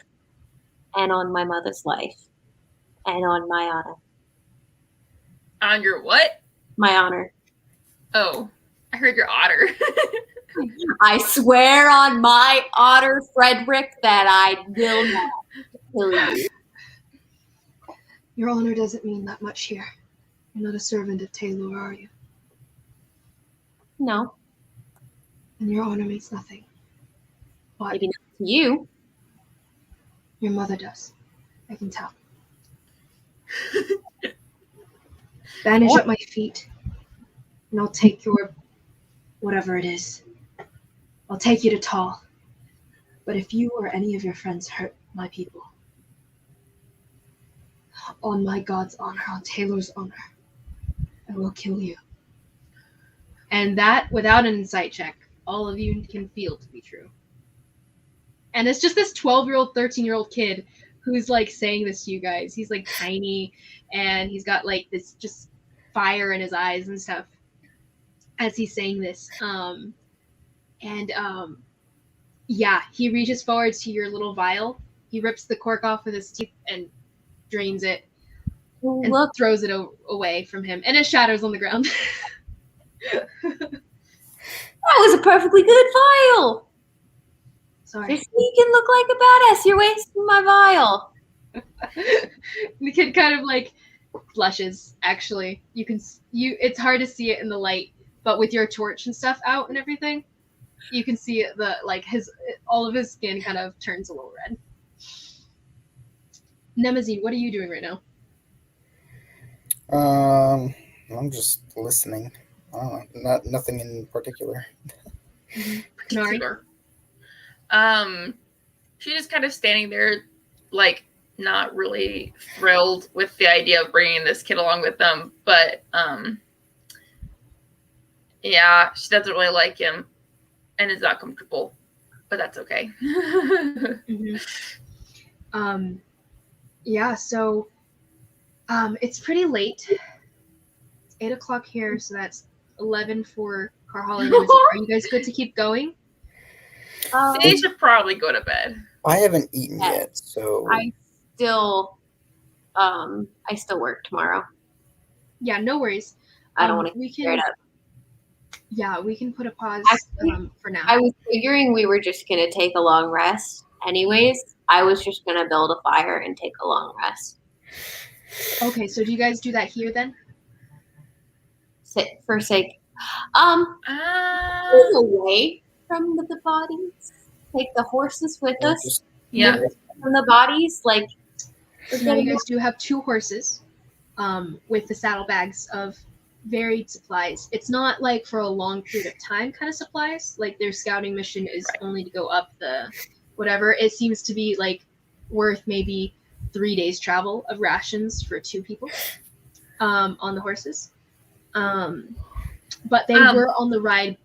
and on my mother's life and on my honor. On your what? My honor. Oh, I heard your otter. I swear on my otter, Frederick, that I will not kill you. Your honor doesn't mean that much here. You're not a servant of Taylor, are you? No. And your honor means nothing. But maybe not to you. Your mother does. I can tell. Banish at my feet, and I'll take your whatever it is. I'll take you to Tall. But if you or any of your friends hurt my people, on my God's honor, on Taylor's honor, I will kill you. And that, without an insight check, all of you can feel to be true. And it's just this 12-year-old, 13-year-old kid who's like saying this to you guys. He's like tiny, and he's got like this just fire in his eyes and stuff as he's saying this. Yeah, he reaches forward to your little vial. He rips the cork off with his teeth and drains it and Look, throws it away from him, and it shatters on the ground. that was a perfectly good vial. Sorry. Just so you can look like a badass. You're wasting my vial. The kid kind of like blushes. Actually, it's hard to see it in the light, but with your torch and stuff out and everything, you can see it, all of his skin kind of turns a little red. Nemazine, what are you doing right now? I'm just listening. Nothing in particular. Nari? She's just kind of standing there, like, not really thrilled with the idea of bringing this kid along with them, but yeah, she doesn't really like him and is not comfortable, but that's okay. Yeah, so it's pretty late. It's 8 o'clock here, so that's 11 for Carhall and Nemazine. Are you guys good to keep going? They should probably go to bed. I haven't eaten yet, so I still work tomorrow. Yeah, no worries. I don't want to we get straight up. Yeah, we can put a pause Actually, for now. I was figuring we were just gonna take a long rest. Anyways, I was just gonna build a fire and take a long rest. Okay, so do you guys do that here then? For sake, move away from the bodies. Take the horses with us. Yeah. From the bodies, like. So now you guys do have 2 horses, with the saddlebags of varied supplies. It's not like for a long period of time kind of supplies. Like their scouting mission is only to go up the whatever. It seems to be like worth maybe 3 days travel of rations for 2 people on the horses. But they were on the ride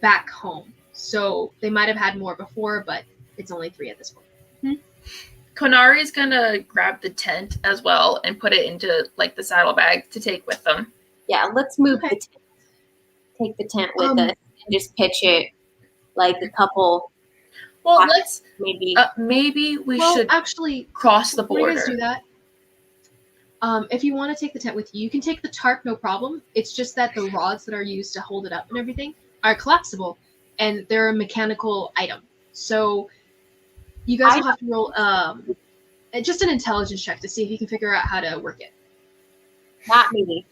back home. So they might have had more before, but it's only 3 at this point. Konari's gonna grab the tent as well and put it into like the saddlebag to take with them. Yeah, let's move the tent. Take the tent with us and just pitch it like a couple. Well, let's maybe we Well, should actually cross the before you border. guys do that, if you want to take the tent with you, you can take the tarp, no problem. It's just that the rods that are used to hold it up and everything are collapsible, and they're a mechanical item. So you guys will have to roll just an intelligence check to see if you can figure out how to work it. Not me.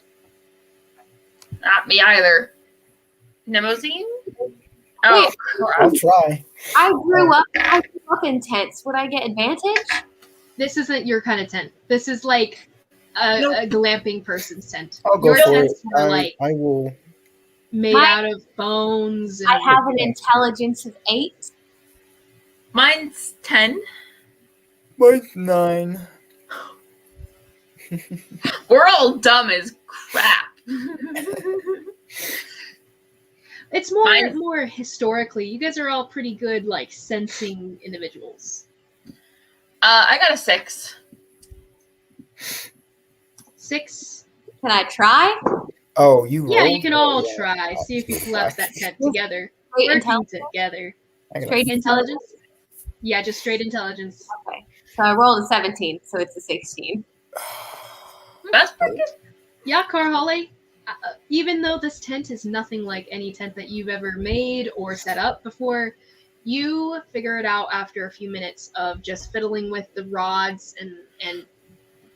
Not me either. Nemozine? Oh, crap. I'll try. I grew up in tents. Would I get advantage? This isn't your kind of tent. This is like a glamping person's tent. I'll go Your for it. tents are like I will. made out of bones. And I have an intelligence of 8. Mine's 10. Mine's 9. We're all dumb as crap. It's more historically. You guys are all pretty good, like sensing individuals. I got a 6. 6. Can I try? Oh, you. Yeah, rolled? you can all Yeah. try. See if you collapse that tent together. Straight Working intelligence. together. I got a- Straight Intelligence? Yeah, just straight intelligence. Okay. So I rolled a 17, so it's a 16. That's pretty good. Yeah, Carhale, even though this tent is nothing like any tent that you've ever made or set up before, you figure it out after a few minutes of just fiddling with the rods and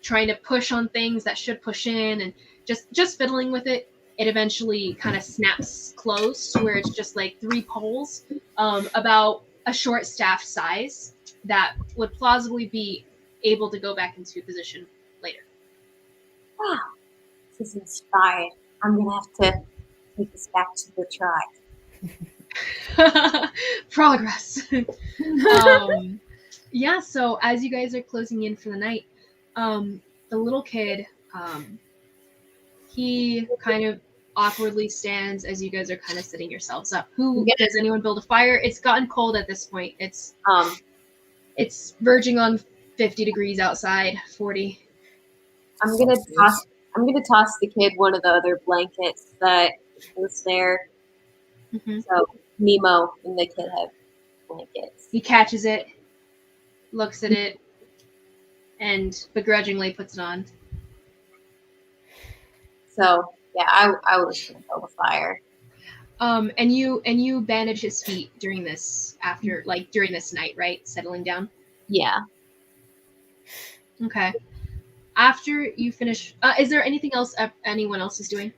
trying to push on things that should push in and just fiddling with it. It eventually kind of snaps closed to where it's just like 3 poles, about a short staff size that would plausibly be able to go back into position later. Wow, this is inspired. I'm gonna have to take this back to the tribe. Progress. Yeah, so as you guys are closing in for the night, the little kid, he kind of awkwardly stands as you guys are kind of setting yourselves up. Does anyone build a fire? It's gotten cold at this point. It's verging on 50 degrees outside, 40. I'm gonna toss the kid one of the other blankets that was there. Mhm. So Nemo and the kid have blankets. He catches it, looks at it, and begrudgingly puts it on. So yeah, I was gonna build a fire. And you bandage his feet during this during this night, right? Settling down. Yeah. Okay. After you finish, is there anything else anyone else is doing?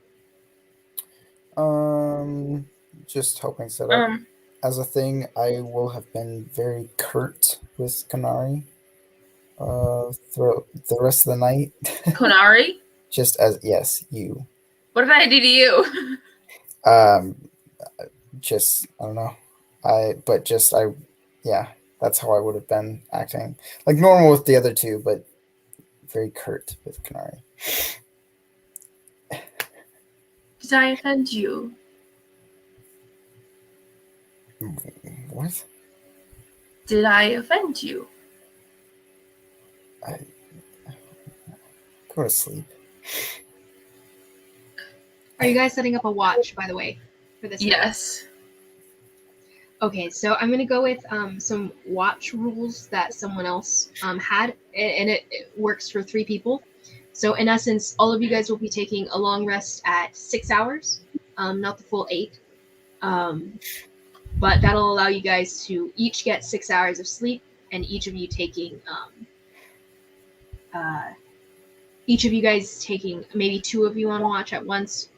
Just helping set up. As a thing, I will have been very curt with Kanari throughout the rest of the night. Konari? Just as, yes, you. What did I do to you? Just, I don't know. Yeah, that's how I would have been acting. Like normal with the other two, but very curt with Kanari. Did I offend you? What? Did I offend you? Go to sleep. Are you guys setting up a watch, by the way, for this? Yes. Okay, so I'm gonna go with some watch rules that someone else had, and it works for 3 people. So in essence, all of you guys will be taking a long rest at 6 hours, not the full 8. But that'll allow you guys to each get 6 hours of sleep, and each of you guys taking maybe 2 of you on watch at once.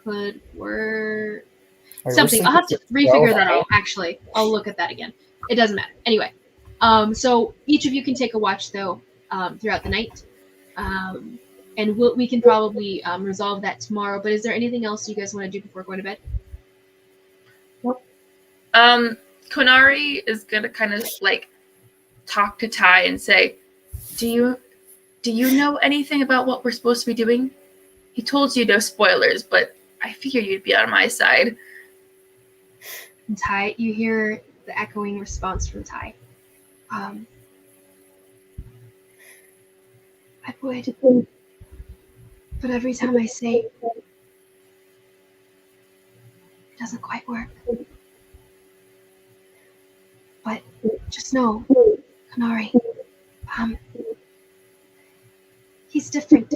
Could work. Something. I'll have to refigure that out, actually. I'll look at that again. It doesn't matter. Anyway, so each of you can take a watch, though, throughout the night. And we can probably resolve that tomorrow. But is there anything else you guys want to do before going to bed? Konari is gonna kind of like talk to Ty and say, Do you know anything about what we're supposed to be doing? He told you no spoilers, but I figured you'd be on my side. And Ty, you hear the echoing response from Ty. I would, but every time I say it doesn't quite work. But just know, Kanari, he's different.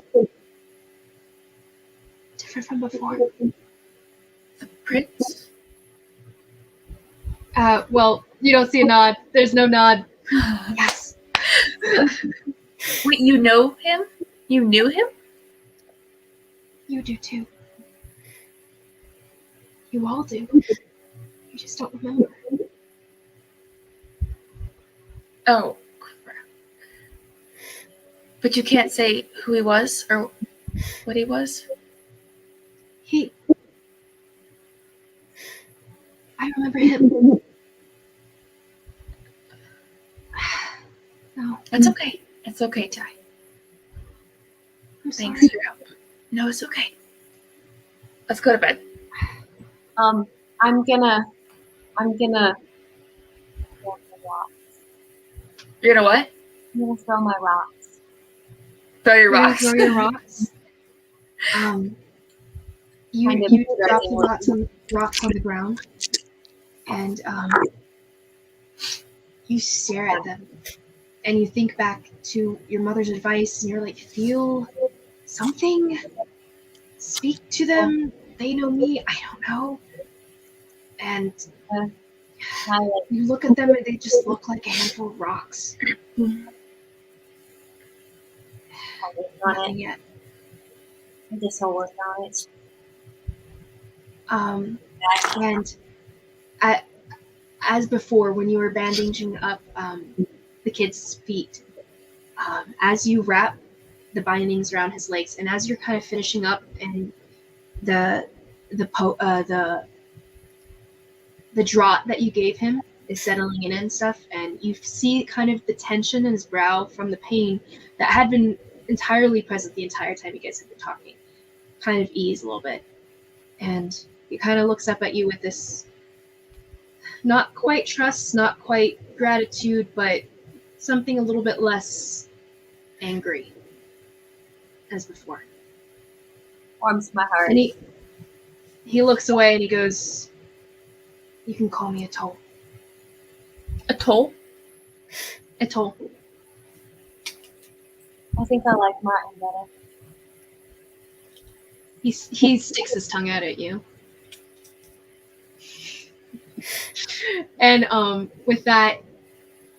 Different from before. The prince? Well, you don't see a nod. There's no nod. Yes. Wait, you know him? You knew him? You do too. You all do. You just don't remember. Oh, crap. But you can't say who he was or what he was? I remember him. No. It's okay. It's okay, Ty. I'm Thanks sorry. for your help. No, it's okay. Let's go to bed. I'm gonna throw my rocks. You're gonna what? I'm gonna throw my rocks. Throw your You're gonna rocks. throw your rocks. You drop the rocks on the ground, and you stare at them, and you think back to your mother's advice, and you're like, feel something, speak to them. They know me. I don't know. And you look at them, and they just look like a handful of rocks. Nothing yet. I guess I'll work on it. And as before, when you were bandaging up the kid's feet, as you wrap the bindings around his legs, and as you're kind of finishing up, and the draught that you gave him is settling in and stuff, and you see kind of the tension in his brow from the pain that had been entirely present the entire time you guys have been talking kind of ease a little bit. And he kind of looks up at you with this not quite trust, not quite gratitude, but something a little bit less angry as before. Warms my heart. And he looks away and he goes, "You can call me Atoll." Atoll? Atoll. I think I like Martin better. He sticks his tongue out at you. And with that,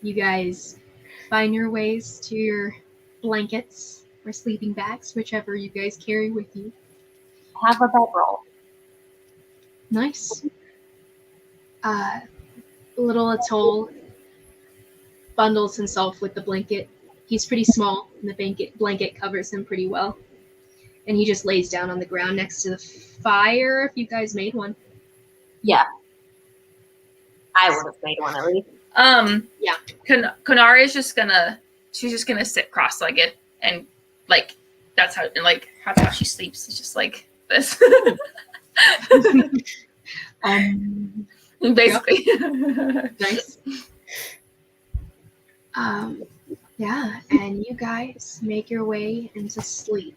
you guys find your ways to your blankets or sleeping bags, whichever you guys carry with you. Have a bedroll. Nice. Little Atoll bundles himself with the blanket. He's pretty small, and the blanket covers him pretty well. And he just lays down on the ground next to the fire, if you guys made one. Yeah. I would have made one at least. Yeah. Konari is just gonna sit cross-legged and like that's how she sleeps. It's just like this. Basically. Nice. Yeah, and you guys make your way into sleep.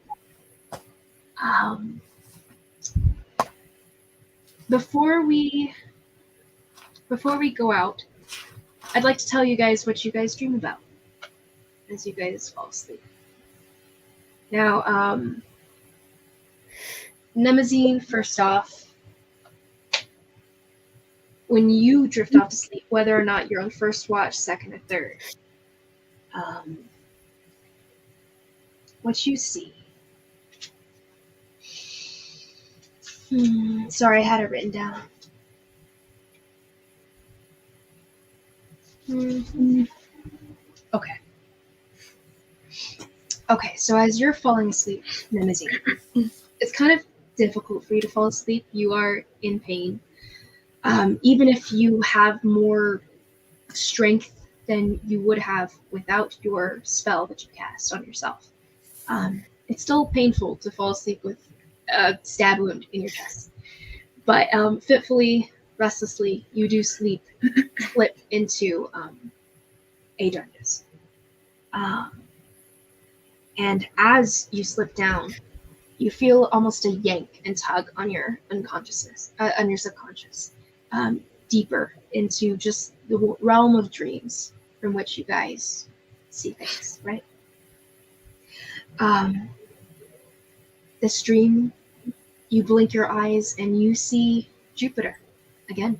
Before we go out, I'd like to tell you guys what you guys dream about as you guys fall asleep. Now, Nemazine, first off, when you drift off to sleep, whether or not you're on first watch, second, or third, what you see. Sorry, I had it written down. Okay. Okay, so as you're falling asleep, Nemazine, it's kind of difficult for you to fall asleep. You are in pain. Even if you have more strength than you would have without your spell that you cast on yourself, it's still painful to fall asleep with a stab wound in your chest. But fitfully, restlessly, you do slip into a darkness. And as you slip down, you feel almost a yank and tug on your unconsciousness, on your subconscious, deeper into just the realm of dreams from which you guys see things, right? This dream, you blink your eyes and you see Jupiter again.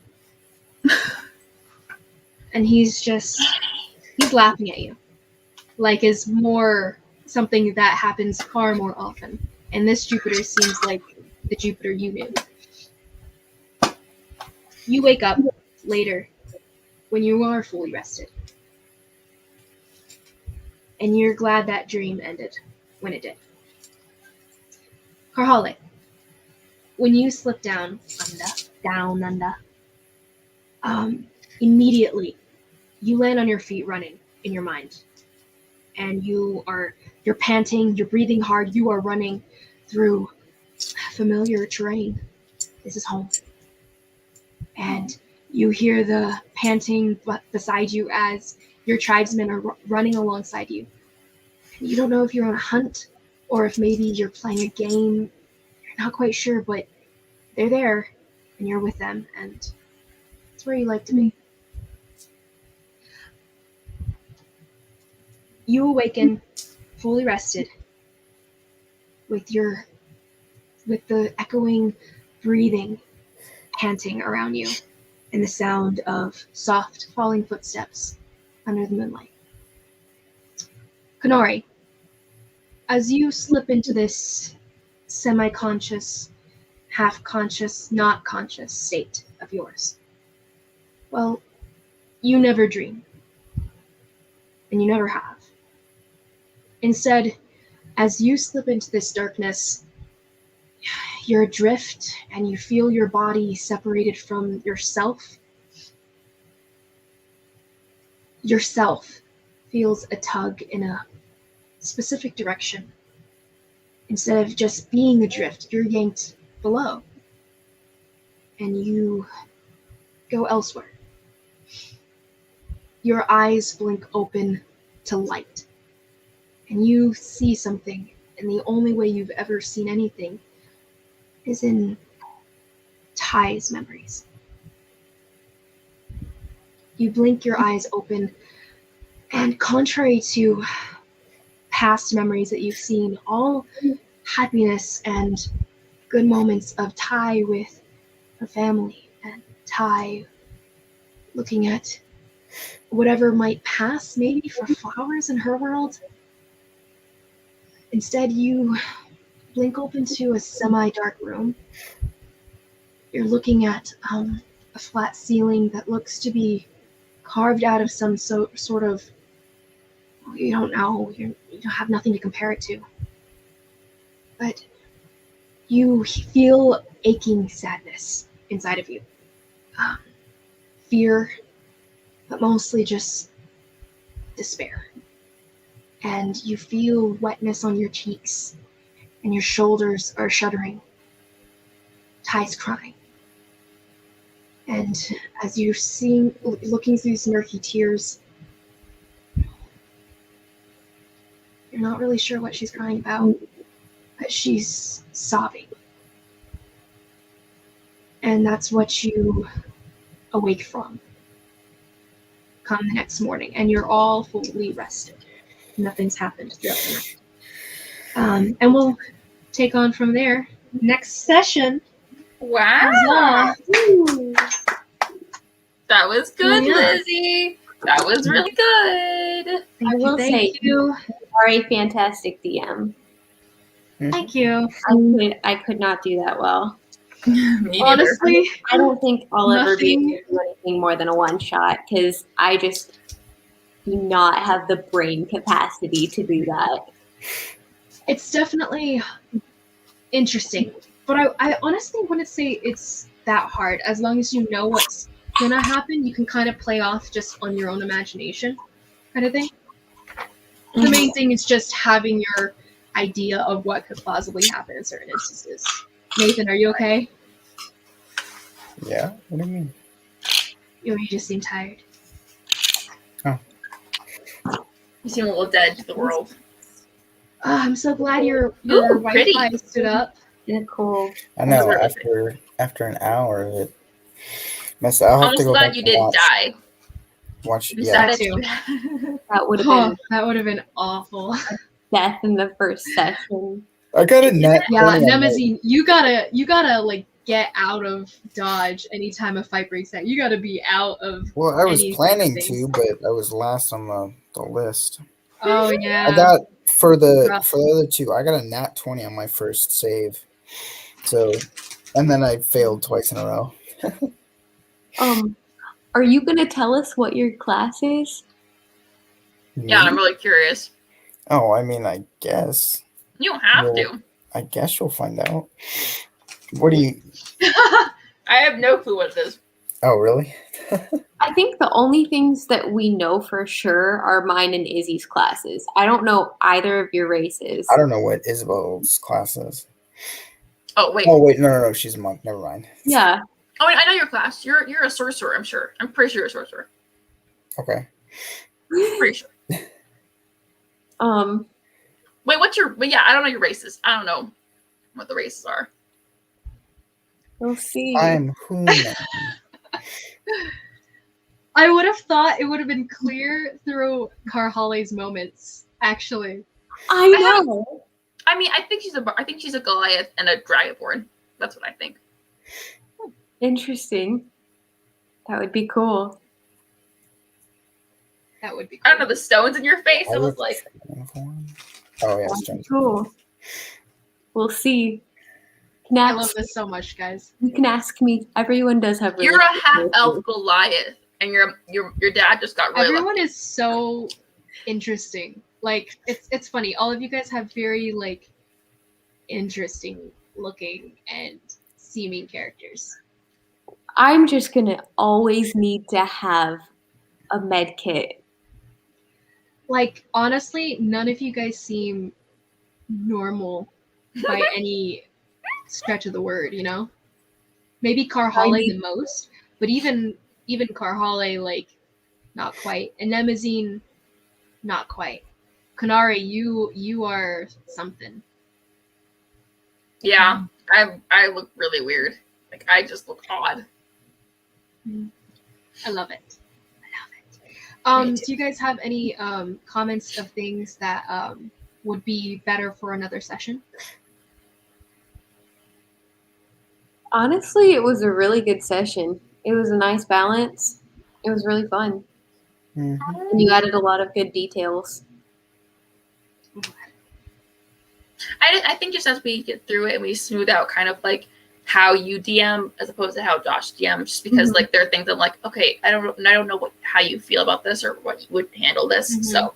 And he's laughing at you. Like is more something that happens far more often. And this Jupiter seems like the Jupiter you knew. You wake up later when you are fully rested. And you're glad that dream ended when it did. Karhale, when you slip down under, immediately you land on your feet running in your mind. And you're panting, you're breathing hard, you are running through familiar terrain. This is home. And you hear the panting beside you as your tribesmen are running alongside you. And you don't know if you're on a hunt or if maybe you're playing a game. You're not quite sure, but they're there and you're with them, and it's where you like to be. You awaken fully rested with the echoing breathing panting around you and the sound of soft falling footsteps under the moonlight. Konari, as you slip into this semi-conscious, half-conscious, not conscious state of yours, well, You never dream. And you never have. Instead, as you slip into this darkness, you're adrift and you feel your body separated from yourself. Yourself feels a tug in a specific direction. Instead of just being adrift, you're yanked below. And you go elsewhere. Your eyes blink open to light. And you see something, and the only way you've ever seen anything is in Ty's memories. You blink your eyes open, and contrary to past memories that you've seen, all happiness and good moments of Ty with her family, and Ty looking at whatever might pass maybe for flowers in her world. Instead, you blink open to a semi-dark room. You're looking at a flat ceiling that looks to be carved out of some sort of, you don't know, you have nothing to compare it to. But you feel aching sadness inside of you. Fear, but mostly just despair. And you feel wetness on your cheeks, and your shoulders are shuddering. Ty's crying. And as you're looking through these murky tears, you're not really sure what she's crying about, but she's sobbing. And that's what you awake from come the next morning, and you're all fully rested. Nothing's happened throughout the night. And we'll take on from there next session. Wow. That was good, Yeah. Lizzie. That was really good. I will say Thank you. you are a fantastic DM. Thank you. I could not do that well. Me neither. Honestly, I don't think I'll ever be Nothing- able to do anything more than a one shot because I just do not have the brain capacity to do that. it's definitely interesting, but I honestly wouldn't say it's that hard. As long as you know what's gonna happen, you can kind of play off just on your own imagination, kind of thing. The main thing is just having your idea of what could plausibly happen in certain instances. Nathan, are you okay? Yeah. What do you mean? You just seem tired. You seem a little dead to the world. I'm so glad your Ooh, Wi-Fi pretty. stood up. Yeah, cool. I know. That's really After an hour, it messed. I'll have Almost to go glad back you and didn't die. watch. I'm Yeah. sad too. That would have Oh, that would have been awful. been death in the first session. I got a net. Yeah, 20 on that. Nemazine, you gotta like get out of dodge anytime a fight breaks out. You gotta be out of. Well, I was any planning things. to, but I was last on the list. Oh yeah. I got for the Rough. other two. I got a nat 20 on my first save. So, and then I failed twice in a row. Are you gonna tell us what your class is? Yeah, I'm Me? really curious. Oh, I mean, I guess. You don't have Well, to. I guess you'll find out. What do you? I have no clue what it is. Oh, really? I think the only things that we know for sure are mine and Izzy's classes. I don't know either of your races. I don't know what Isabel's class is. Oh wait. Oh, wait, no. She's a monk. Never mind. Yeah. Oh wait, I know your class. You're a sorcerer, I'm sure. I'm pretty sure you're a sorcerer. Okay. Pretty sure. Wait, but yeah, I don't know your races. I don't know what the races are. We'll see. I'm Human. I would have thought it would have been clear through Carhale's moments. Actually, I know. I mean, I think she's a Goliath and a Dragonborn. That's what I think. Interesting. That would be cool. that would be. I don't know the stones in your face. I was look like, uniform. Oh yeah, That'd strange. be cool. We'll see. I love this so much, guys. You can ask me. Everyone does have. you're a half elf Goliath, and your dad just got really Everyone is so interesting. Like it's funny. All of you guys have very like interesting looking and seeming characters. I'm just gonna always need to have a med kit. Like honestly, none of you guys seem normal by any stretch of the word, you know? Maybe Carhale the most, but even Carhale, like, not quite. And Nemazine, not quite. Kanare, you are something. Yeah, I look really weird. Like I just look odd. I love it. Do you guys have any comments of things that would be better for another session? Honestly, it was a really good session. It was a nice balance. It was really fun. Mhm. And you added a lot of good details. I think just as we get through it and we smooth out kind of like how you DM as opposed to how Josh DM, just because like there are things I'm like, okay, I don't know how you feel about this or what you would handle this. So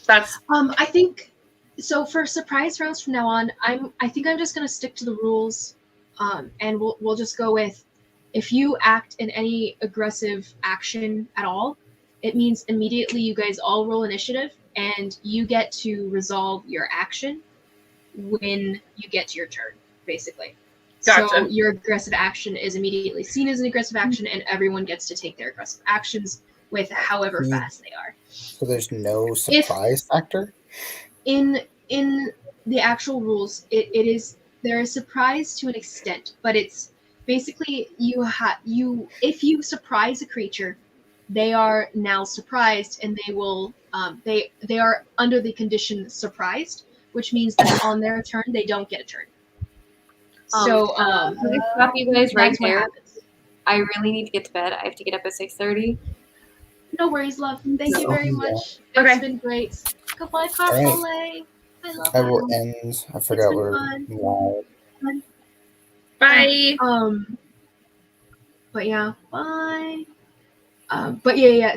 that's I think so. For surprise rounds from now on, I think I'm just gonna stick to the rules, and we'll just go with if you act in any aggressive action at all, it means immediately you guys all roll initiative and you get to resolve your action when you get to your turn, basically. Gotcha. So your aggressive action is immediately seen as an aggressive action, and everyone gets to take their aggressive actions with however fast they are. So there's no surprise factor? In the actual rules, it is there is surprise to an extent, but it's basically if you surprise a creature, they are now surprised, and they will they are under the condition surprised, which means that on their turn they don't get a turn. So Can I stop you guys right that's what there? happens. I really need to get to bed. I have to get up at 6:30. No worries, love. Thank you very much. Okay. It's been great. Goodbye, Carpole. I love I will you. end. I forgot been where. fun. Wow. bye. But yeah, bye. But yeah.